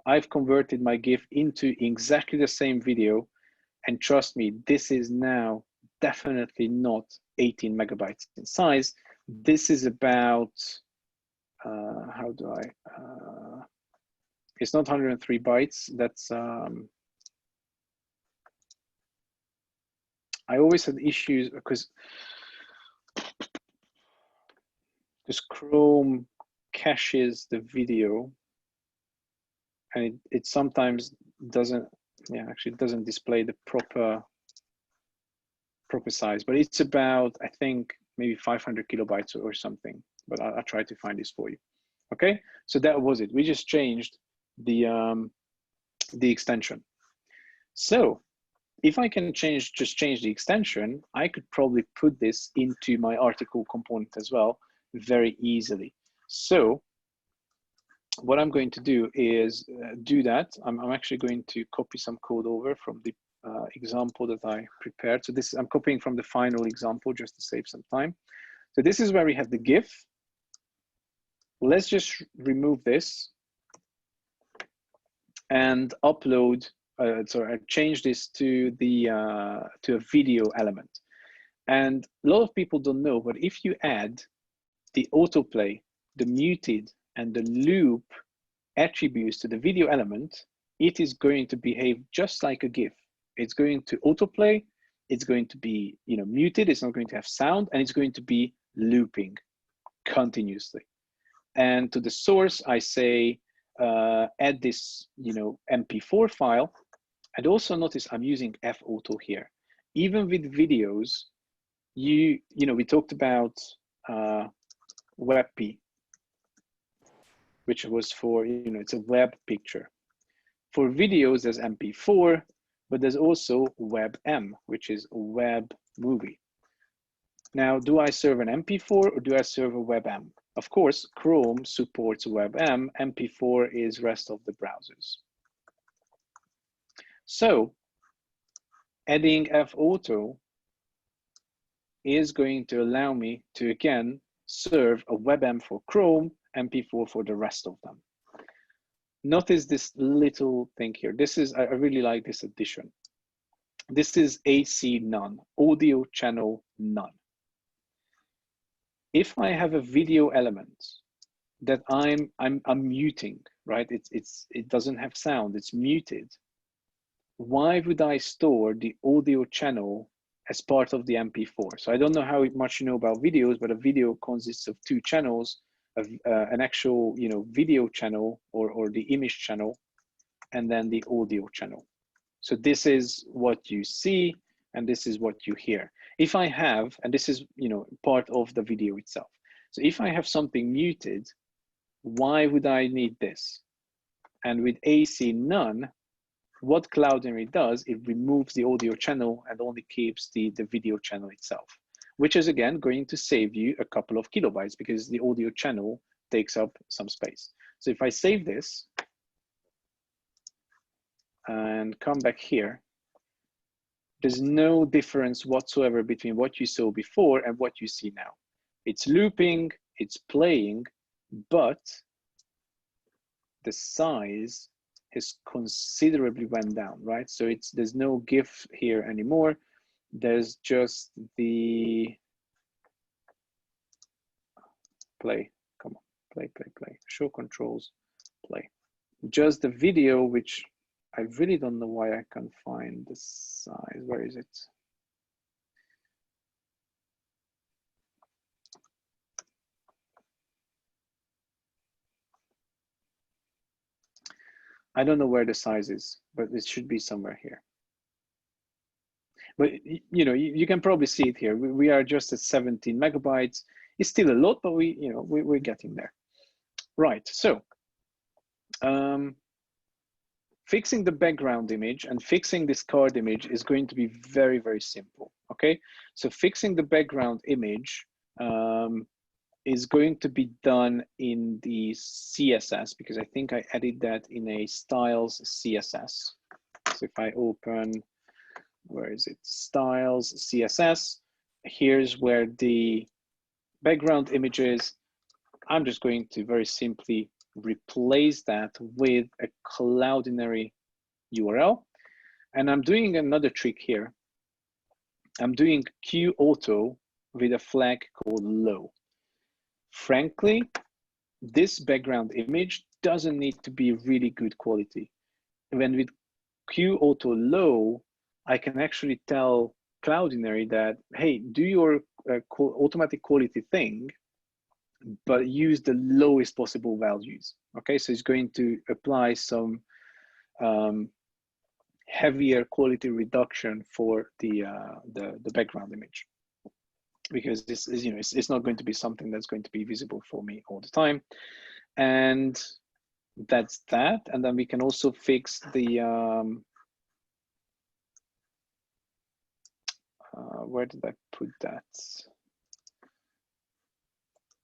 I've converted my GIF into exactly the same video, and trust me, this is now definitely not 18 megabytes in size. This is about, how do I, it's not 103 bytes. That's, I always had issues because Chrome caches the video and it sometimes doesn't, yeah, actually it doesn't display the proper size, but it's about, I think, maybe 500 kilobytes or something, but I'll try to find this for you. Okay, so that was it. We just changed the extension. So if I can just change the extension, I could probably put this into my article component as well very easily. So what I'm going to do is do that. I'm actually going to copy some code over from the example that I prepared. So this, I'm copying from the final example just to save some time. So this is where we have the GIF. Let's just remove this and upload, sorry, change this to a video element. And a lot of people don't know, but if you add the autoplay, the muted, and the loop attributes to the video element, it is going to behave just like a GIF. It's going to autoplay, it's going to be, you know, muted, it's not going to have sound, and it's going to be looping continuously. And to the source, I say, add this, you know, MP4 file. And also notice I'm using fauto here. Even with videos, you know, we talked about WebP, which was for, you know, it's a web picture. For videos, there's MP4, but there's also WebM, which is a web movie. Now, do I serve an MP4 or do I serve a WebM? Of course, Chrome supports WebM, MP4 is rest of the browsers. So adding fauto is going to allow me to, again, serve a WebM for Chrome, MP4 for the rest of them. Notice this little thing here. This is, I really like this addition. This is AC none, audio channel none. If I have a video element that I'm muting, right? It doesn't have sound, it's muted. Why would I store the audio channel as part of the MP4? So I don't know how much you know about videos, but a video consists of two channels, of an actual, you know, video channel or the image channel, and then the audio channel. So this is what you see, and this is what you hear. If I have, and this is, you know, part of the video itself. So if I have something muted, why would I need this? And with AC none, what Cloudinary does, it removes the audio channel and only keeps the video channel itself, which is again going to save you a couple of kilobytes because the audio channel takes up some space. So if I save this and come back here, there's no difference whatsoever between what you saw before and what you see now. It's looping, it's playing, but the size has considerably went down, right? So there's no GIF here anymore. There's just the play, come on, play, play, play, show controls, play. Just the video, which I really don't know why I can't find the size. Where is it? I don't know where the size is, but it should be somewhere here. But you know, you can probably see it here. We are just at 17 megabytes. It's still a lot, but we're getting there. Right. So fixing the background image and fixing this card image is going to be very, very simple. Okay. So fixing the background image is going to be done in the CSS, because I think I added that in a styles CSS. So if I open, where is it? Styles CSS, here's where the background image is. I'm just going to very simply replace that with a Cloudinary URL. And I'm doing another trick here. I'm doing QAuto with a flag called low. Frankly, this background image doesn't need to be really good quality. When with QAuto low, I can actually tell Cloudinary that, hey, do your automatic quality thing, but use the lowest possible values. Okay, so it's going to apply some heavier quality reduction for the background image, because this is, you know, it's not going to be something that's going to be visible for me all the time. And that's that. And then we can also fix the where did I put that?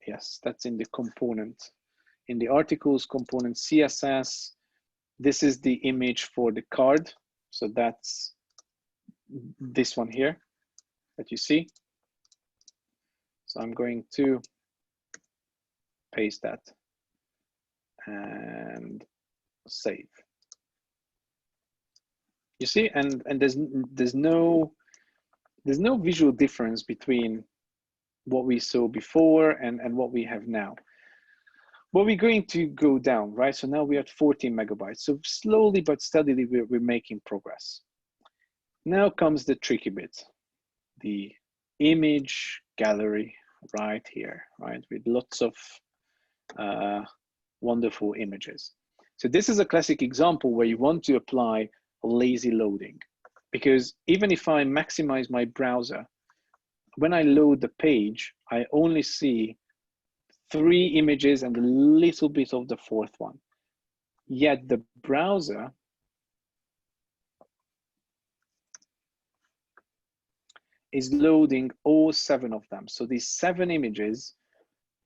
Yes, that's in the component, in the articles component CSS. This is the image for the card. So that's this one here that you see. So I'm going to paste that and save. You see, and there's no visual difference between what we saw before and what we have now. But we're going to go down, right? So now we're at 14 megabytes. So slowly but steadily, we're making progress. Now comes the tricky bit, the image gallery right here, right? With lots of wonderful images. So this is a classic example where you want to apply lazy loading, because even if I maximize my browser, when I load the page, I only see 3 images and a little bit of the 4th one. Yet the browser is loading all 7 of them. So these 7 images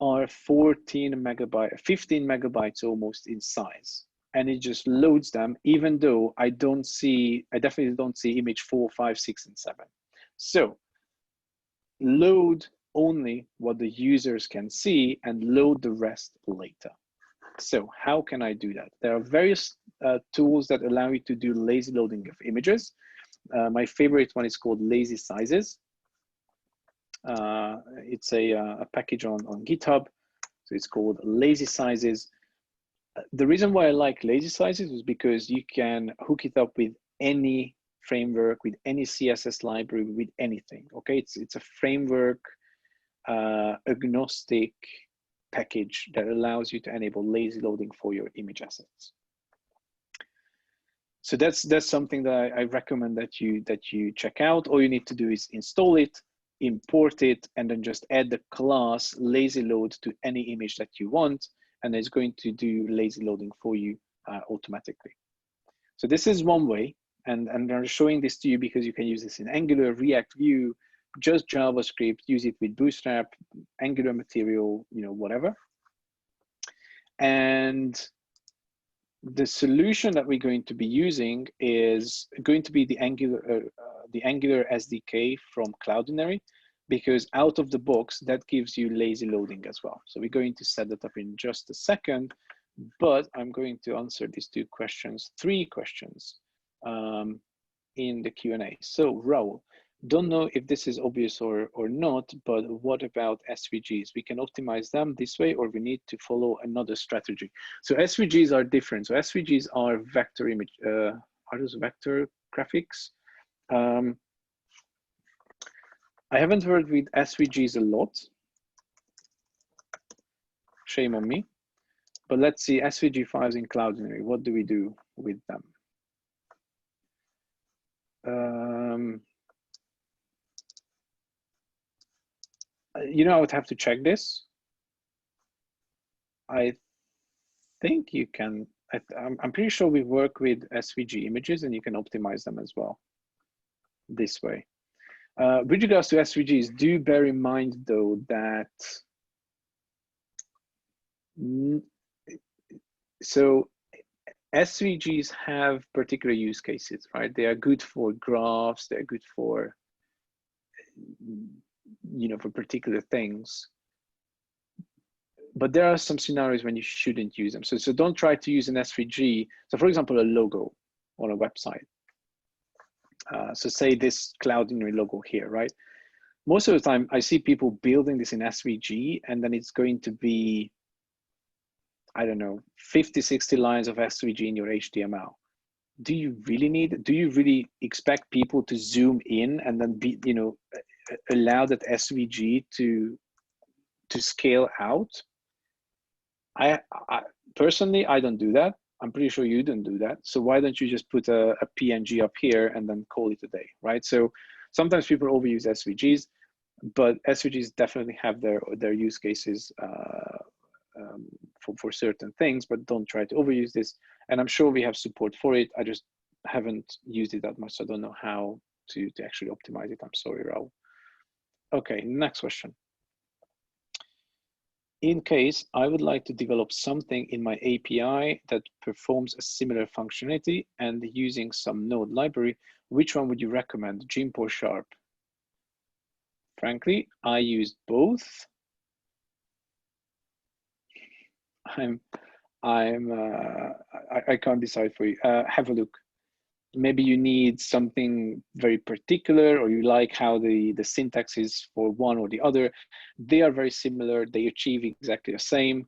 are 15 megabytes almost in size. And it just loads them, even though I definitely don't see image 4, 5, 6, and 7. So load only what the users can see and load the rest later. So how can I do that? There are various tools that allow you to do lazy loading of images. My favorite one is called Lazy Sizes. It's a package on GitHub. So it's called Lazy Sizes. The reason why I like Lazy Sizes is because you can hook it up with any framework, with any CSS library, with anything. Okay, it's a framework agnostic package that allows you to enable lazy loading for your image assets. So that's something that I recommend that you check out. All you need to do is install it, import it, and then just add the class lazy load to any image that you want, and it's going to do lazy loading for you automatically. So this is one way, and I'm showing this to you because you can use this in Angular, React, Vue, just JavaScript, use it with Bootstrap, Angular material, whatever. And the solution that we're going to be using is going to be the Angular SDK from Cloudinary, because out of the box, that gives you lazy loading as well. So we're going to set that up in just a second, but I'm going to answer these three questions in the Q&A. So Raul, don't know if this is obvious or not, but what about SVGs? We can optimize them this way, or we need to follow another strategy. So SVGs are different. So SVGs are vector image, are those vector graphics? I haven't worked with SVGs a lot. Shame on me. But let's see, SVG files in Cloudinary, what do we do with them? I would have to check this. I think you can, I'm pretty sure we work with SVG images and you can optimize them as well this way. With regards to SVGs, do bear in mind though that, so SVGs have particular use cases, right? They are good for graphs, they're good for, for particular things. But there are some scenarios when you shouldn't use them. So don't try to use an SVG. So for example, a logo on a website. So say this Cloudinary logo here, right? Most of the time I see people building this in SVG, and then it's going to be, I don't know, 50, 60 lines of SVG in your HTML. Do you really expect people to zoom in and then allow that SVG to scale out? I personally, I don't do that. I'm pretty sure you don't do that. So why don't you just put a PNG up here and then call it a day, right? So sometimes people overuse SVGs, but SVGs definitely have their use cases for certain things, but don't try to overuse this. And I'm sure we have support for it. I just haven't used it that much, so I don't know how to actually optimize it. I'm sorry, Raul. Okay, next question. In case I would like to develop something in my API that performs a similar functionality and using some node library, which one would you recommend, GIMP or Sharp? Frankly, I used both. I can't decide for you. Have a look. Maybe you need something very particular, or you like how the syntax is for one or the other. They are very similar. They achieve exactly the same.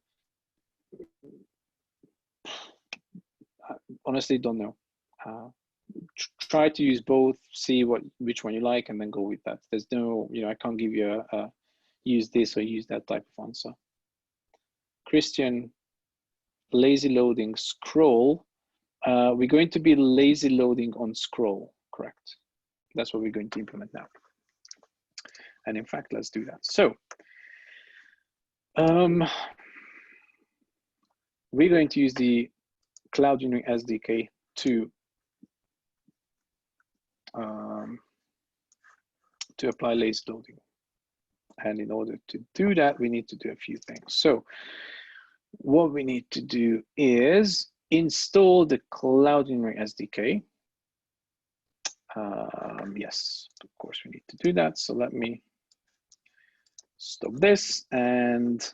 Honestly, don't know. Try to use both, see which one you like, and then go with that. There's no, I can't give you a use this or use that type of answer. Christian, lazy loading scroll. We're going to be lazy loading on scroll, correct? That's what we're going to implement now. And in fact, let's do that. So we're going to use the Cloudinary SDK to apply lazy loading. And in order to do that, we need to do a few things. So what we need to do is install the Cloudinary SDK. Yes, of course we need to do that. So let me stop this, and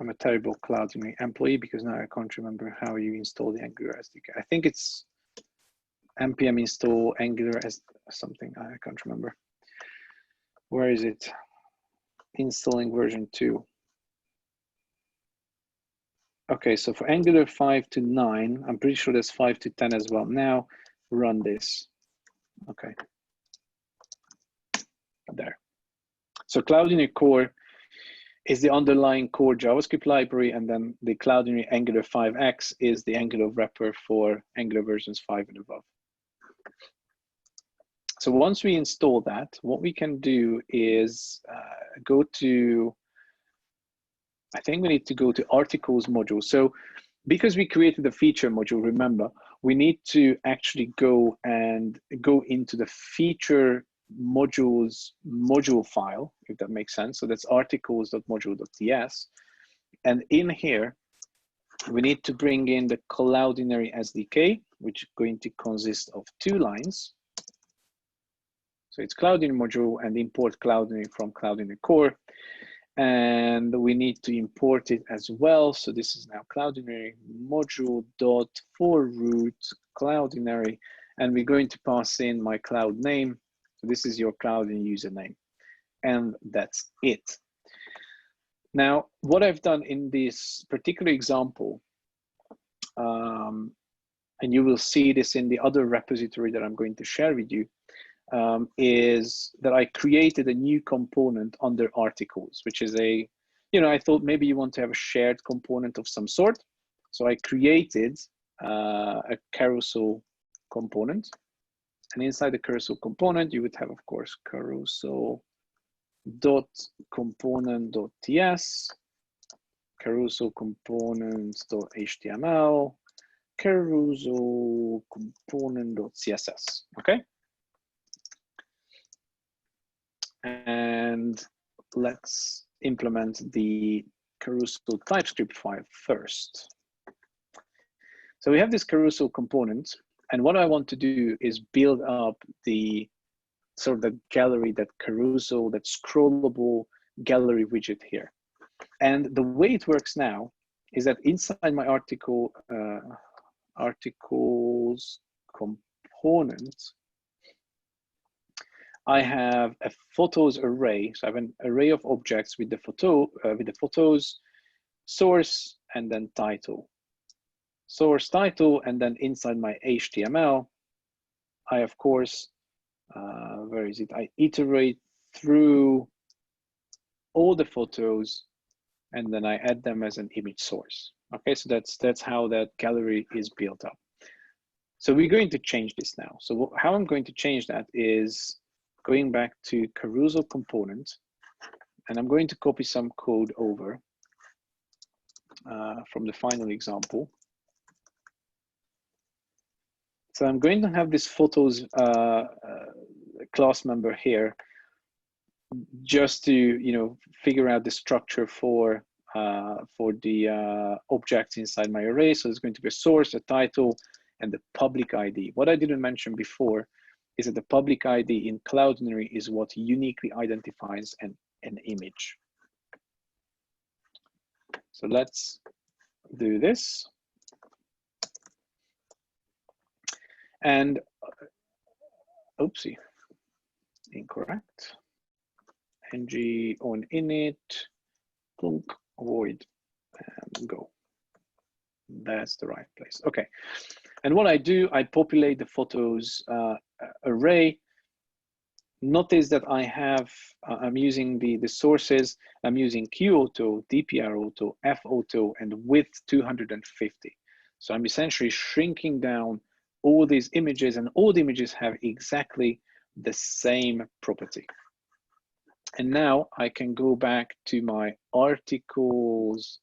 I'm a terrible Cloudinary employee because now I can't remember how you install the Angular SDK. I think it's npm install Angular as something. I can't remember. Where is it? Installing version 2. Okay, so for Angular 5 to 9, I'm pretty sure there's 5 to 10 as well. Now run this. Okay. There. So Cloudinary Core is the underlying core JavaScript library, and then the Cloudinary Angular 5x is the Angular wrapper for Angular versions 5 and above. So once we install that, what we can do is go to, I think we need to go to articles module. So because we created the feature module, remember, we need to actually go into the feature modules module file, if that makes sense. So that's articles.module.ts. And in here, we need to bring in the Cloudinary SDK, which is going to consist of 2 lines. So it's Cloudinary module and import Cloudinary from Cloudinary core. And we need to import it as well. So this is now Cloudinary module.forRoot Cloudinary, and we're going to pass in my cloud name. So this is your Cloudinary username, and that's it. Now, what I've done in this particular example, and you will see this in the other repository that I'm going to share with you, is that I created a new component under articles, which is a, I thought maybe you want to have a shared component of some sort. So I created a carousel component. And inside the carousel component, you would have, of course, carousel.component.ts, carousel components.html, carousel component.css, okay? And let's implement the carousel TypeScript file first. So we have this carousel component, and what I want to do is build up the sort of the gallery, that carousel, that scrollable gallery widget here. And the way it works now is that inside my articles component, I have a photos array. So I have an array of objects with the photos, source, and then title. Source, title, and then inside my HTML, I, of course, where is it? I iterate through all the photos, and then I add them as an image source. Okay, so that's how that gallery is built up. So we're going to change this now. So how I'm going to change that is going back to carousel component, and I'm going to copy some code over from the final example. So I'm going to have this photos class member here, just to figure out the structure for the objects inside my array. So there's going to be a source, a title, and the public ID. What I didn't mention before is that the public ID in Cloudinary is what uniquely identifies an image. So let's do this. And oopsie, incorrect. ng on init, plunk, void, and go. That's the right place. Okay. And what I do, I populate the photos array. Notice that I'm using the sources. I'm using QAuto, DPR auto, FAuto, and width 250. So I'm essentially shrinking down all these images, and all the images have exactly the same property. And now I can go back to my articles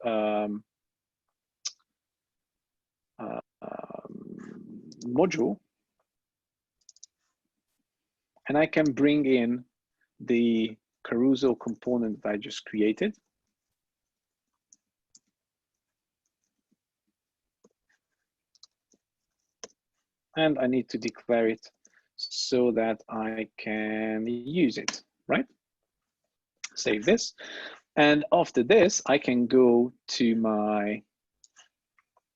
module, and I can bring in the carousel component that I just created. And I need to declare it so that I can use it, right? Save this. And after this, I can go to my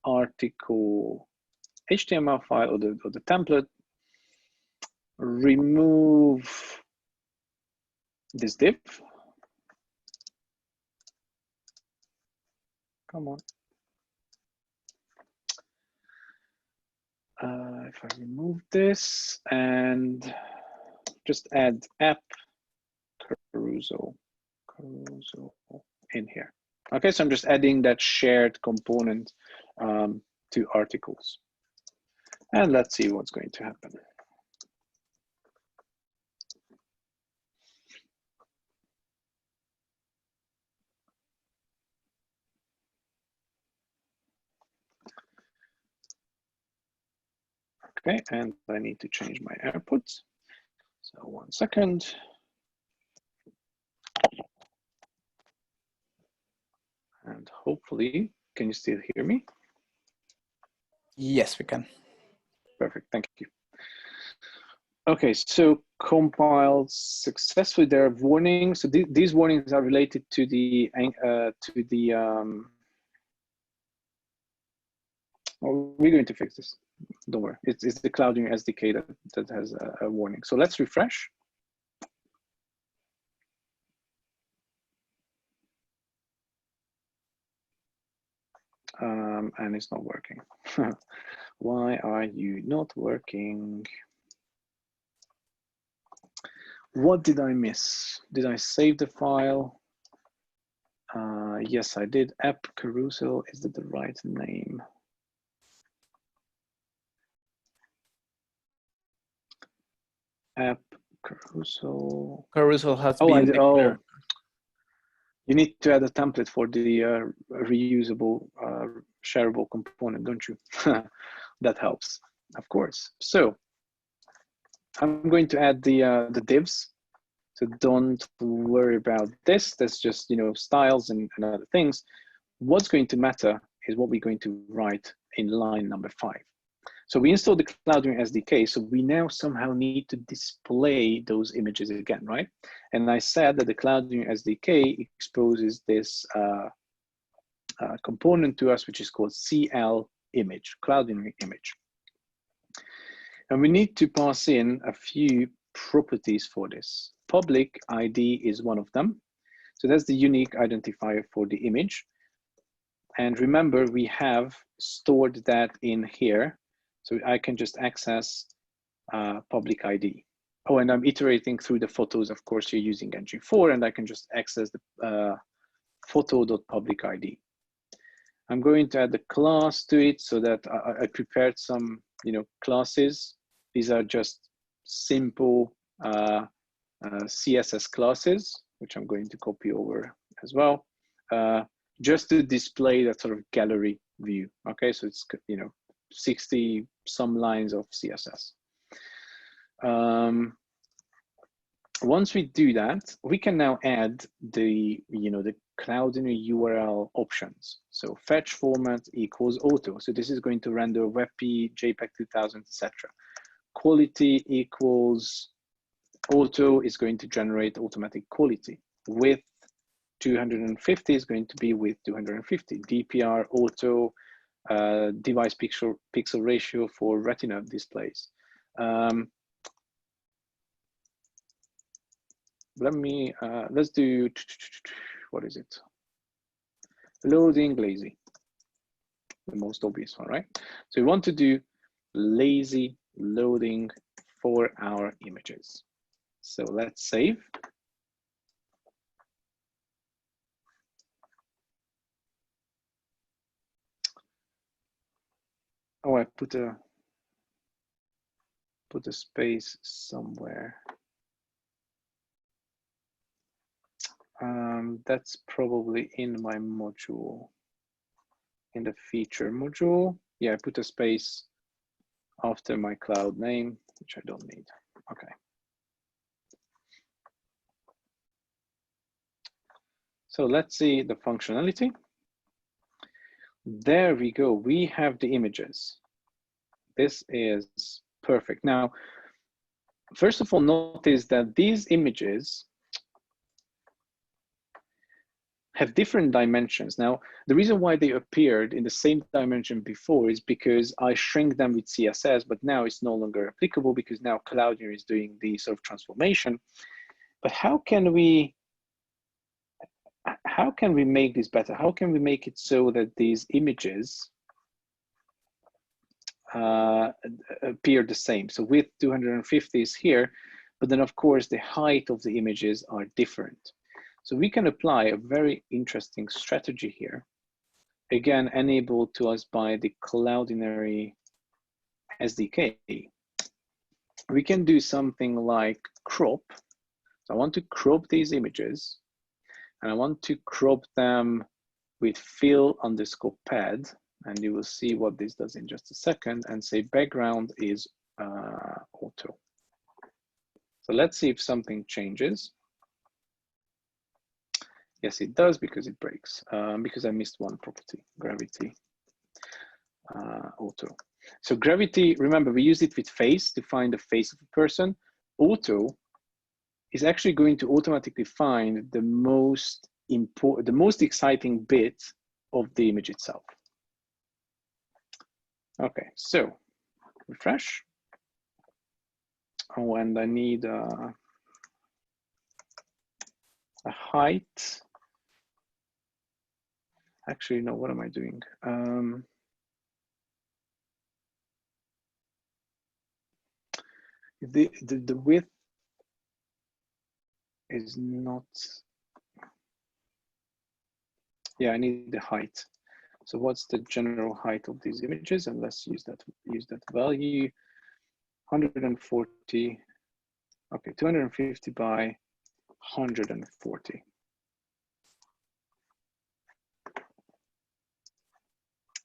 article HTML file or the template, remove this div. Come on. If I remove this and just add app carousel in here. Okay, so I'm just adding that shared component to articles. And let's see what's going to happen. Okay, and I need to change my output. So 1 second. And hopefully, can you still hear me? Yes, we can. Perfect, thank you. Okay, so compiled successfully. There are warnings. So these warnings are related to the well, we're going to fix this. Don't worry. It's the Clouding SDK that has a warning. So let's refresh. And it's not working. Why are you not working? What did I miss? Did I save the file? Yes, I did. App carousel, is that the right name? App carousel. Carousel has been declared. You need to add a template for the reusable, shareable component, don't you? That helps, of course. So I'm going to add the divs. So don't worry about this. That's just, you know, styles and other things. What's going to matter is what we're going to write in line number 5. So we installed the Clouding SDK. So we now somehow need to display those images again, right? And I said that the Clouding SDK exposes this component to us, which is called CL image, Clouding image. And we need to pass in a few properties for this. Public ID is one of them. So that's the unique identifier for the image. And remember, we have stored that in here. So I can just access public ID. Oh, and I'm iterating through the photos. Of course, you're using ng4, and I can just access the photo.public ID. I'm going to add the class to it so that I prepared some, you know, classes. These are just simple CSS classes, which I'm going to copy over as well, just to display that sort of gallery view. Okay, so it's, you know, 60 some lines of CSS. Once we do that, we can now add the, you know, the Cloudinary URL options. So fetch format equals auto. So this is going to render WebP, JPEG 2000, etc. Quality equals auto is going to generate automatic quality. Width 250 is going to be width 250. DPR auto, device pixel ratio for retina displays. Let's do, what is it? Loading lazy, the most obvious one, right? So we want to do lazy loading for our images. So let's save. Oh, I put a space somewhere. That's probably in my module, in the feature module. Yeah, I put a space after my cloud name, which I don't need. Okay. So let's see the functionality. There we go. We have the images. This is perfect. Now, first of all, notice that these images have different dimensions. Now, the reason why they appeared in the same dimension before is because I shrink them with CSS, but now it's no longer applicable because now Cloudinary is doing the sort of transformation. But how can we make this better? How can we make it so that these images appear the same? So width 250 is here, but then of course the height of the images are different. So we can apply a very interesting strategy here. Again, enabled to us by the Cloudinary SDK. We can do something like crop. So I want to crop these images, and I want to crop them with fill_pad, and you will see what this does in just a second, and say background is auto. So let's see if something changes. Yes, it does, because it breaks, because I missed one property, gravity auto. So gravity, remember, we used it with face to find the face of a person. Auto is actually going to automatically find the most important, the most exciting bit of the image itself. Okay, so refresh. Oh, and I need a height. Actually, no, what am I doing? The width is not, yeah, I need the height. So what's the general height of these images? And let's use that value, 140, okay, 250 by 140.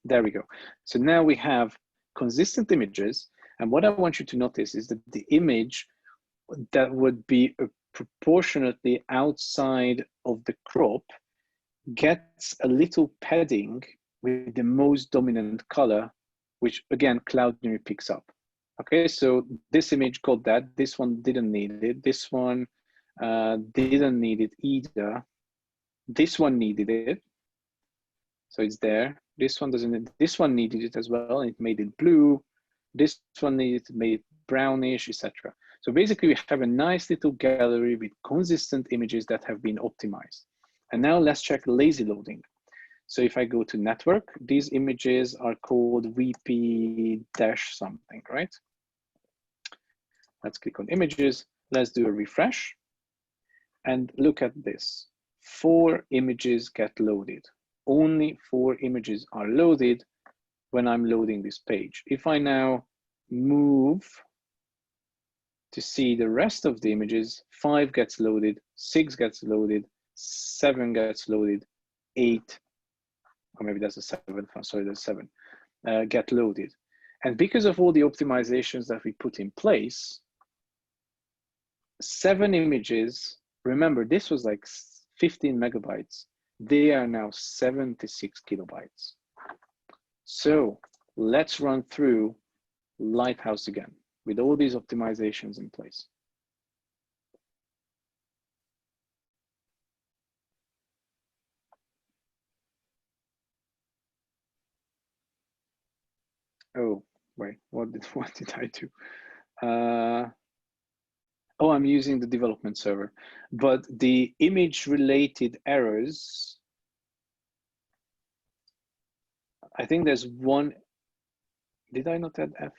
There we go. So now we have consistent images. And what I want you to notice is that the image that would be proportionately outside of the crop gets a little padding with the most dominant color, which again, Cloudinary picks up. Okay, so this image got that, this one didn't need it, this one didn't need it either, this one needed it, so it's there. This one doesn't, this one needed it as well, and it made it blue. This one needed it, made it brownish, etc. So basically we have a nice little gallery with consistent images that have been optimized. And now let's check lazy loading. So if I go to network, these images are called VP-something, right? Let's click on images. Let's do a refresh and look at this. 4 images get loaded. Only 4 images are loaded when I'm loading this page. If I now move to see the rest of the images, 5 gets loaded, 6 gets loaded, 7 gets loaded, 8, or maybe that's a 7th one, sorry, there's 7, get loaded. And because of all the optimizations that we put in place, 7 images, remember this was like 15 megabytes, they are now 76 kilobytes. So let's run through Lighthouse again with all these optimizations in place. Oh, wait, what did I do? Oh, I'm using the development server, but the image related errors, I think there's one. Did I not add F?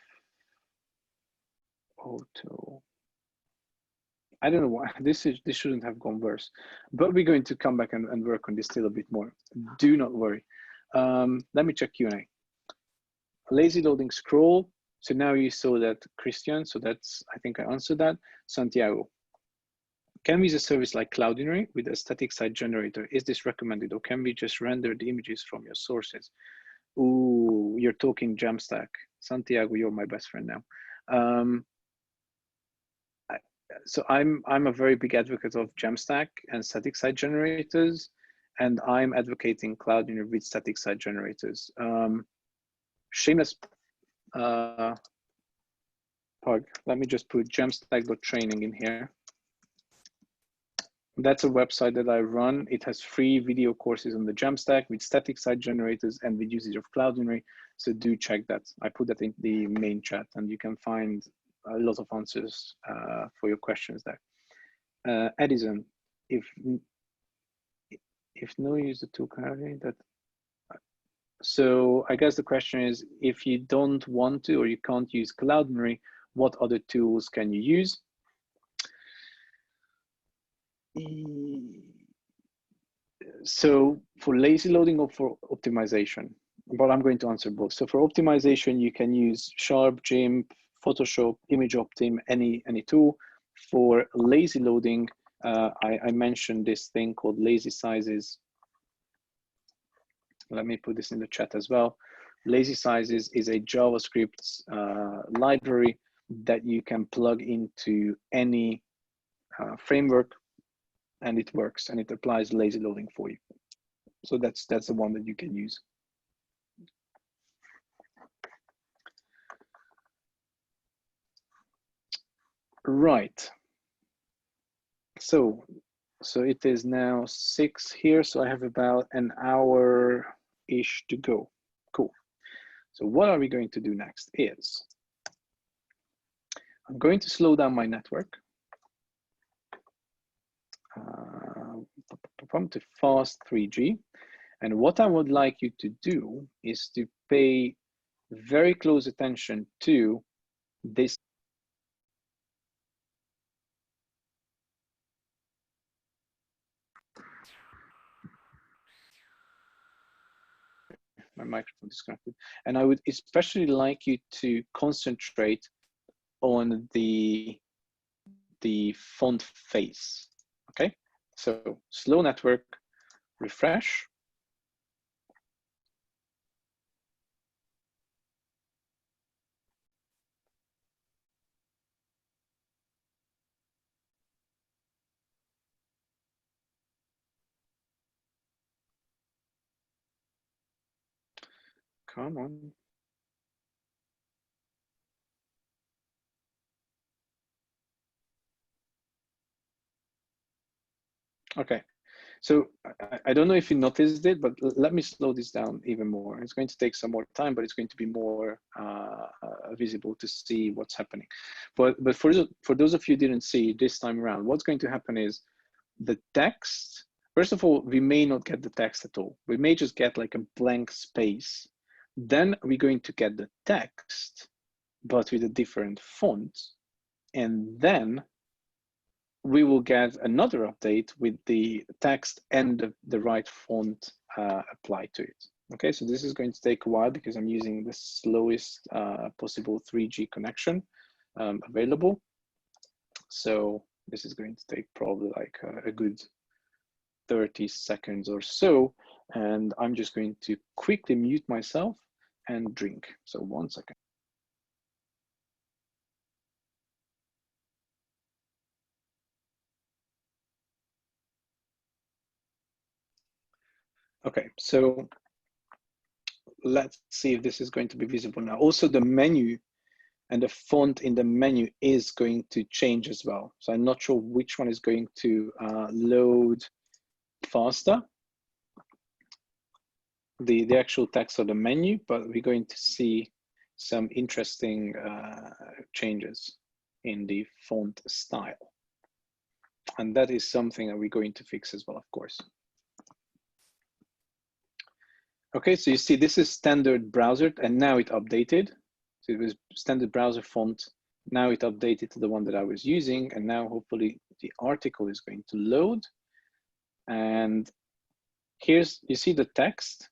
Auto. I don't know why this shouldn't have gone worse, but we're going to come back and work on this still a bit more. Do not worry. Let me check Q&A. Lazy loading scroll. So now you saw that Christian. So that's, I think I answered that. Santiago. Can we use a service like Cloudinary with a static site generator? Is this recommended, or can we just render the images from your sources? Ooh, you're talking Jamstack. Santiago, you're my best friend now. So I'm a very big advocate of Jamstack and static site generators, and I'm advocating Cloudinary with static site generators. Shameless plug. Let me just put jamstack.training in here. That's a website that I run. It has free video courses on the Jamstack with static site generators and with usage of Cloudinary. So do check that. I put that in the main chat, and you can find a lot of answers for your questions there. Edison, if no use the tool currently, that. So I guess the question is, if you don't want to or you can't use Cloudinary, what other tools can you use? So for lazy loading or for optimization, but I'm going to answer both. So for optimization, you can use Sharp, GIMP, Photoshop, ImageOptim, any tool. For lazy loading, I mentioned this thing called lazy sizes. Let me put this in the chat as well. Lazy sizes is a JavaScript library that you can plug into any framework, and it works, and it applies lazy loading for you. So that's the one that you can use. Right. So it is now 6 here, so I have about an hour-ish to go. Cool. So what are we going to do next is, I'm going to slow down my network to fast 3G. And what I would like you to do is to pay very close attention to this. My microphone disconnected. And I would especially like you to concentrate on the font face, okay? So slow network, refresh. Come on. Okay, so I don't know if you noticed it, but let me slow this down even more. It's going to take some more time, but it's going to be more visible to see what's happening. But for those of you who didn't see this time around, what's going to happen is the text, first of all, we may not get the text at all. We may just get like a blank space. Then we're going to get the text, but with a different font. And then we will get another update with the text and the right font applied to it. Okay, so this is going to take a while because I'm using the slowest possible 3G connection available. So this is going to take probably like a good 30 seconds or so. And I'm just going to quickly mute myself and drink. So 1 second. Okay, so let's see if this is going to be visible now. Also, the menu and the font in the menu is going to change as well. So I'm not sure which one is going to load faster, the actual text or the menu, but we're going to see some interesting changes in the font style. And that is something that we're going to fix as well, of course. Okay, so you see this is standard browser, and now it updated. So it was standard browser font. Now it updated to the one that I was using, and now hopefully the article is going to load. And here's, you see the text,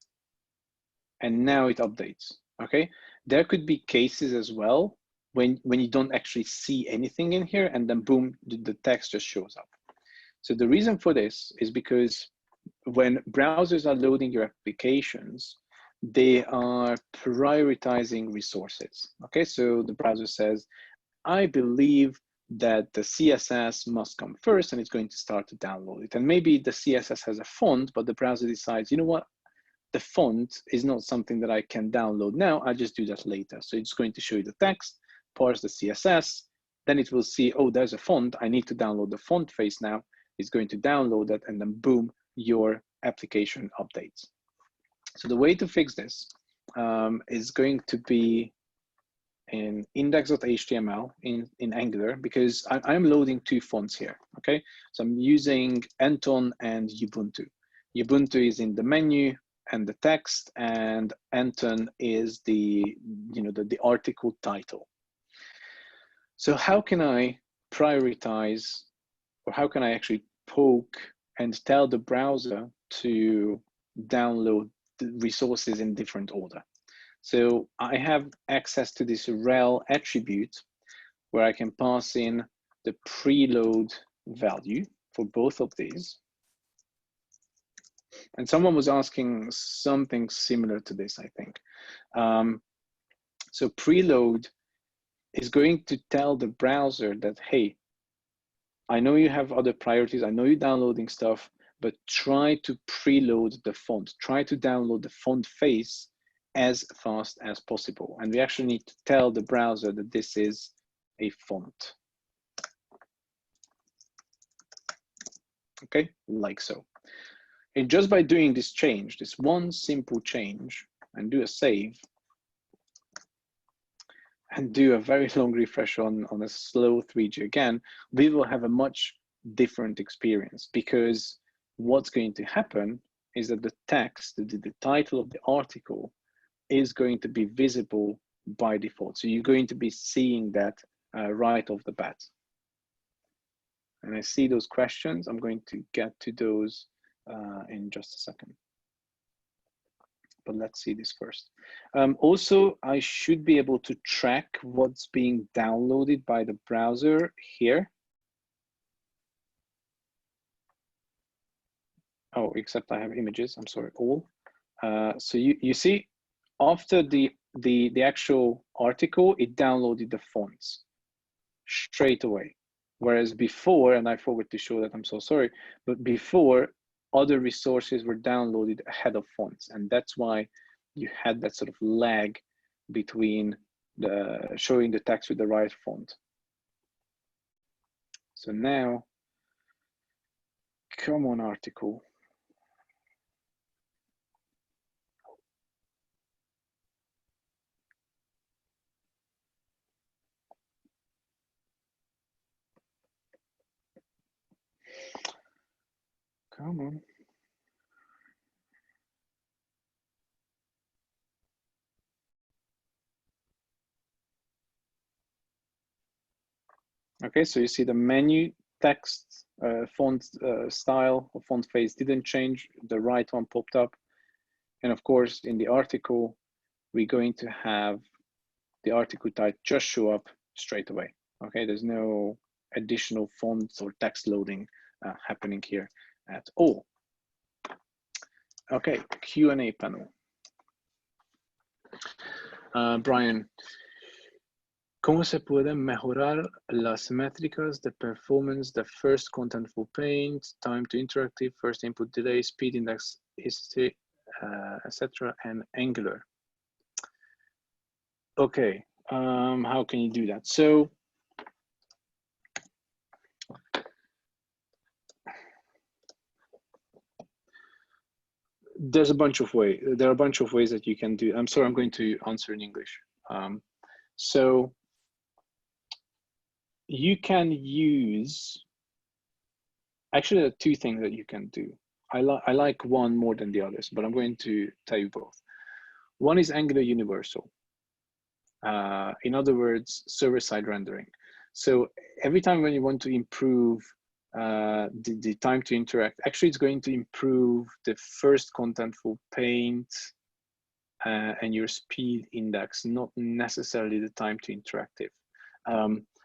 and now it updates, okay? There could be cases as well when you don't actually see anything in here, and then boom, the text just shows up. So the reason for this is because when browsers are loading your applications, they are prioritizing resources. Okay, so the browser says, I believe that the CSS must come first, and it's going to start to download it. And maybe the CSS has a font, but the browser decides, you know what, the font is not something that I can download now, I'll just do that later. So it's going to show you the text, parse the CSS, then it will see, oh, there's a font, I need to download the font face now, It's going to download that, and then boom, your application updates. So the way to fix this is going to be in index.html in Angular, because I'm loading two fonts here, okay? So I'm using Anton and Ubuntu. Ubuntu is in the menu and the text, and Anton is the article title. So how can I prioritize, or how can I actually poke and tell the browser to download the resources in different order? So I have access to this rel attribute where I can pass in the preload value for both of these. And someone was asking something similar to this, I think. So preload is going to tell the browser that, hey, I know you have other priorities, I know you're downloading stuff, but try to preload the font, try to download the font face as fast as possible. And we actually need to tell the browser that this is a font. Okay, like so. And just by doing this change, this one simple change, and do a save, and do a very long refresh on a slow 3G again, we will have a much different experience, because what's going to happen is that the text, the title of the article, is going to be visible by default. So you're going to be seeing that right off the bat. And I see those questions. I'm going to get to those in just a second. But let's see this first. Also, I should be able to track what's being downloaded by the browser here. Oh, except I have images, I'm sorry, all. So you see, after the actual article, it downloaded the fonts straight away. Whereas before, and I forgot to show that, I'm so sorry, but before, other resources were downloaded ahead of fonts. And that's why you had that sort of lag between showing the text with the right font. So now, come on, article. Come on. Okay, so you see the menu text, font style or font face didn't change. The right one popped up. And of course, in the article, we're going to have the article type just show up straight away. Okay, there's no additional fonts or text loading happening here at all. Okay, Q&A panel. Brian, ¿cómo se pueden mejorar las métricas de performance, the first contentful paint, time to interactive, first input delay, speed index, etc., and Angular? Okay, how can you do that? So there's a bunch of ways. There are a bunch of ways that you can do. I'm sorry, I'm going to answer in English. So you can use, actually there are two things that you can do. I like one more than the others, but I'm going to tell you both. One is Angular Universal. In other words, server-side rendering. So every time when you want to improve the time to interact, actually it's going to improve the first contentful paint and your speed index, not necessarily the time to interactive.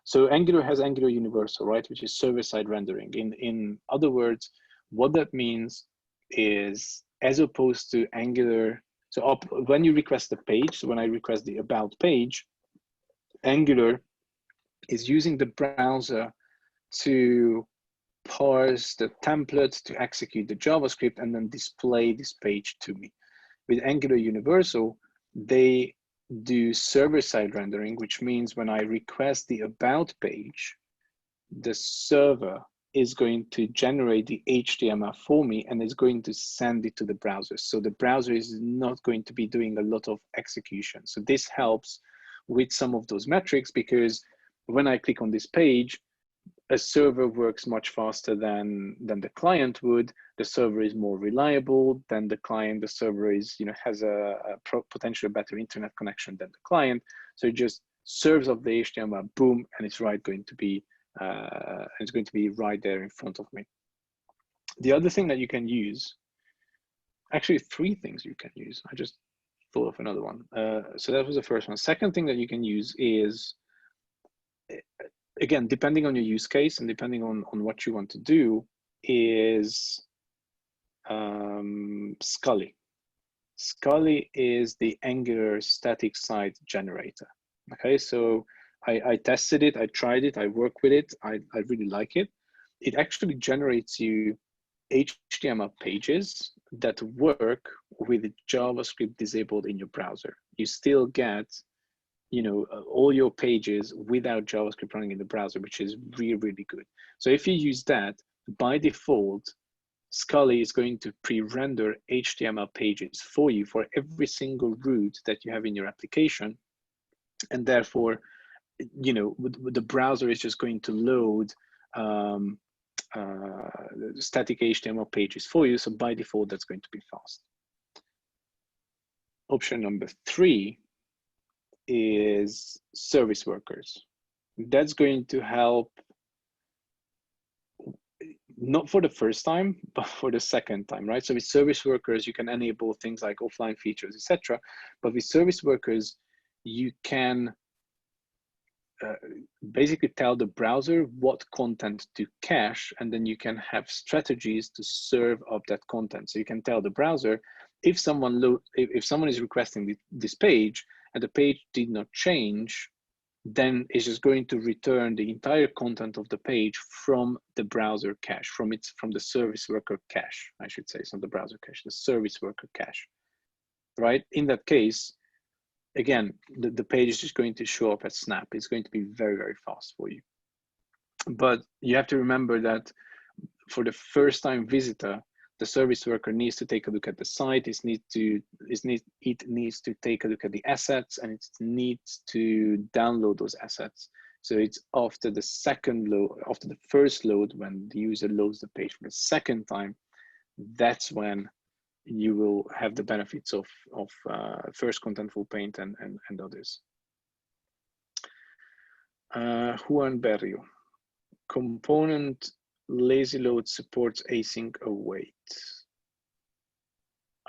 So Angular has Angular Universal, right, which is server-side rendering. In other words, what that means is, as opposed to Angular, so when you request a page, so when I request the about page, Angular is using the browser to parse the template to execute the JavaScript and then display this page to me. With Angular Universal, they do server-side rendering, which means when I request the about page, the server is going to generate the HTML for me and is going to send it to the browser. So the browser is not going to be doing a lot of execution. So this helps with some of those metrics, because when I click on this page, a server works much faster than the client would. The server is more reliable than the client. The server is, has a potentially better internet connection than the client. So it just serves up the HTML, boom, and it's going to be right there in front of me. The other thing that you can use, actually 3 things you can use. I just thought of another one. So that was the first one. Second thing that you can use is, again, depending on your use case and depending on what you want to do, is Scully. Scully is the Angular static site generator. Okay, so I tested it, I tried it, I work with it, I really like it. It actually generates you HTML pages that work with JavaScript disabled in your browser. You still get all your pages without JavaScript running in the browser, which is really, really good. So if you use that, by default, Scully is going to pre-render HTML pages for you for every single route that you have in your application. And therefore, the browser is just going to load static HTML pages for you. So by default, that's going to be fast. Option number 3 is service workers. That's going to help, not for the first time, but for the second time, right? So with service workers, you can enable things like offline features, etc. But with service workers, you can basically tell the browser what content to cache, and then you can have strategies to serve up that content. So you can tell the browser, if someone is requesting this page and the page did not change, then it's just going to return the entire content of the page from the browser cache, from the service worker cache, I should say. It's not the browser cache, the service worker cache, right? In that case, again, the page is just going to show up as snap. It's going to be very, very fast for you. But you have to remember that for the first time visitor, the service worker needs to take a look at the site. It needs to take a look at the assets, and it needs to download those assets. So it's after the second load, after the first load, when the user loads the page for the second time, that's when you will have the benefits of first Contentful Paint and others. Juan Berrio, component lazy load supports async await.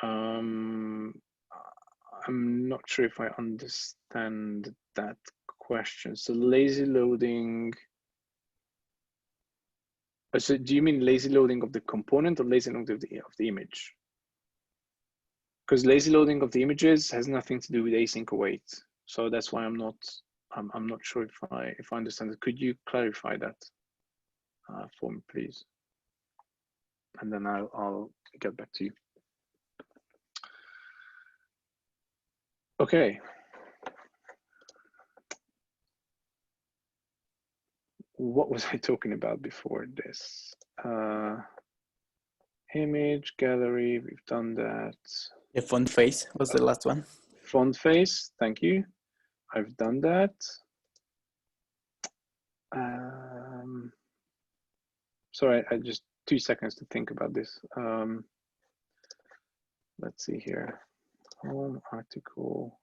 I'm not sure if I understand that question. So lazy loading. So do you mean lazy loading of the component or lazy loading of the image? Because lazy loading of the images has nothing to do with async await. So that's why I'm not sure if I understand it. Could you clarify that for me, please? And then I'll get back to you. Okay. What was I talking about before this? Image gallery, we've done that. The font face was the last one. Font face, thank you. I've done that. Sorry, I just 2 seconds to think about this. Let's see here. Home article,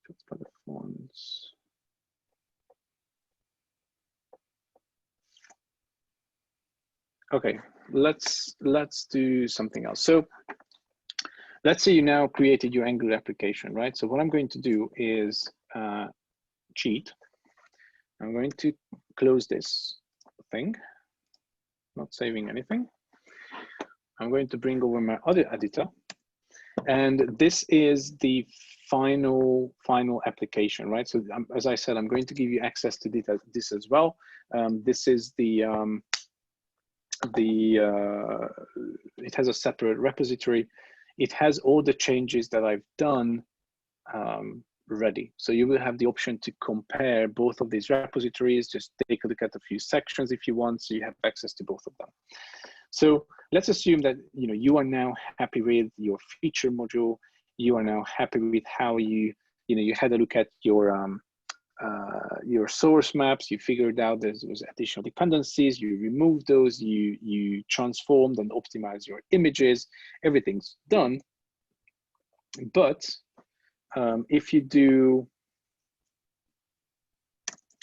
just by the fonts. Okay, let's do something else. So let's say you now created your Angular application, right? So what I'm going to do is cheat. I'm going to close this thing, not saving anything. I'm going to bring over my other editor. And this is the final application, right? So as I said, I'm going to give you access to this as well. This is it has a separate repository. It has all the changes that I've done ready. So you will have the option to compare both of these repositories, just take a look at a few sections if you want, so you have access to both of them. So let's assume that you are now happy with your feature module. You are now happy with how you had a look at your source maps. You figured out there was additional dependencies. You removed those. You transformed and optimized your images. Everything's done. But if you do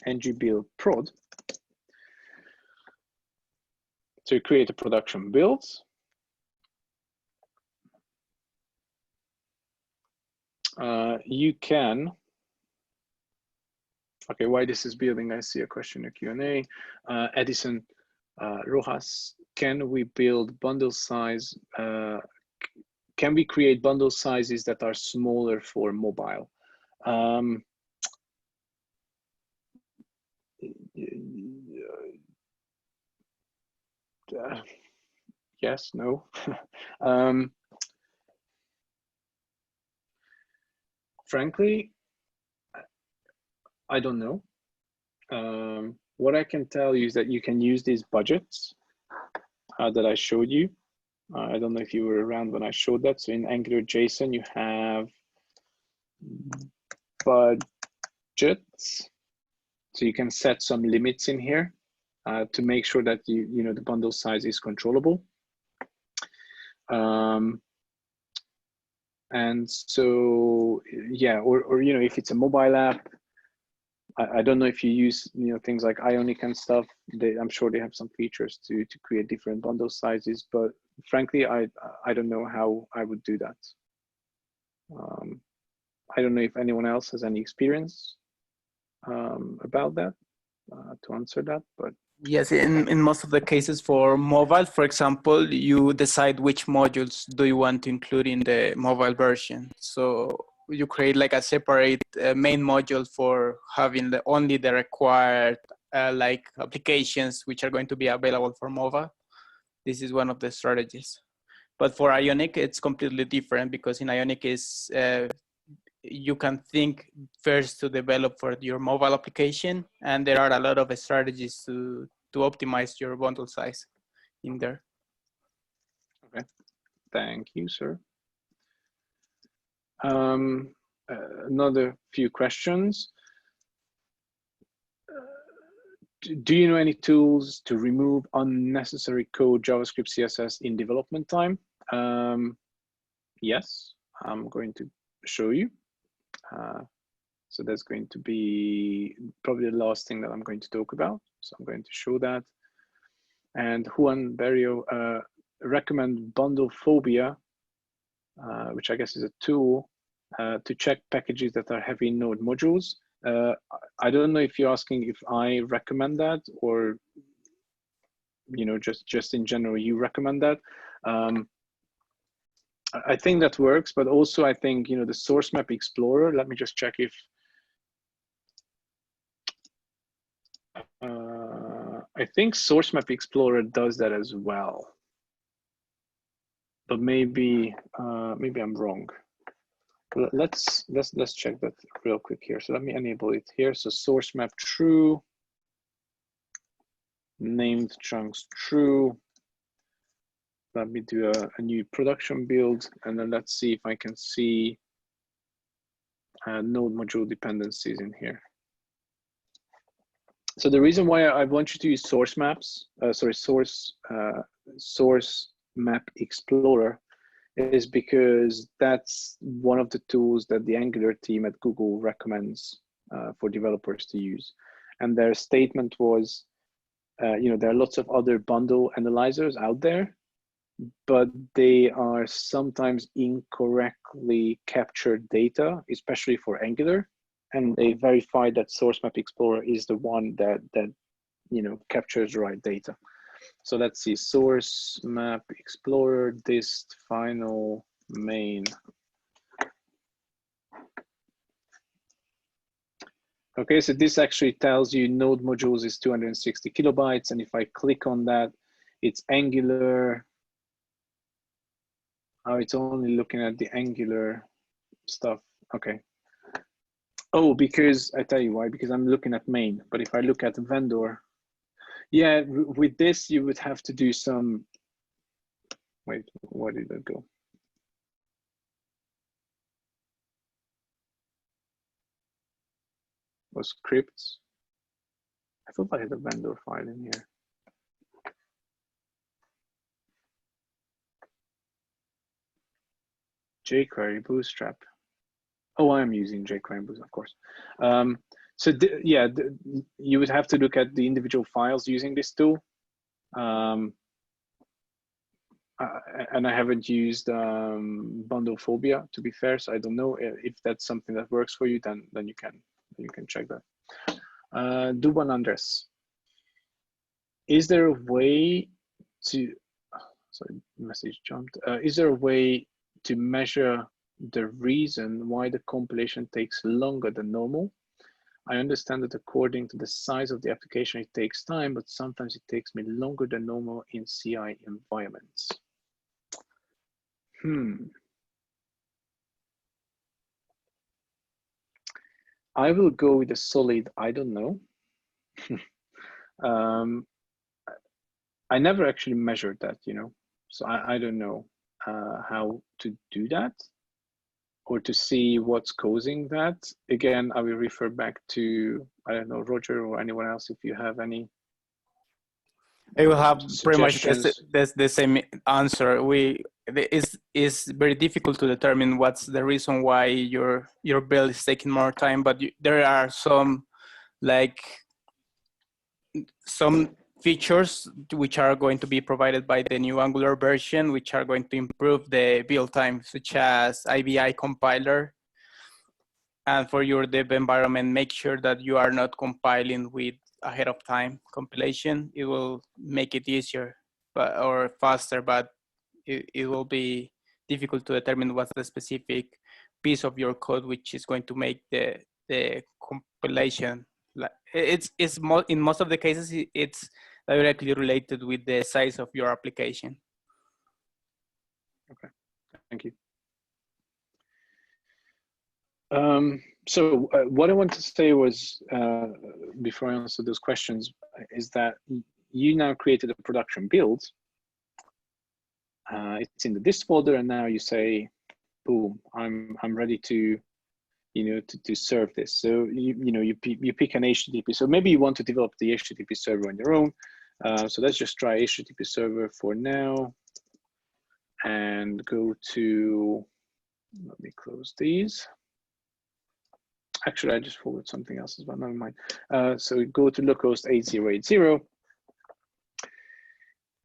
ng-build prod to create a production build, you can, okay, while this is building, I see a question in Q&A. Edison Rojas, can we build bundle size? Can we create bundle sizes that are smaller for mobile? Yes, no. Frankly, I don't know. What I can tell you is that you can use these budgets that I showed you. I don't know if you were around when I showed that. So in Angular JSON, you have budgets. So you can set some limits in here to make sure that the bundle size is controllable. And so, yeah, or if it's a mobile app, I don't know if you use things like Ionic and stuff. I'm sure they have some features to create different bundle sizes, but frankly, I don't know how I would do that. I don't know if anyone else has any experience about that to answer that, but yes, in most of the cases for mobile, for example, you decide which modules do you want to include in the mobile version. So you create like a separate main module for having only the required like applications which are going to be available for mobile. This is one of the strategies. But for Ionic, it's completely different, because in Ionic is you can think first to develop for your mobile application, and there are a lot of strategies to optimize your bundle size in there. Okay, thank you, sir. Another few questions. Do you know any tools to remove unnecessary code, JavaScript, CSS in development time? Yes, I'm going to show you. So that's going to be probably the last thing that I'm going to talk about. So I'm going to show that. And Juan Berrio recommend bundle phobia, which I guess is a tool to check packages that are heavy node modules. I don't know if you're asking if I recommend that, or just in general you recommend that. I think that works, but also I think the source map explorer. Let me just check if I think source map explorer does that as well, but maybe I'm wrong. Let's check that real quick here. So let me enable it here. So source map true, named chunks true. Let me do a new production build, and then let's see if I can see node module dependencies in here. So the reason why I want you to use source maps, source map explorer, is because that's one of the tools that the Angular team at Google recommends for developers to use. And their statement was, there are lots of other bundle analyzers out there, but they are sometimes incorrectly captured data, especially for Angular. And they verified that Source Map Explorer is the one that captures the right data. So let's see, Source Map Explorer, dist final main. Okay, so this actually tells you node modules is 260 kilobytes. And if I click on that, it's Angular. Oh, it's only looking at the Angular stuff. Okay. Oh, because I tell you why, because I'm looking at main, but if I look at the vendor, yeah, with this, you would have to do some, wait, where did that go? Was scripts? I thought I had a vendor file in here. jQuery Bootstrap. Oh, I'm using jQuery Bootstrap, of course. So yeah, you would have to look at the individual files using this tool. And I haven't used Bundlephobia, to be fair, so I don't know if that's something that works for you. Then you can check that. Duban Andres, is there a way to? Sorry, message jumped. Is there a way to measure the reason why the compilation takes longer than normal? I understand that according to the size of the application, it takes time, but sometimes it takes me longer than normal in CI environments. I will go with a solid, I don't know. I never actually measured that, so I don't know how to do that or to see what's causing that. Again, I will refer back to, I don't know, Roger or anyone else if you have any. I will have pretty much the same answer. It's very difficult to determine what's the reason why your build is taking more time, but there are some features which are going to be provided by the new Angular version, which are going to improve the build time, such as IBI compiler. And for your dev environment, make sure that you are not compiling with ahead of time compilation. It will make it easier or faster, but it will be difficult to determine what's the specific piece of your code which is going to make the compilation. In most of the cases, it's directly related with the size of your application. Okay, thank you. So what I want to say was, before I answer those questions, is that you now created a production build. It's in the dist folder, and now you say, boom, I'm ready to, to serve this. So you pick an HTTP. So maybe you want to develop the HTTP server on your own. So let's just try HTTP server for now, and go to. Let me close these. Actually, I just forward something else as well. Never mind. So go to localhost 8080,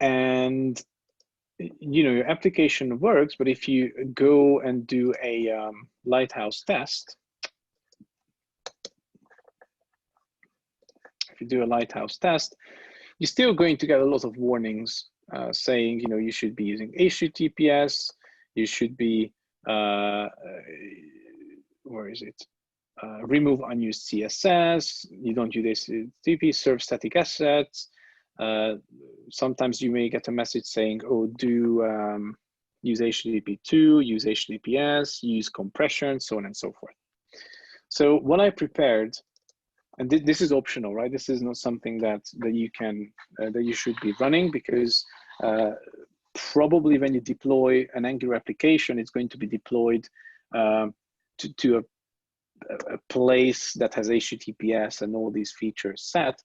and your application works. But if you go and do a lighthouse test, you're still going to get a lot of warnings saying, you should be using HTTPS. You should be where is it? Remove unused CSS, you don't use HTTP, serve static assets. Sometimes you may get a message saying, oh, do use HTTP2, use HTTPS, use compression, so on and so forth. So what I prepared, and this is optional, right? This is not something that you can, that you should be running, because probably when you deploy an Angular application, it's going to be deployed to a place that has HTTPS and all these features set.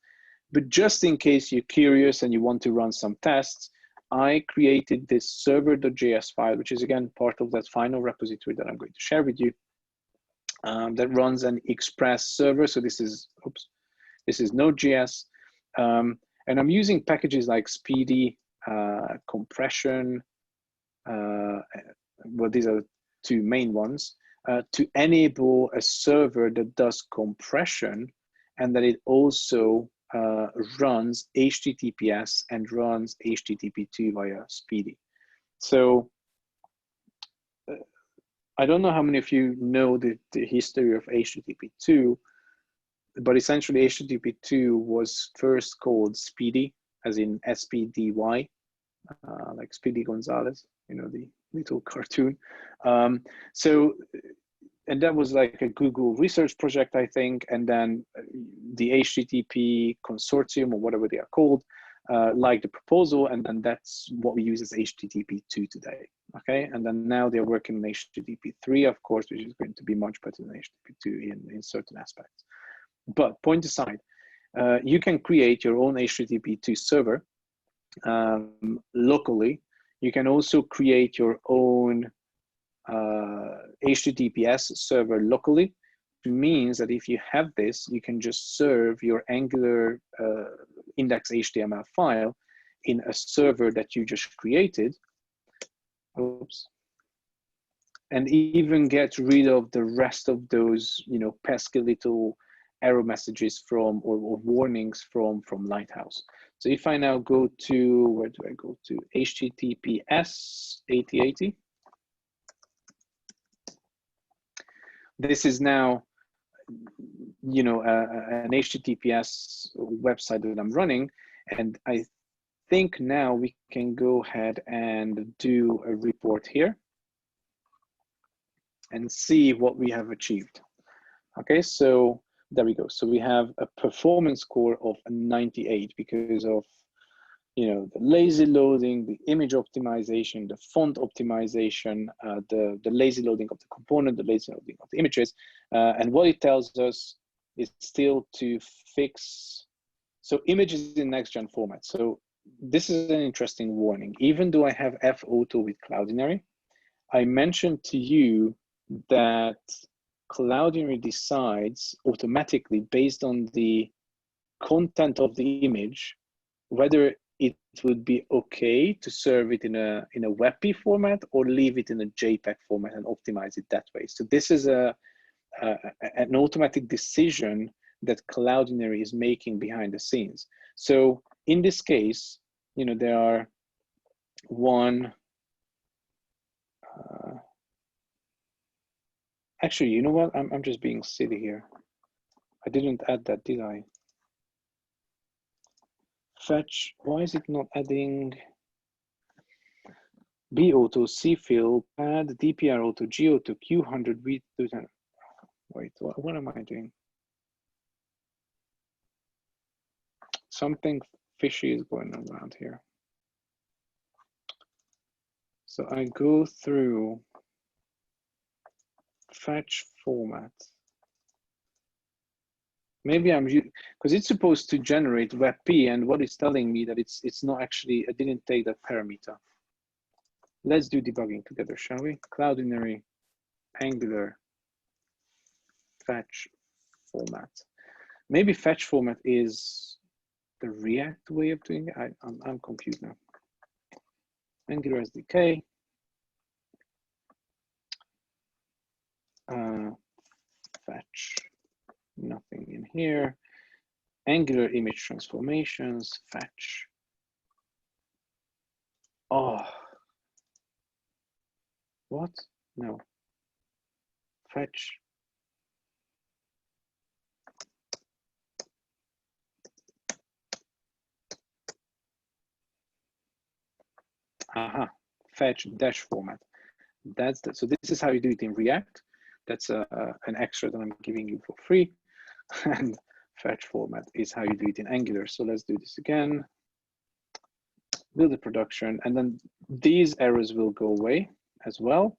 But just in case you're curious and you want to run some tests, I created this server.js file, which is again part of that final repository that I'm going to share with you, that runs an Express server. So this is Node.js, and I'm using packages like Speedy, compression. Well, these are two main ones. To enable a server that does compression, and that it also runs HTTPS and runs HTTP2 via Speedy. So I don't know how many of you know the history of HTTP2, but essentially HTTP2 was first called Speedy, as in SPDY, like Speedy Gonzalez, the little cartoon. So and that was like a Google research project, I think. And then the HTTP consortium, or whatever they are called, liked the proposal, and then that's what we use as HTTP2 today. Okay, and then now they're working on HTTP3, of course, which is going to be much better than HTTP2 in certain aspects. But point aside, you can create your own HTTP2 server locally. You can also create your own HTTPS server locally. It means that if you have this, you can just serve your Angular index HTML file in a server that you just created. Oops. And even get rid of the rest of those, you know, pesky little error messages from, or warnings from Lighthouse. So if I now go to, where do I go to? HTTPS 8080. This is now, you know, an HTTPS website that I'm running. And I think now we can go ahead and do a report here and see what we have achieved. Okay, so there we go. So we have a performance score of 98 because of, you know, the lazy loading, the image optimization, the font optimization, the lazy loading of the component, the lazy loading of the images. And what it tells us is still to fix, so images in next-gen format. So this is an interesting warning. Even though I have F-Auto with Cloudinary, I mentioned to you that Cloudinary decides automatically based on the content of the image, whether it would be okay to serve it in a WebP format or leave it in a JPEG format and optimize it that way. So this is an automatic decision that Cloudinary is making behind the scenes. So in this case, you know, there are actually, you know what? I'm just being silly here. I didn't add that, did I? Fetch, why is it not adding B auto, C fill, add DPR auto, G auto, Q100, V 2000. Wait, what am I doing? Something fishy is going around here. So I go through fetch format. Maybe I'm, because it's supposed to generate WebP, and what it's telling me that it's not actually, I didn't take that parameter. Let's do debugging together, shall we? Cloudinary, Angular, fetch format. Maybe fetch format is the React way of doing it. I'm confused now. Angular SDK. Fetch, nothing in here. Angular image transformations, fetch. Oh, what? No. Fetch. Aha, fetch dash format. That's the, so this is how you do it in React. That's an extra that I'm giving you for free. And fetch format is how you do it in Angular. So let's do this again. Build a production, and then these errors will go away as well.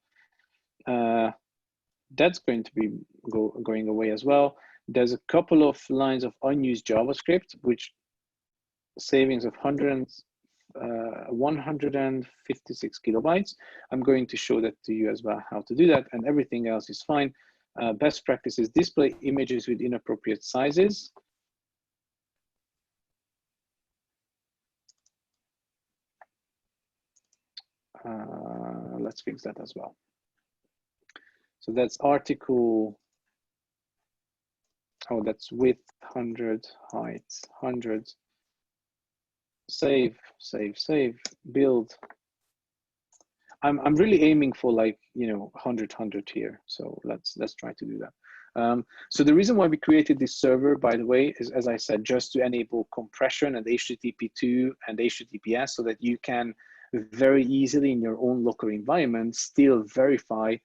That's going to be going away as well. There's a couple of lines of unused JavaScript, which savings of 156 kilobytes. I'm going to show that to you as well, how to do that, and everything else is fine. Best practice is display images with inappropriate sizes. Let's fix that as well. So that's article, oh, that's width 100, height 100. Save, build. I'm really aiming for, like, you know, 100 here. So let's try to do that. So the reason why we created this server, by the way, is, as I said, just to enable compression and HTTP2 and HTTPS, so that you can very easily in your own local environment still verify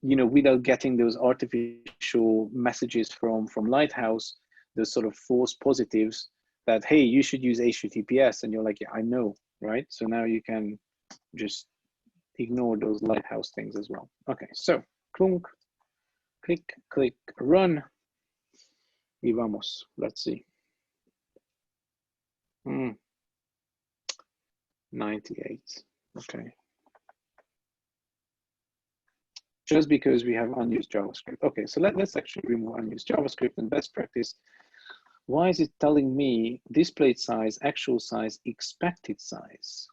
you know, without getting those artificial messages from Lighthouse, those sort of false positives that, hey, you should use HTTPS, and you're like, yeah, I know, right? So now you can just ignore those Lighthouse things as well. Okay, so clunk, click, click, run. Y vamos, let's see. 98, okay. Just because we have unused JavaScript. Okay, so let's actually remove unused JavaScript and best practice. Why is it telling me displayed size, actual size, expected size?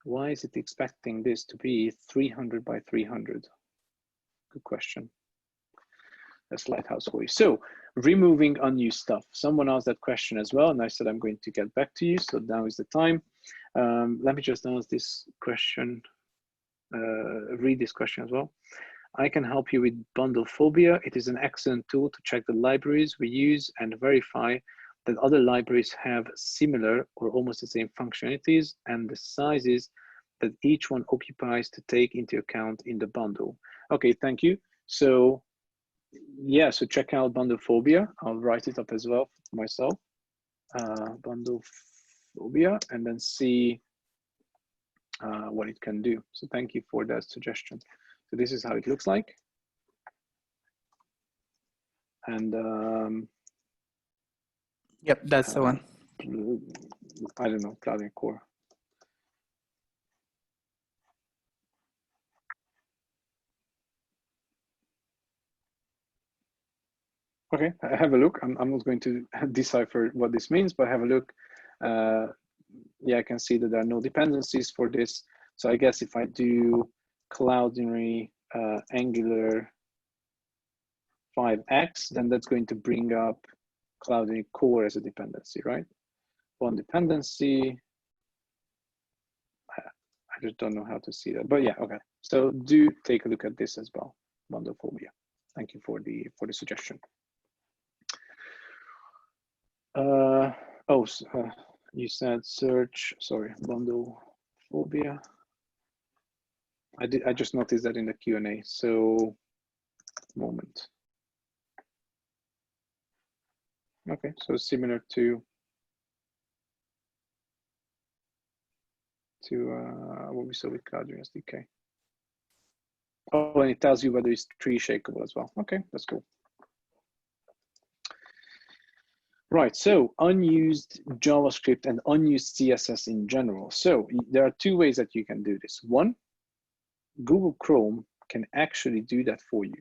Why is it expecting this to be 300 by 300? Good question. That's Lighthouse for you. So removing unused stuff. Someone asked that question as well, and I said I'm going to get back to you. So now is the time. Let me just ask this question. Read this question as well. I can help you with bundle phobia. It is an excellent tool to check the libraries we use and verify that other libraries have similar or almost the same functionalities and the sizes that each one occupies to take into account in the bundle. Okay, thank you. So yeah, so check out bundle phobia. I'll write it up as well for myself. Bundle phobia, and then see what it can do. So thank you for that suggestion. So this is how it looks like. And yep, that's the one. I don't know, Cloud and Core. Okay, have a look. I'm not going to decipher what this means, but have a look. Yeah, I can see that there are no dependencies for this. So I guess if I do Cloudinary Angular 5x, then that's going to bring up Cloudinary Core as a dependency, right? One dependency. I just don't know how to see that, but yeah, okay. So do take a look at this as well, bundle phobia. Thank you for the suggestion. You said search, sorry, bundle phobia. I just noticed that in the Q&A, so moment. Okay, so similar to what we saw with Cloudinary SDK. Oh, and it tells you whether it's tree shakeable as well. Okay, that's cool. Right, so unused JavaScript and unused CSS in general. So there are two ways that you can do this. One, Google Chrome can actually do that for you.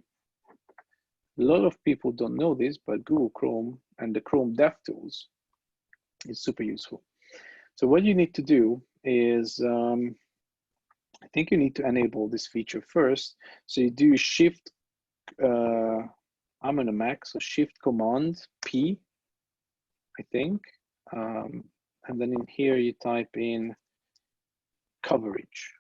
A lot of people don't know this, but Google Chrome and the Chrome DevTools is super useful. So what you need to do is, I think you need to enable this feature first. So you do Shift, I'm on a Mac, so Shift Command P, I think. And then in here you type in coverage.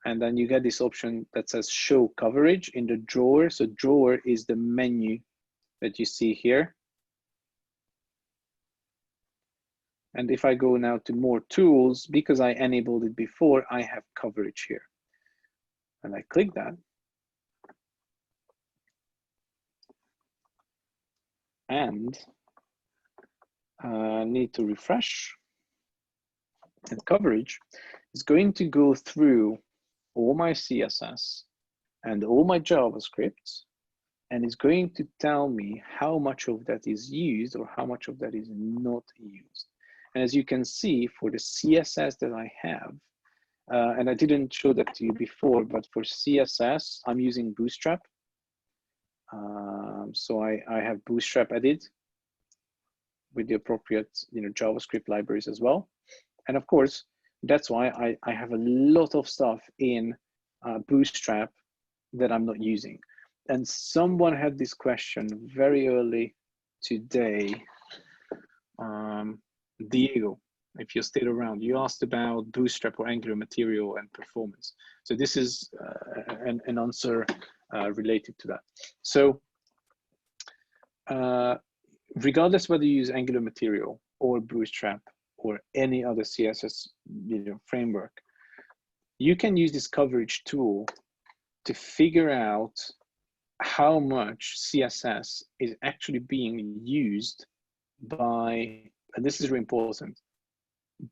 And then you get this option that says show coverage in the drawer. So drawer is the menu that you see here. And if I go now to more tools, because I enabled it before, I have coverage here. And I click that. And need to refresh. And coverage is going to go through all my CSS and all my JavaScript, and it's going to tell me how much of that is used or how much of that is not used. And as you can see, for the CSS that I have, and I didn't show that to you before, but for CSS, I'm using Bootstrap. So I have Bootstrap edit with the appropriate JavaScript libraries as well. And of course, that's why I have a lot of stuff in Bootstrap that I'm not using. And someone had this question very early today. Diego, if you stayed around, you asked about Bootstrap or Angular material and performance. So this is an answer related to that. So regardless whether you use Angular material or Bootstrap or any other CSS framework, you can use this coverage tool to figure out how much CSS is actually being used by, and this is really important,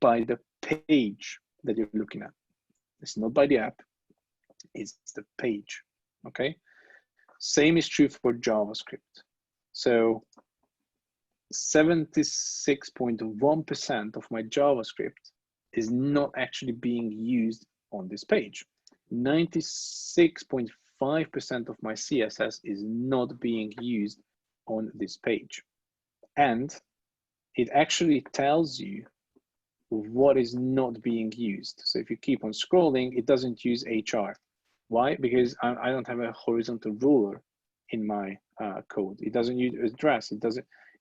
by the page that you're looking at. It's not by the app, it's the page, okay? Same is true for JavaScript. So 76.1% of my JavaScript is not actually being used on this page. 96.5% of my CSS is not being used on this page. And it actually tells you what is not being used. So if you keep on scrolling, it doesn't use HR. Why? Because I don't have a horizontal ruler in my code. It doesn't use address. It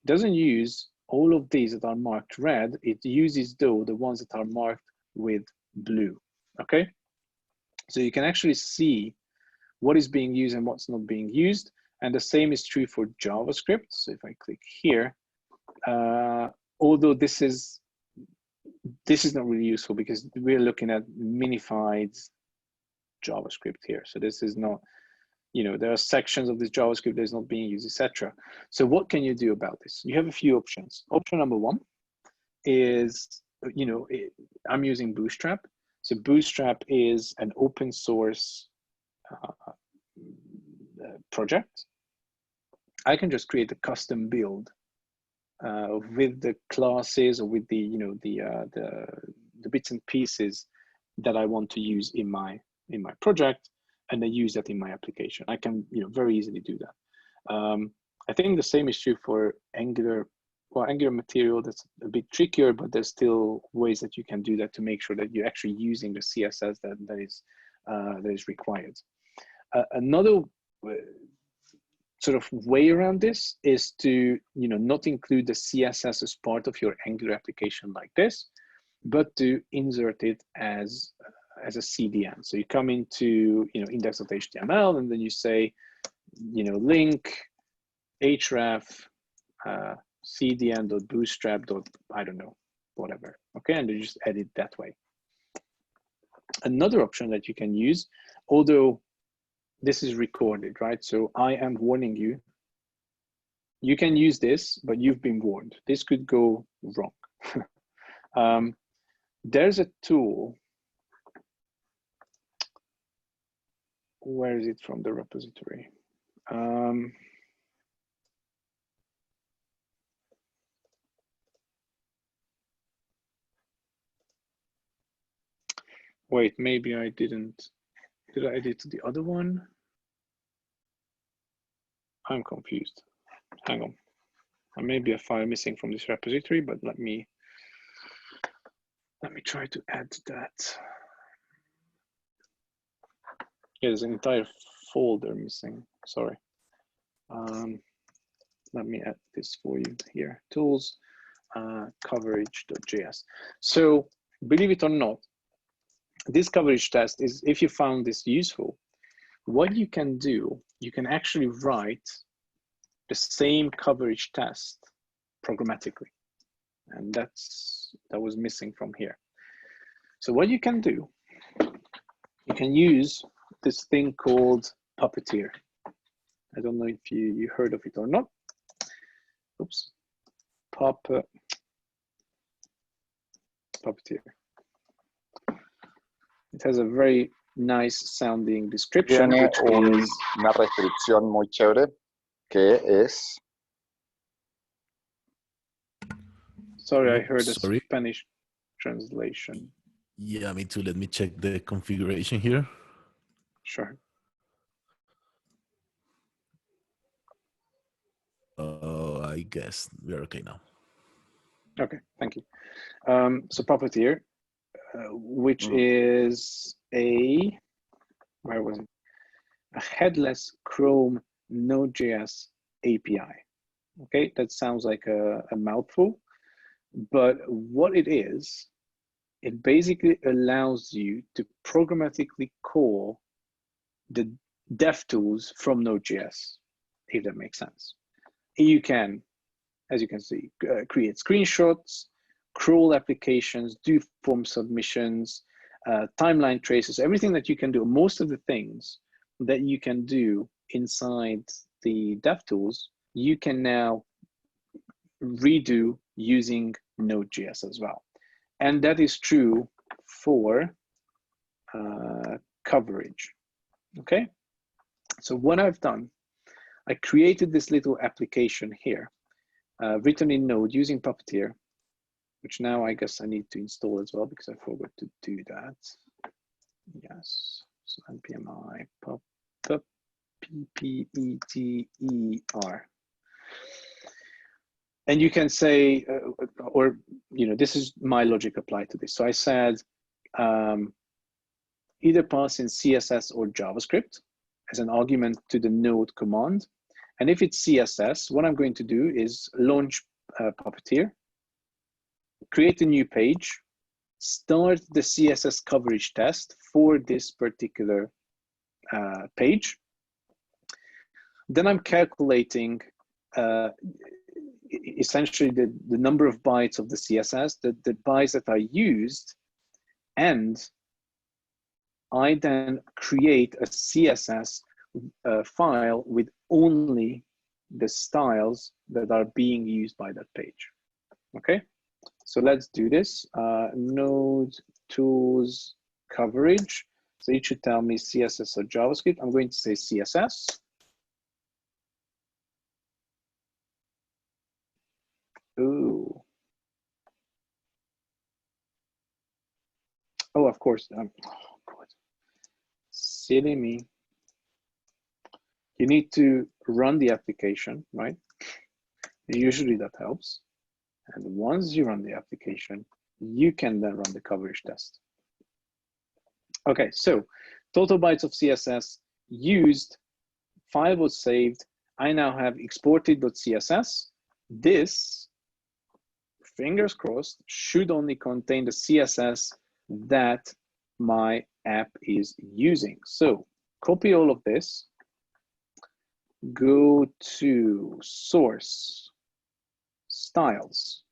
doesn't use all of these that are marked red. It uses though the ones that are marked with blue. Okay. So you can actually see what is being used and what's not being used. And the same is true for JavaScript. So if I click here, although this is not really useful because we're looking at minified JavaScript here. So this is not, you know, there are sections of this JavaScript that's not being used, etc. So what can you do about this? You have a few options. Option number one is, you know, I'm using Bootstrap. So Bootstrap is an open source project. I can just create a custom build with the classes or with the, you know, the bits and pieces that I want to use in my project, and I use that in my application. I can, you know, very easily do that. I think the same is true for Angular. Well, Angular material, that's a bit trickier, but there's still ways that you can do that to make sure that you're actually using the CSS that is required. Another sort of way around this is to, you know, not include the CSS as part of your Angular application like this, but to insert it as a CDN. So you come into, you know, index.html, and then you say, you know, link href cdn.bootstrap. I don't know, whatever. Okay, and you just edit that way. Another option that you can use, although this is recorded, right? So I am warning you. You can use this, but you've been warned. This could go wrong. There's a tool. Where is it from the repository? Wait, maybe I didn't. Did I edit the other one? I'm confused. Hang on. There may be a file missing from this repository, but let me try to add that. Yeah, there's an entire folder missing. Sorry. Let me add this for you here. Tools, coverage.js. So believe it or not, this coverage test is, if you found this useful, what you can do, you can actually write the same coverage test programmatically. And that was missing from here. So what you can do, you can use this thing called Puppeteer. I don't know if you heard of it or not. Oops. Puppeteer. It has a very nice sounding description. Tiene una restricción muy chévere que es. Sorry, I heard a Spanish translation. Yeah, me too. Let me check the configuration here. Sure. I guess we're okay now. Okay, thank you. So Puppeteer, which is where was it? A headless Chrome Node.js API. Okay, that sounds like a mouthful, but what it is, it basically allows you to programmatically call the dev tools from Node.js, if that makes sense. You can, as you can see, create screenshots, crawl applications, do form submissions, timeline traces, everything that you can do, most of the things that you can do inside the DevTools, you can now redo using Node.js as well. And that is true for coverage. Okay, so what I've done, I created this little application here, written in Node using Puppeteer, which now I guess I need to install as well because I forgot to do that. Yes, so npm I P-P-E-T-E-R. And you can say, or, you know, this is my logic applied to this. So I said, either pass in CSS or JavaScript as an argument to the node command. And if it's CSS, what I'm going to do is launch Puppeteer, create a new page, start the CSS coverage test for this particular page. Then I'm calculating essentially the number of bytes of the CSS, the bytes that I used, and I then create a CSS file with only the styles that are being used by that page. Okay, so let's do this. Node tools coverage. So it should tell me CSS or JavaScript. I'm going to say CSS. Ooh. Oh, of course. Oh, God. Silly me. You need to run the application, right? Usually that helps. And once you run the application, you can then run the coverage test. Okay, so total bytes of CSS used, file was saved. I now have exported.css. This, fingers crossed, should only contain the CSS that my app is using. So copy all of this, go to source, styles,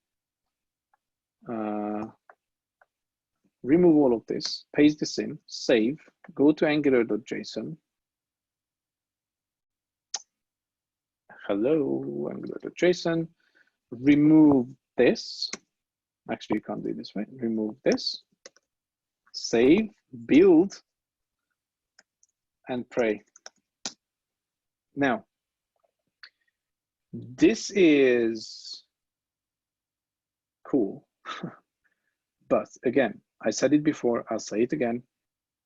remove all of this, paste this in, save, go to angular.json. Hello, angular.json, remove this. Actually, you can't do it this way. Remove this, save, build, and pray. Now, this is cool. But again, I said it before, I'll say it again.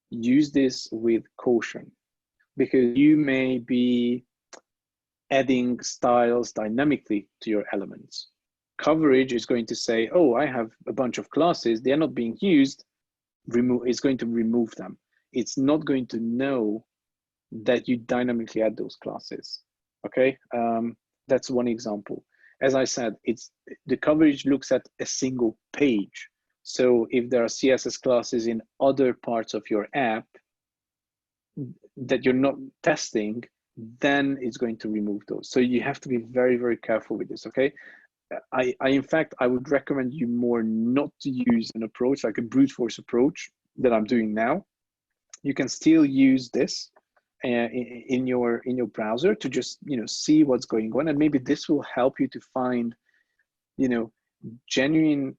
Use this with caution, because you may be adding styles dynamically to your elements. Coverage is going to say, oh, I have a bunch of classes, they're not being used, it's going to remove them. It's not going to know that you dynamically add those classes, okay? That's one example. As I said, the coverage looks at a single page. So if there are CSS classes in other parts of your app that you're not testing, then it's going to remove those. So you have to be very, very careful with this, okay? In fact, I would recommend you more not to use an approach like a brute force approach that I'm doing now. You can still use this in your browser to just, you know, see what's going on, and maybe this will help you to find, you know, genuine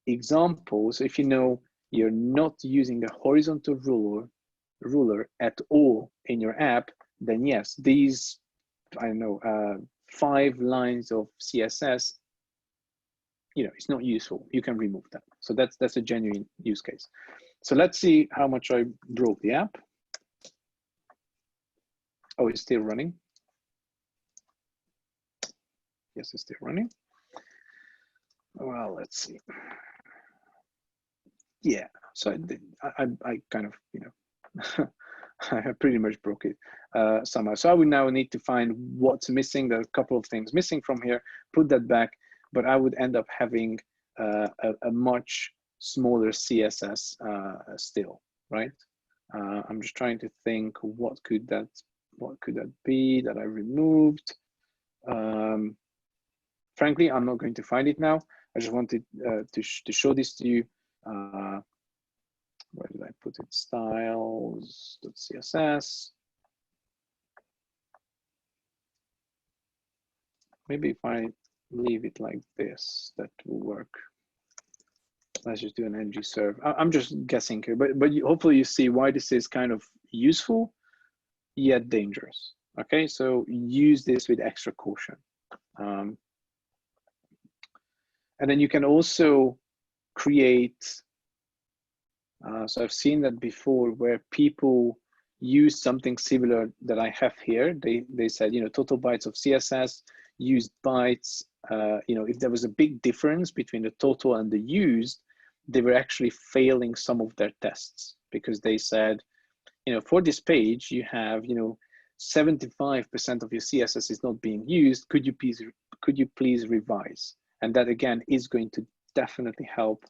examples. If you know you're not using a horizontal ruler at all in your app, then yes, these, I don't know, 5 lines of CSS, you know, it's not useful. You can remove them. So that's a genuine use case. So let's see how much I broke the app. Oh, it's still running. Yes, it's still running. Well, let's see. Yeah, so I kind of, you know, I pretty much broke it somehow. So I would now need to find what's missing. There are a couple of things missing from here, put that back, but I would end up having a much smaller CSS still, right? I'm just trying to think, what could that be that I removed? Frankly, I'm not going to find it now. I just wanted to show this to you. where did I put it? Styles.css. Maybe if I leave it like this, that will work. Let's just do an ng-serve. I'm just guessing here, but hopefully you see why this is kind of useful yet dangerous. Okay, so use this with extra caution. And then you can also create, so I've seen that before where people use something similar that I have here. They said, you know, total bytes of CSS, used bytes, you know, if there was a big difference between the total and the used, they were actually failing some of their tests because they said, you know, for this page, you have, you know, 75% of your CSS is not being used. Could you please revise? And that again is going to definitely help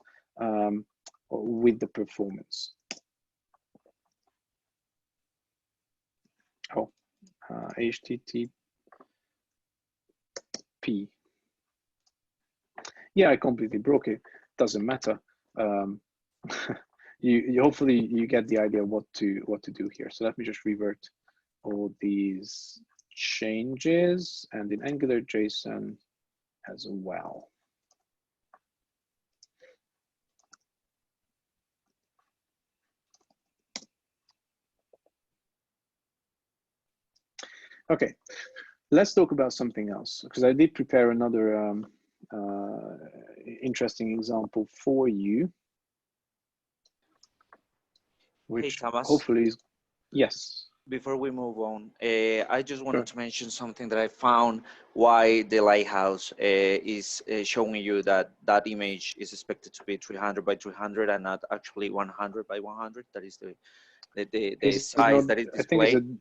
with the performance. Oh, HTTP. Yeah, I completely broke it. Doesn't matter. You hopefully you get the idea what to do here. So let me just revert all these changes and in Angular JSON as well. Okay, let's talk about something else because I did prepare another interesting example for you, which hopefully is, yes. Before we move on, I just wanted to mention something that I found why the lighthouse is showing you that that image is expected to be 300 by 300 and not actually 100 by 100. That is the size that is displayed. I think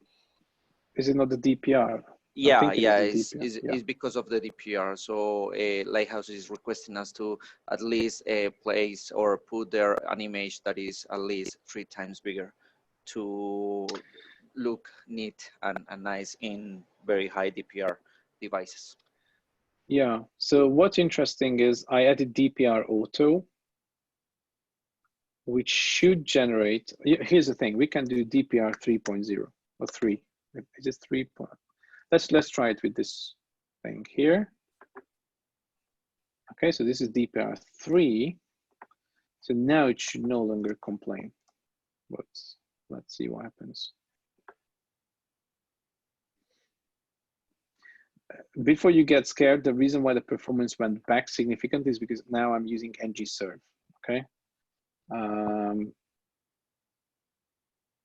is it not the DPR? Yeah, it's because of the DPR. So Lighthouse is requesting us to at least place or put there an image that is at least 3 times bigger to look neat and nice in very high DPR devices. Yeah, so what's interesting is I added DPR auto, which should generate, here's the thing, we can do DPR 3.0 or 3. Is it 3? Let's try it with this thing here. Okay, so this is DPR 3. So now it should no longer complain. But let's see what happens. Before you get scared, the reason why the performance went back significantly is because now I'm using ng-serve. Okay.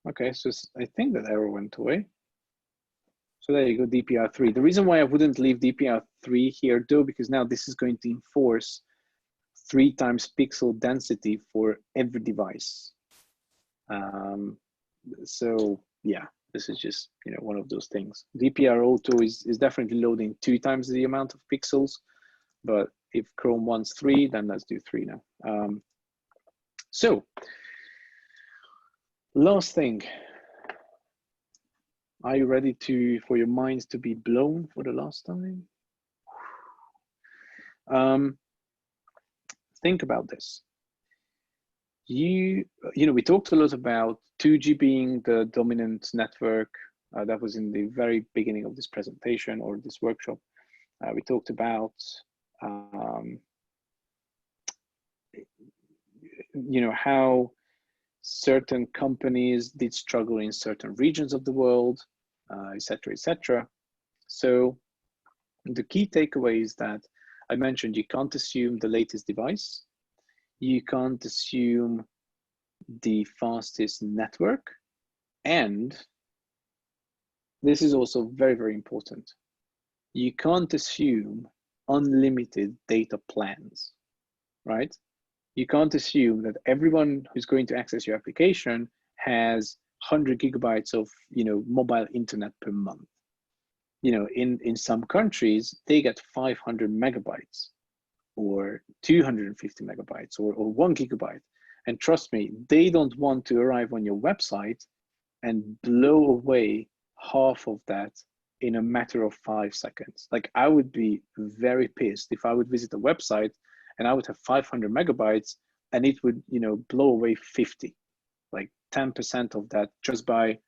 Okay, so I think that error went away. So there you go, DPR3. The reason why I wouldn't leave DPR3 here though, because now this is going to enforce 3 times pixel density for every device. So yeah, this is just, you know, one of those things. DPR auto is definitely loading 2 times the amount of pixels, but if Chrome wants 3, then let's do 3 now. So last thing. Are you ready for your minds to be blown for the last time? Think about this. You know, we talked a lot about 2G being the dominant network. That was in the very beginning of this presentation or this workshop. We talked about, you know, how certain companies did struggle in certain regions of the world, etc., etc. So the key takeaway is that I mentioned you can't assume the latest device. You can't assume the fastest network. And this is also very, very important. You can't assume unlimited data plans, right? You can't assume that everyone who's going to access your application has 100 gigabytes of, you know, mobile internet per month. You know, in some countries, they get 500 megabytes or 250 megabytes or 1 gigabyte. And trust me, they don't want to arrive on your website and blow away half of that in a matter of 5 seconds. Like, I would be very pissed if I would visit a website and I would have 500 megabytes and it would, you know, blow away 50. 10% of that just by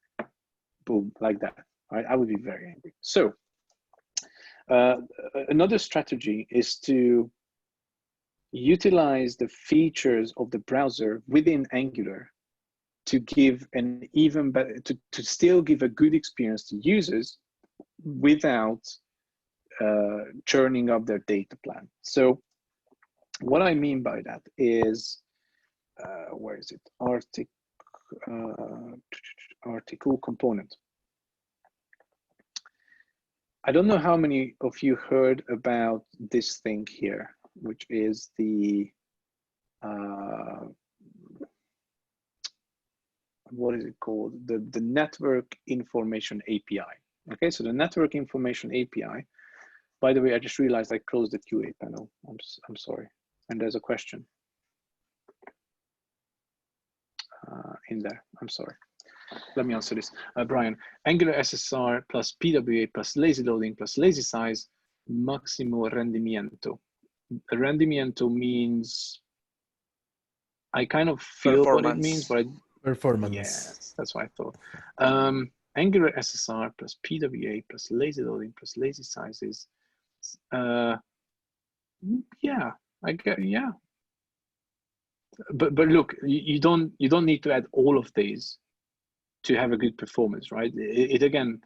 boom, like that, right? I would be very angry. So another strategy is to utilize the features of the browser within Angular to give an even better, to still give a good experience to users without churning up their data plan. So what I mean by that is, where is it? Article component. I don't know how many of you heard about this thing here, which is the, what is it called? The Network Information API. Okay, so the Network Information API, by the way, I just realized I closed the QA panel. I'm sorry. And there's a question in there. I'm sorry. Let me answer this. Brian, Angular SSR plus PWA plus lazy loading plus lazy size, maximo rendimiento. Rendimiento means, I kind of feel what it means, but performance. Yes, that's what I thought. Angular SSR plus PWA plus lazy loading plus lazy sizes. Yeah, I get, yeah. But look, you don't need to add all of these to have a good performance, right? It again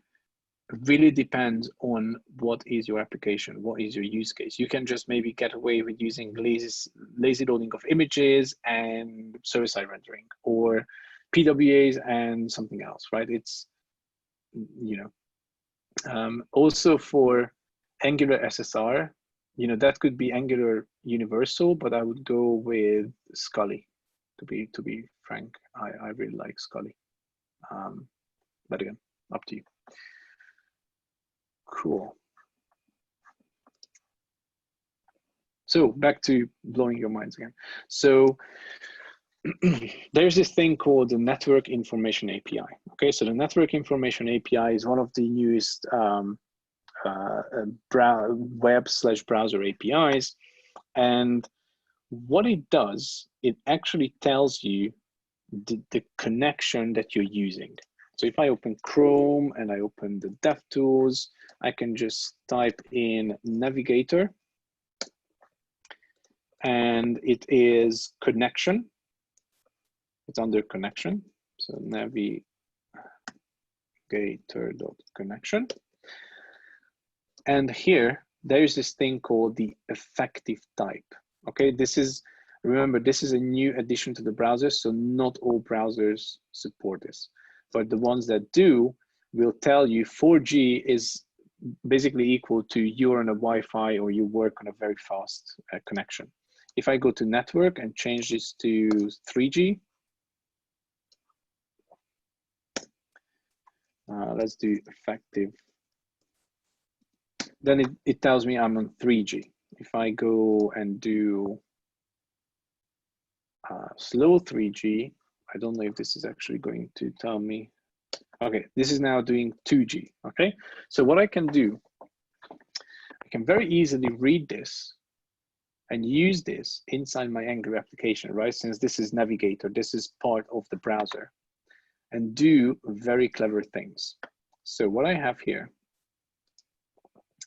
really depends on what is your application, what is your use case. You can just maybe get away with using lazy loading of images and server-side rendering, or PWAs and something else, right? It's, you know, also for Angular SSR, you know, that could be Angular Universal, but I would go with Scully. To be frank, I really like Scully. But again, up to you. Cool. So back to blowing your minds again. So there's this thing called the Network Information API. Okay, so the Network Information API is one of the newest web/browser APIs. And what it does, it actually tells you the connection that you're using. So if I open Chrome and I open the DevTools, I can just type in navigator, and it is connection. It's under connection. So navigator.connection. And here, there's this thing called the effective type. Okay, remember, this is a new addition to the browser, so not all browsers support this. But the ones that do will tell you 4G is basically equal to you're on a Wi-Fi or you work on a very fast connection. If I go to network and change this to 3G, let's do effective. Then it tells me I'm on 3G. If I go and do slow 3G, I don't know if this is actually going to tell me. Okay, this is now doing 2G, okay? So what I can do, I can very easily read this and use this inside my Angular application, right? Since this is Navigator, this is part of the browser, and do very clever things. So what I have here,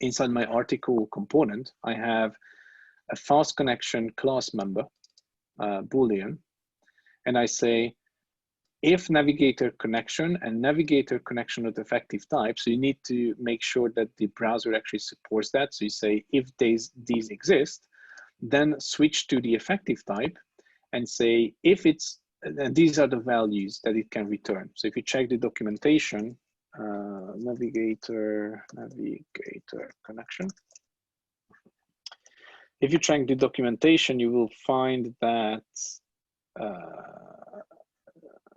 inside my article component, I have a fast connection class member, Boolean, and I say, if navigator connection and navigator connection with effective type, so you need to make sure that the browser actually supports that. So you say, if these exist, then switch to the effective type and say, if it's, and these are the values that it can return. So if you check the documentation, navigator connection. If you check the documentation, you will find that,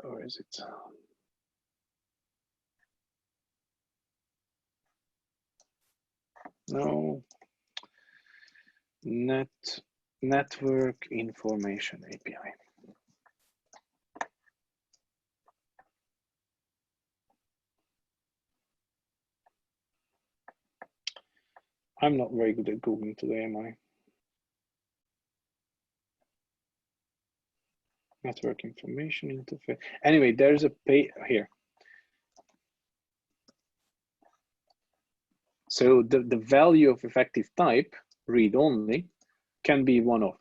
where is it? No, Network Information API. I'm not very good at Googling today, am I? Network information interface. Anyway, there's a page here. So the value of effective type, read only, can be one of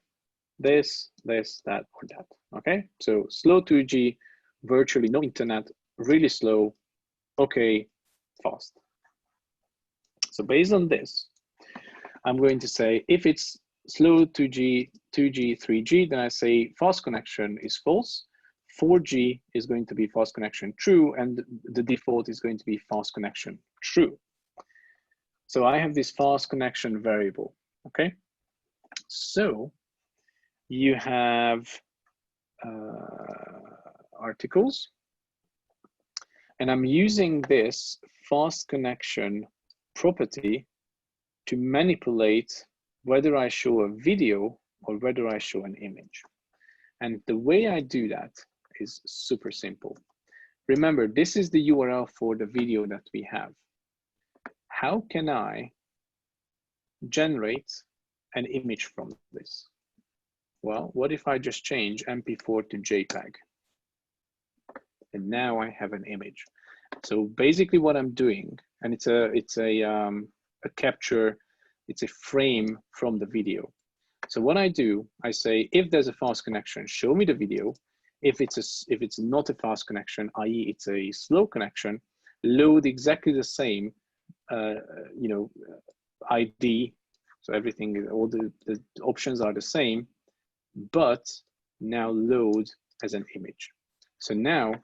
this, that, or that. Okay, so slow 2G, virtually no internet, really slow, okay, fast. So based on this, I'm going to say if it's slow 2G, 3G, then I say fast connection is false. 4G is going to be fast connection true, and the default is going to be fast connection true. So I have this fast connection variable, okay? So you have articles, and I'm using this fast connection property to manipulate whether I show a video or whether I show an image. And the way I do that is super simple. Remember, this is the URL for the video that we have. How can I generate an image from this? Well, what if I just change MP4 to JPEG? And now I have an image. So basically what I'm doing, and it's a capture, it's a frame from the video. So what I do, I say, if there's a fast connection, show me the video. If it's not a fast connection, i.e. it's a slow connection, load exactly the same, ID. So everything, all the options are the same, but now load as an image. So now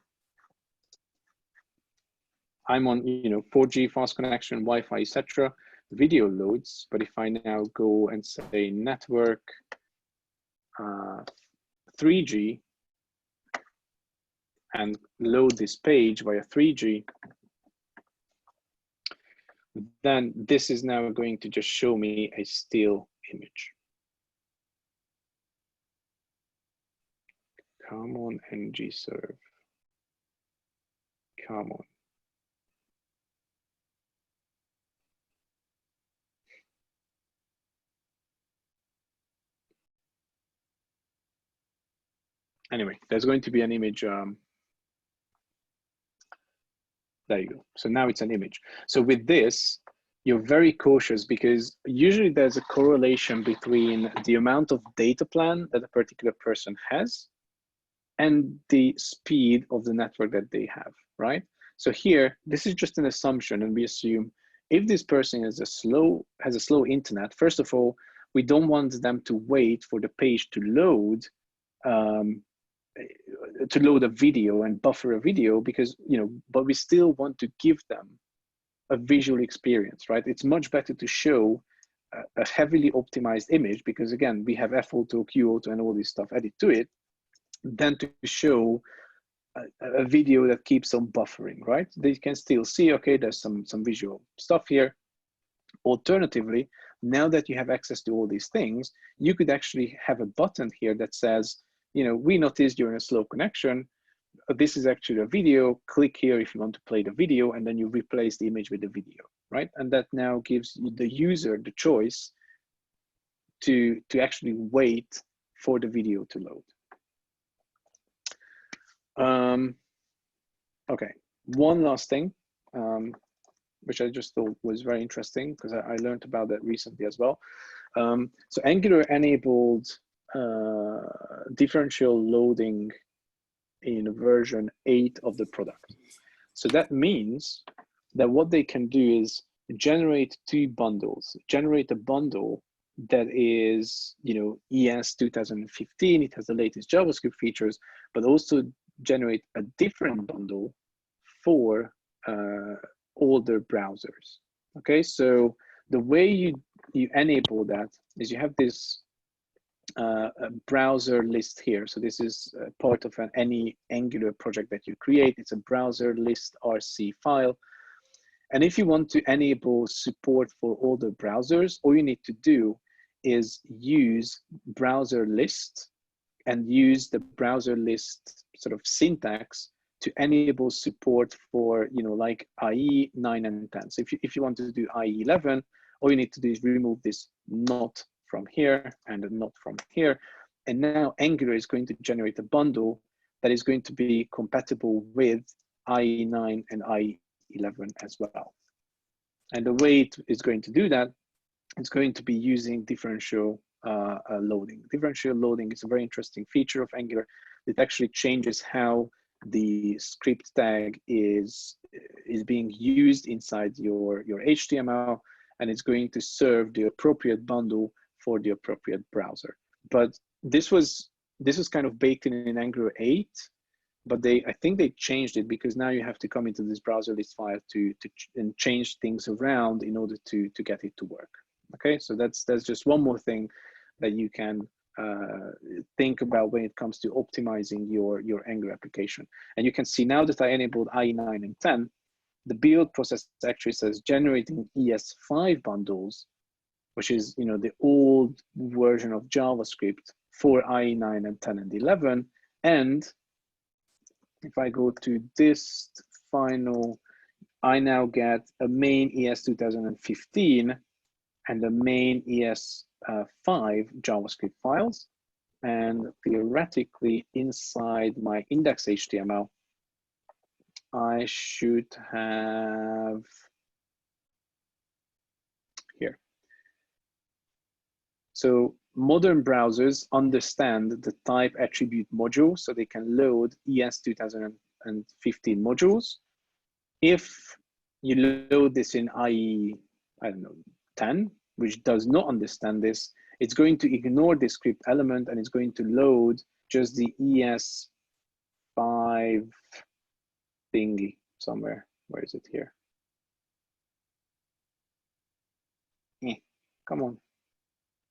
I'm on 4G fast connection, Wi-Fi, etc. Video loads, but if I now go and say network 3G and load this page via 3G, then this is now going to just show me a still image. Come on, ng serve. Come on. Anyway, there's going to be an image. There you go. So now it's an image. So with this, you're very cautious because usually there's a correlation between the amount of data plan that a particular person has and the speed of the network that they have, right? So here, this is just an assumption, and we assume if this person has a slow internet, first of all, we don't want them to wait for the page to load a video and buffer a video because, but we still want to give them a visual experience, right? It's much better to show a heavily optimized image because again, we have F-Auto, Q-Auto and all this stuff added to it than to show a video that keeps on buffering, right? They can still see, okay, there's some visual stuff here. Alternatively, now that you have access to all these things, you could actually have a button here that says, we noticed you're in a slow connection. This is actually a video. Click here if you want to play the video, and then you replace the image with the video, right? And that now gives the user the choice to actually wait for the video to load. Okay, one last thing, which I just thought was very interesting because I learned about that recently as well. So Angular enabled differential loading in version 8 of the product. So that means that what they can do is generate two bundles, generate a bundle that is, ES 2015, it has the latest JavaScript features, but also generate a different bundle for older browsers. Okay, so the way you enable that is you have this a browser list here. So this is part of any Angular project that you create. It's a browser list RC file. And if you want to enable support for older browsers, all you need to do is use browser list and use the browser list sort of syntax to enable support for, like IE 9 and 10. So if you want to do IE 11, all you need to do is remove this not from here and not from here, And now Angular is going to generate a bundle that is going to be compatible with IE9 and IE11 as well. And the way it is going to do that, it's going to be using differential loading. Differential loading is a very interesting feature of Angular. It actually changes how the script tag is being used inside your HTML, and it's going to serve the appropriate bundle for the appropriate browser. But this was kind of baked in Angular 8, but I think they changed it, because now you have to come into this browser list file and change things around in order to get it to work. Okay, so that's just one more thing that you can think about when it comes to optimizing your Angular application. And you can see now that I enabled IE9 and 10, the build process actually says generating ES5 bundles, which is the old version of JavaScript for IE9 and 10 and 11. And if I go to this final, I now get a main ES 2015 and the main ES5 JavaScript files. And theoretically, inside my index HTML, I should have here. So modern browsers understand the type attribute module, so they can load ES 2015 modules. If you load this in IE, I don't know, 10, which does not understand this, it's going to ignore the script element and it's going to load just the ES5 thingy somewhere. Where is it here? Come on,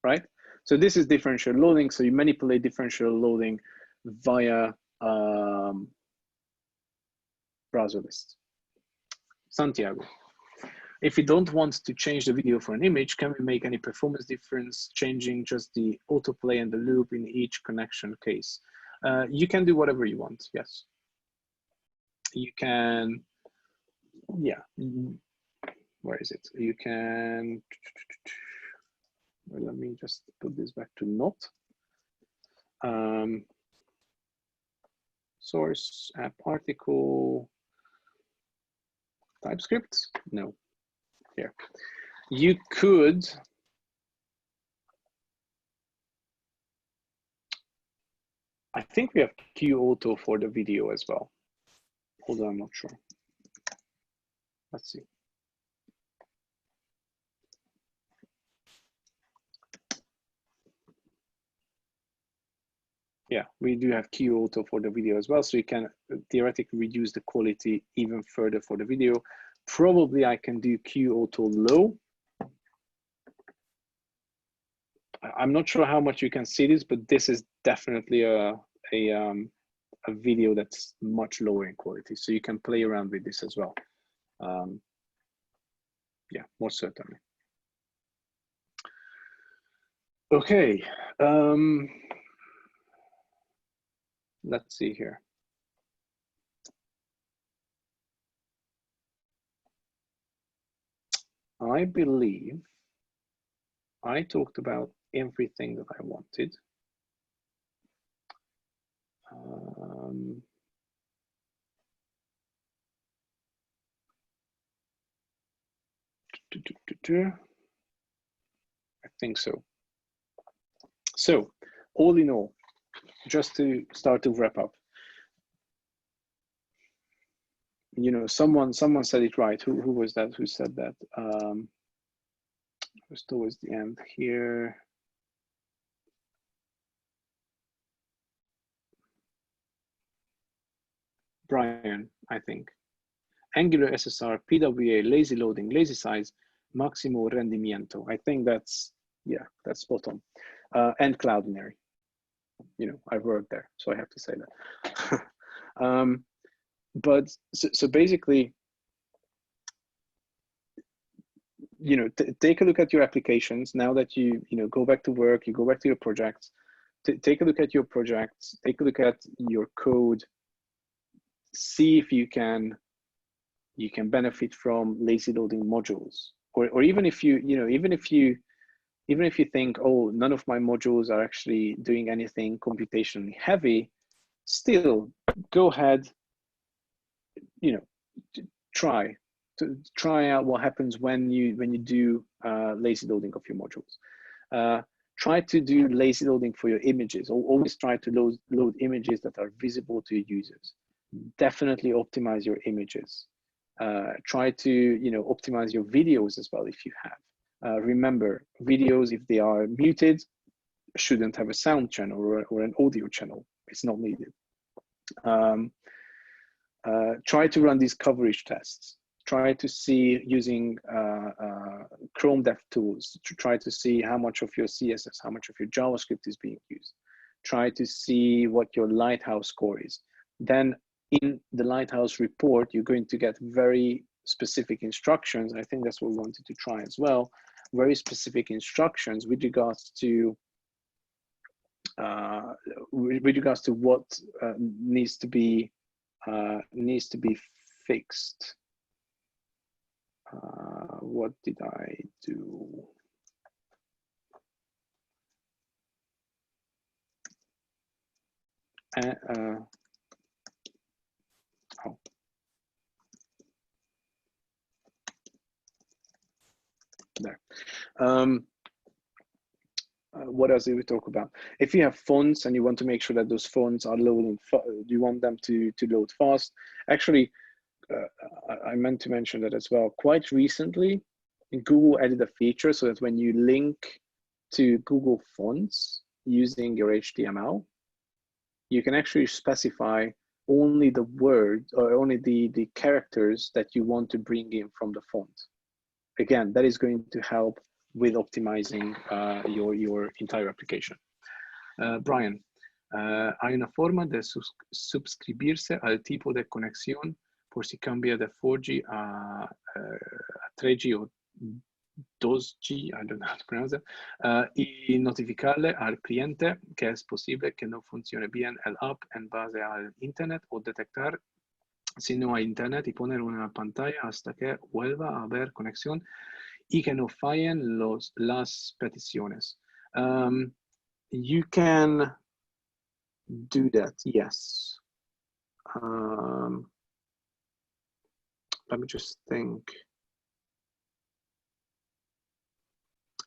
right? So this is differential loading. So you manipulate differential loading via browser lists. Santiago, if you don't want to change the video for an image, can we make any performance difference changing just the autoplay and the loop in each connection case? You can do whatever you want, yes. You can, yeah, where is it? You can, well, let me just put this back to not. Source, app article, TypeScript, no. Here, you could, I think we have Q auto for the video as well. Hold on, I'm not sure. Let's see. Yeah, we do have Q auto for the video as well, so you can theoretically reduce the quality even further for the video. Probably I can do Q auto low. I'm not sure how much you can see this, but this is definitely a video that's much lower in quality. So you can play around with this as well. Yeah, most certainly. Okay. Let's see here. I believe I talked about everything that I wanted. I think so. So, all in all, just to start to wrap up, someone said it right. Who was that? Who said that? It was towards the end here. Brian, I think. Angular SSR, PWA, lazy loading, lazy size, maximo rendimiento. I think that's, yeah, that's spot on. And Cloudinary. I've worked there, so I have to say that. But so basically, take a look at your applications now that you go back to work, you go back to your projects. Take a look at your projects. Take a look at your code. See if you can benefit from lazy loading modules, or even if you even if you think, oh, none of my modules are actually doing anything computationally heavy, still go ahead, you know, try out what happens when you do lazy loading of your modules. Try to do lazy loading for your images. Always try to load images that are visible to your users. Definitely optimize your images. Try to, you know, optimize your videos as well if you have. Remember, videos, if they are muted, shouldn't have a sound channel or an audio channel. It's not needed. Try to run these coverage tests. Try to see using Chrome Dev Tools to try to see how much of your CSS, how much of your JavaScript is being used. Try to see what your Lighthouse score is. Then in the Lighthouse report, you're going to get very specific instructions. I think that's what we wanted to try as well. Very specific instructions with regards to what needs to be fixed. What did I do? Oh. There. What else did we talk about? If you have fonts and you want to make sure that those fonts are loading, you want them to load fast. Actually, I meant to mention that as well. Quite recently, Google added a feature so that when you link to Google Fonts using your HTML, you can actually specify only the words or only the characters that you want to bring in from the font. Again, that is going to help with optimizing your entire application. Brian, hay una forma de suscribirse al tipo de conexión por si cambia de 4G a 3G o 2G, I don't know how to pronounce it, y notificarle al cliente que es posible que no funcione bien el app en base al internet o detectar si no hay internet y poner una pantalla hasta que vuelva a haber conexión y que no fallen las peticiones. You can do that, yes. Let me just think.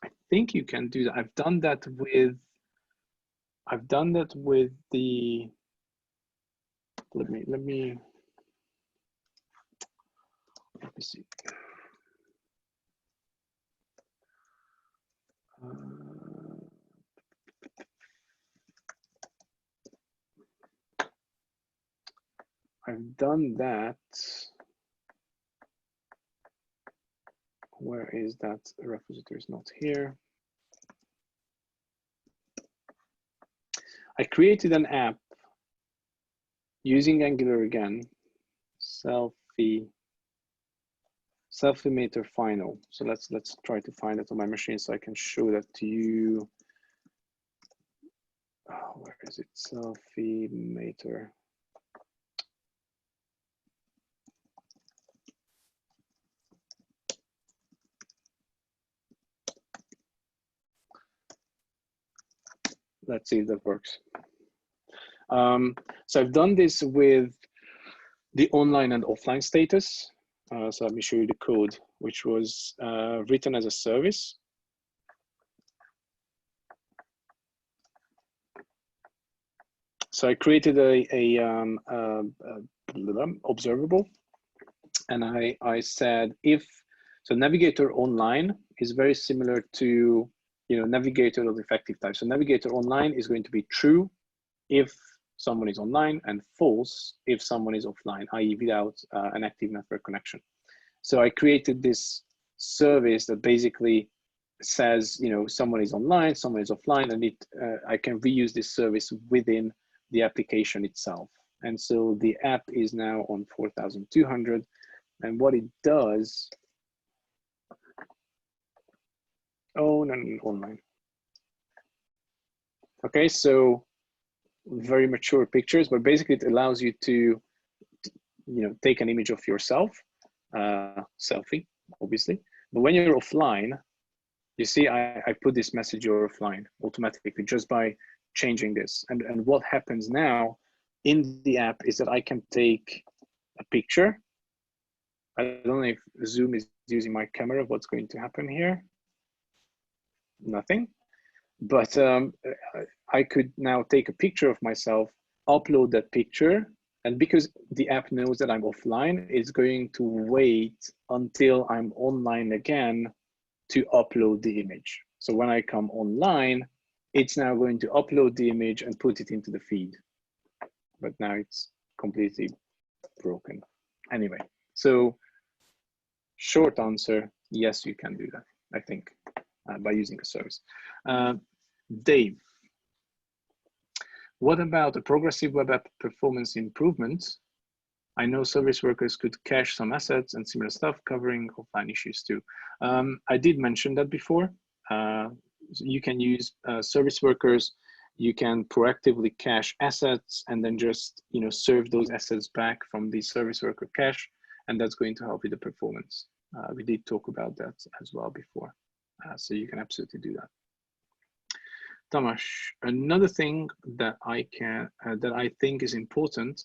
I think you can do that. I've done that with the, let me see. I've done that. Where is that repository? Is not here. I created an app using Angular again, selfie meter final. So let's try to find it on my machine so I can show that to you. Oh, where is it? Selfie meter. Let's see if that works. So I've done this with the online and offline status. So let me show you the code, which was written as a service. So I created a observable, and I said if, so navigator online is very similar to, you know, navigator of effective type. So navigator online is going to be true if someone is online and false if someone is offline, i.e. without an active network connection. So I created this service that basically says, you know, someone is online, someone is offline, and I can reuse this service within the application itself. And so the app is now on 4,200. And what it does, oh, no, online. Okay, so very mature pictures, but basically it allows you to, you know, take an image of yourself, selfie, obviously. But when you're offline, You see, I put this message you're offline automatically just by changing this. And what happens now in the app is that I can take a picture. I don't know if Zoom is using my camera. What's going to happen here? Nothing. But I could now take a picture of myself, upload that picture, and because the app knows that I'm offline, it's going to wait until I'm online again to upload the image. So when I come online, it's now going to upload the image and put it into the feed. But now it's completely broken. Anyway, so short answer, yes, you can do that, I think, by using a service. Dave, what about a progressive web app performance improvement? I know service workers could cache some assets and similar stuff, covering offline issues too. I did mention that before. You can use service workers. You can proactively cache assets and then just serve those assets back from the service worker cache, and that's going to help with the performance. We did talk about that as well before, so you can absolutely do that. Tamas, another thing that I think is important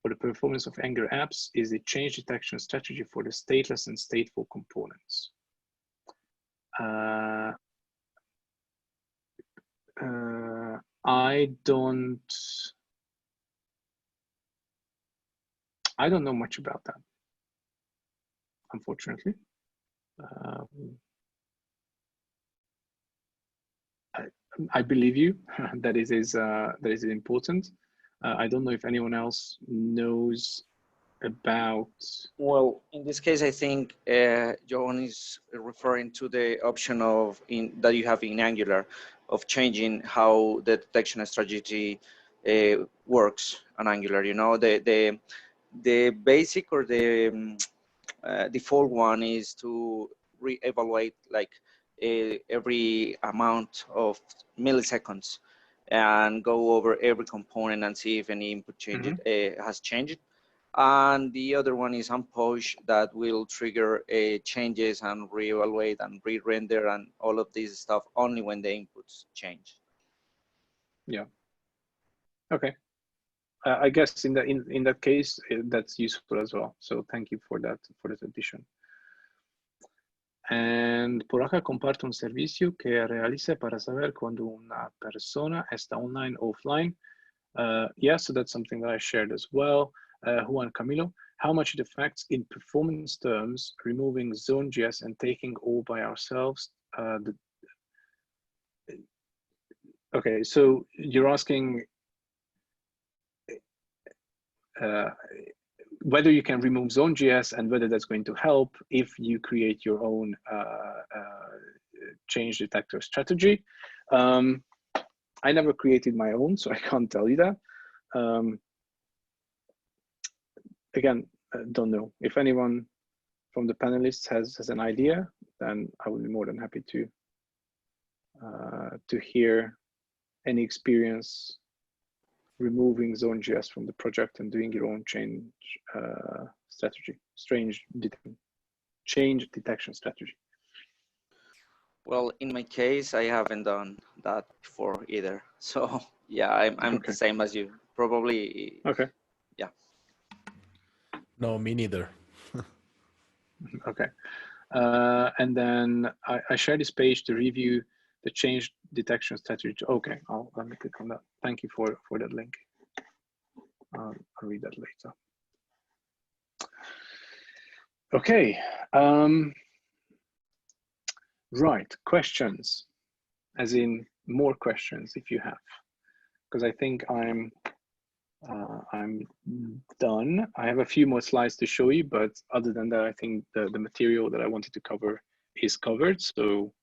for the performance of Angular apps is the change detection strategy for the stateless and stateful components. I don't know much about that, unfortunately. I believe you that it is important. I don't know if anyone else knows about. Well, in this case, I think Johan is referring to the option of that you have in Angular of changing how the detection strategy works on Angular. The basic or the default one is to re-evaluate like every amount of milliseconds and go over every component and see if any input change has changed. And the other one is unpush that will trigger changes and reevaluate and re-render and all of this stuff only when the inputs change. Yeah. Okay. I guess in that case that's useful as well. So thank you for that addition. And por acá comparto un servicio que realice para saber cuando una persona está online o offline. Yeah, so that's something that I shared as well. Juan Camilo, how much it affects in performance terms, removing Zone.js and taking all by ourselves. Okay, so you're asking whether you can remove Zone.js and whether that's going to help if you create your own change detector strategy. I never created my own, so I can't tell you that. Again, don't know. If anyone from the panelists has an idea, then I would be more than happy to hear any experience removing Zone.js from the project and doing your own change strategy, change detection strategy. Well, in my case, I haven't done that before either. So yeah, I'm okay. The same as you. Probably. Okay. Yeah. No, me neither. Okay. And then I share this page to review the change detection strategy. Okay, let me click on that. Thank you for that link. I'll read that later. Okay. Right, questions, as in more questions if you have, because I think I'm done. I have a few more slides to show you, but other than that, I think the material that I wanted to cover is covered. So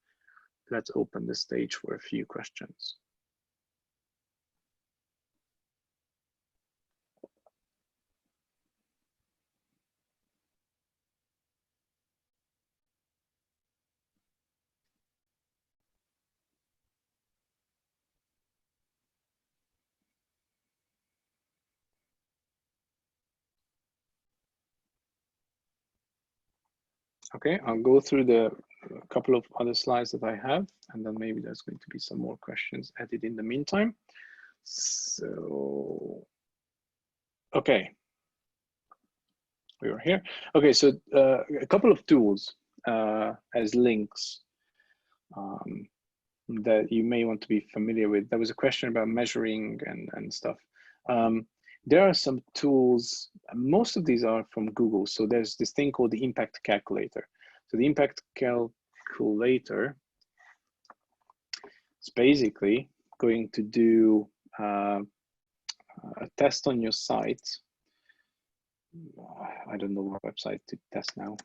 let's open the stage for a few questions. Okay, I'll go through the a couple of other slides that I have, and then maybe there's going to be some more questions added in the meantime. So, okay, we are here. Okay, so a couple of tools as links that you may want to be familiar with. There was a question about measuring and stuff. There are some tools, most of these are from Google. So there's this thing called the impact calculator. So the impact calculator is basically going to do a test on your site. I don't know what website to test now.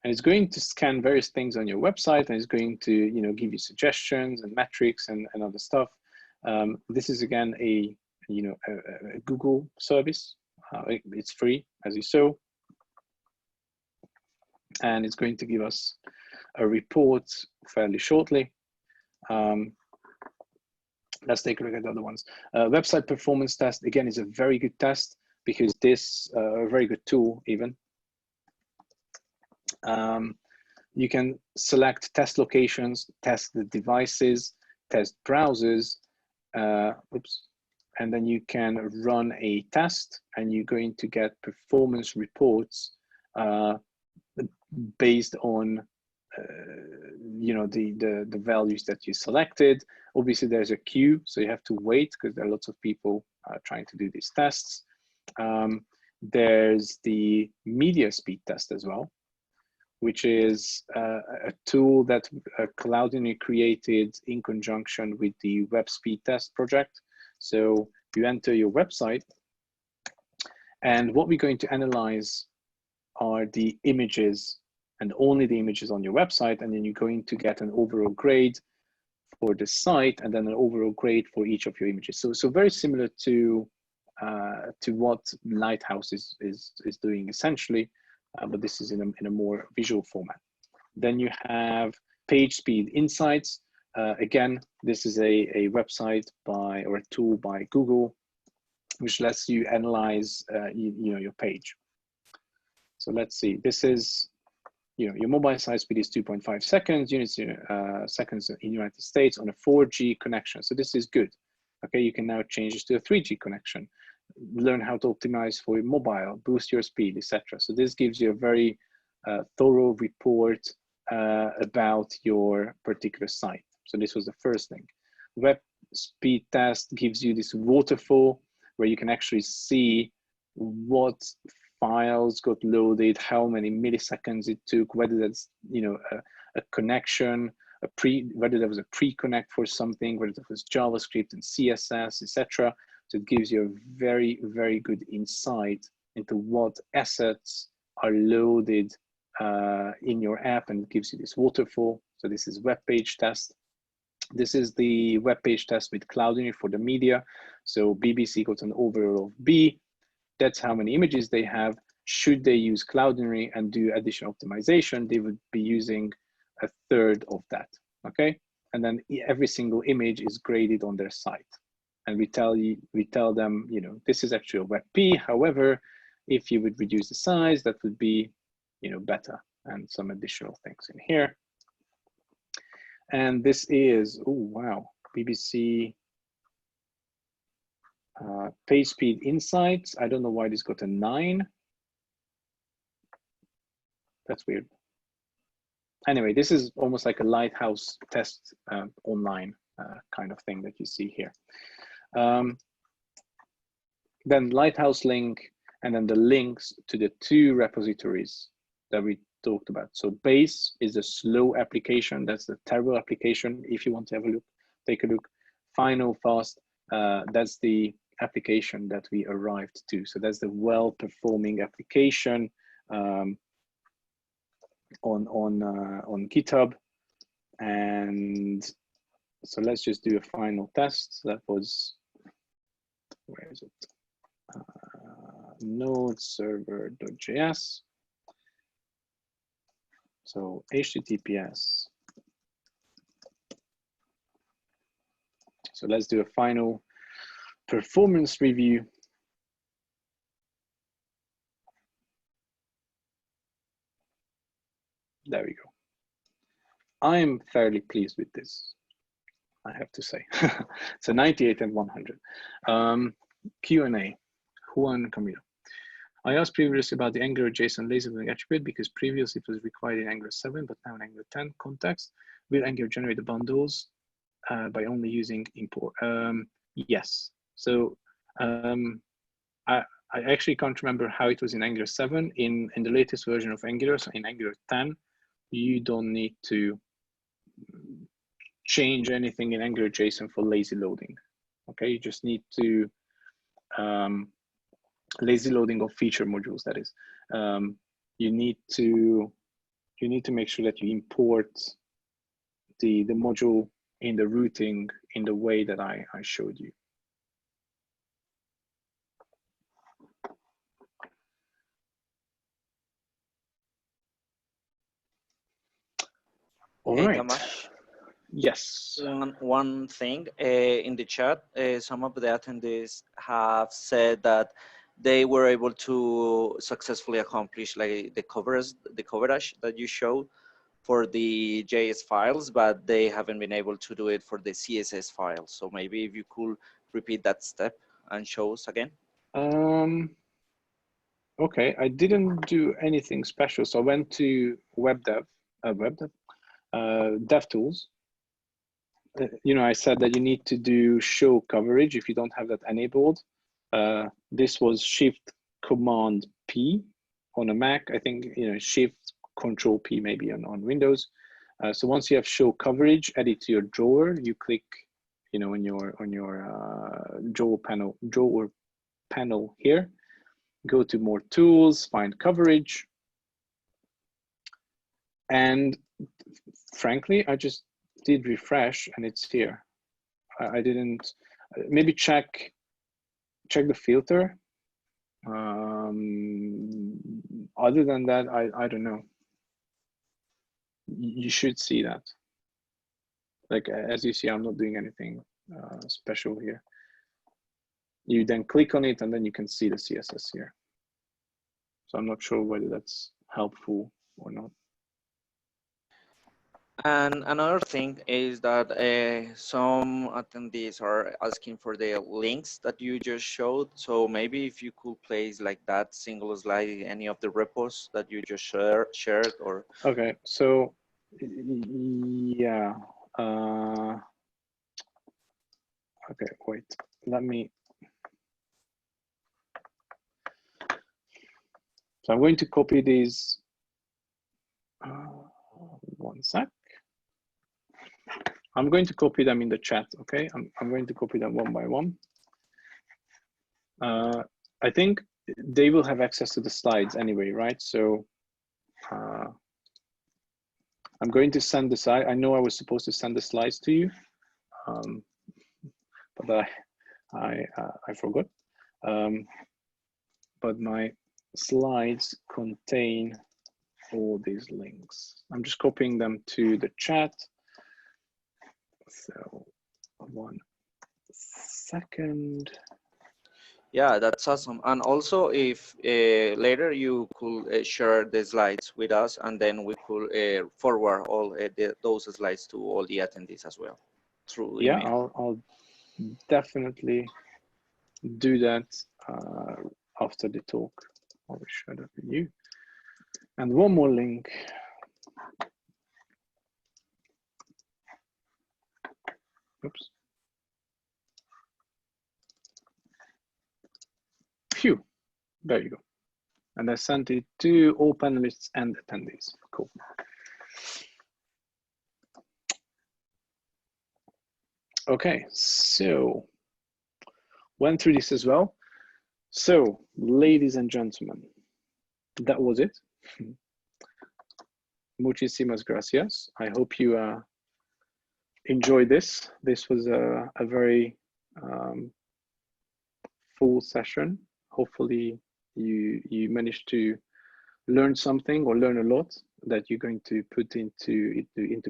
And it's going to scan various things on your website, and it's going to, you know, give you suggestions and metrics and other stuff. This is again a Google service. It's free, as you saw, and it's going to give us a report fairly shortly. Let's take a look at the other ones. Website performance test, again, is a very good test because this, a very good tool even. You can select test locations, test the devices, test browsers, and then you can run a test, and you're going to get performance reports based on the values that you selected. Obviously, there's a queue, so you have to wait because there are lots of people trying to do these tests. There's the media speed test as well, which is a tool that Cloudinary created in conjunction with the web speed test project. So you enter your website, and what we're going to analyze are the images, and only the images on your website, and then you're going to get an overall grade for the site, and then an overall grade for each of your images. So very similar to what Lighthouse is doing essentially. But this is in a more visual format. Then you have page speed insights. Again, this is a website or a tool by Google, which lets you analyze your page. So let's see. This is your mobile site speed is 2.5 seconds units seconds in United States on a 4G connection. So this is good. Okay, you can now change this to a 3G connection. Learn how to optimize for your mobile, boost your speed, etc. So this gives you a very thorough report about your particular site. So this was the first thing. Web speed test gives you this waterfall where you can actually see what files got loaded, how many milliseconds it took, whether that's a connection, whether there was a pre-connect for something, whether it was JavaScript and CSS, etc. So it gives you a very, very good insight into what assets are loaded in your app, and it gives you this waterfall. So this is web page test. This is the web page test with Cloudinary for the media. So BBC got an overall of B. That's how many images they have. Should they use Cloudinary and do additional optimization, they would be using a third of that, okay? And then every single image is graded on their site. And we tell them, this is actually a WebP. However, if you would reduce the size, that would be, better, and some additional things in here. And this is, oh wow, BBC page speed insights. I don't know why this got a 9. That's weird. Anyway, this is almost like a Lighthouse test online kind of thing that you see here. Then Lighthouse link, and then the links to the 2 repositories that we talked about. So Base is a slow application. That's the terrible application. If you want to have a look, take a look. Final Fast, that's the application that we arrived to. So that's the well-performing application on GitHub. And so let's just do a final test. That was, where is it? Node server.js. So HTTPS. So let's do a final performance review. I'm fairly pleased with this, I have to say. So 98 and 100. Q&A, Juan Camilo. I asked previously about the Angular JSON lazy loading attribute because previously it was required in Angular 7, but now in Angular 10 context. Will Angular generate the bundles by only using import? Yes. So I actually can't remember how it was in Angular 7. In the latest version of Angular, so in Angular 10, you don't need to change anything in Angular JSON for lazy loading. Okay, you just need to lazy loading of feature modules. That is, you need to make sure that you import the module in the routing in the way that I showed you. All right. Tamas, yes. One thing in the chat, some of the attendees have said that they were able to successfully accomplish like the coverage that you showed for the JS files, but they haven't been able to do it for the CSS files. So maybe if you could repeat that step and show us again. Okay, I didn't do anything special. So I went to DevTools. You know, I said that you need to do show coverage if you don't have that enabled. This was Shift Command P on a Mac. I think, you know, Shift Control P maybe on Windows. So once you have show coverage, add it to your drawer. You click, you know, on your drawer panel here. Go to more tools, find coverage. And frankly, I just did refresh and it's here. I didn't, maybe check the filter. Other than that, I don't know. You should see that. Like, as you see, I'm not doing anything special here. You then click on it and then you can see the CSS here. So I'm not sure whether that's helpful or not. And another thing is that some attendees are asking for the links that you just showed. So maybe if you could place like that single slide in any of the repos that you just shared or. Okay, so yeah. Okay, wait, let me. So I'm going to copy these. One sec. I'm going to copy them in the chat, okay? I'm going to copy them one by one. I think they will have access to the slides anyway, right? So I'm going to send the slide. I know I was supposed to send the slides to you, but I forgot. But my slides contain all these links. I'm just copying them to the chat. So 1 second. Yeah, that's awesome. And also, if later you could share the slides with us, and then we could forward all those slides to all the attendees as well through email. Yeah, I'll definitely do that after the talk. I'll share that with you. And one more link. Oops. Phew, there you go. And I sent it to all panelists and attendees. Cool. Okay, so went through this as well. So, ladies and gentlemen, that was it. Muchísimas gracias. I hope you enjoyed this. This was a very full session. Hopefully you managed to learn something or learn a lot that you're going to put into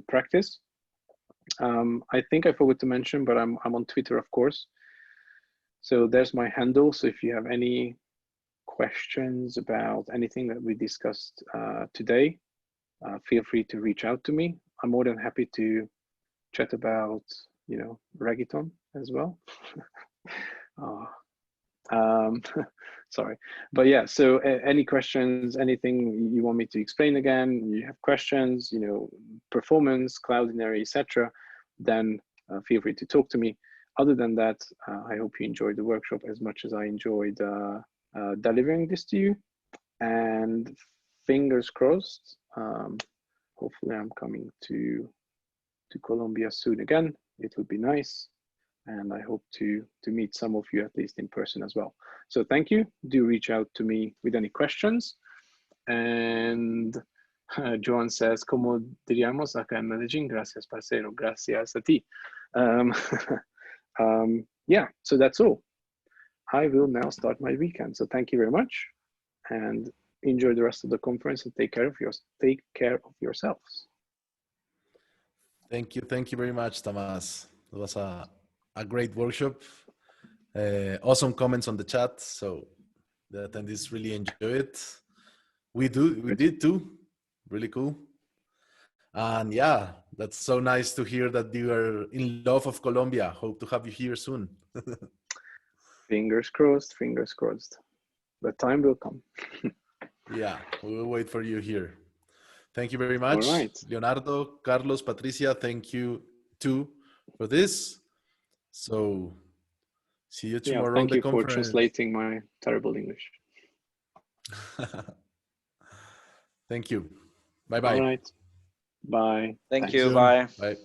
practice. I think I forgot to mention, but I'm on Twitter, of course. So there's my handle. So if you have any questions about anything that we discussed today, feel free to reach out to me. I'm more than happy to chat about, reggaeton as well. Sorry, but yeah, so any questions, anything you want me to explain again, you have questions, performance, Cloudinary, etc., then feel free to talk to me. Other than that, I hope you enjoyed the workshop as much as I enjoyed delivering this to you, and fingers crossed, hopefully I'm coming to Colombia soon again. It would be nice. And I hope to meet some of you at least in person as well. So thank you. Do reach out to me with any questions. And Joan says, como diríamos acá en Medellín, gracias, parcero, gracias a ti. Yeah, so that's all. I will now start my weekend. So thank you very much, and enjoy the rest of the conference, and take care of yourselves. Thank you very much, Tamas. It was a great workshop. Awesome comments on the chat. So the attendees really enjoy it. We did too. Really cool. And yeah, that's so nice to hear that you are in love of Colombia. Hope to have you here soon. Fingers crossed, fingers crossed. The time will come. Yeah, we will wait for you here. Thank you very much. All right. Leonardo, Carlos, Patricia, thank you too for this. So see you tomorrow. Thank you for conference. translating my terrible English. Thank you. Bye-bye. All right. Bye. Thank you. Bye. Bye.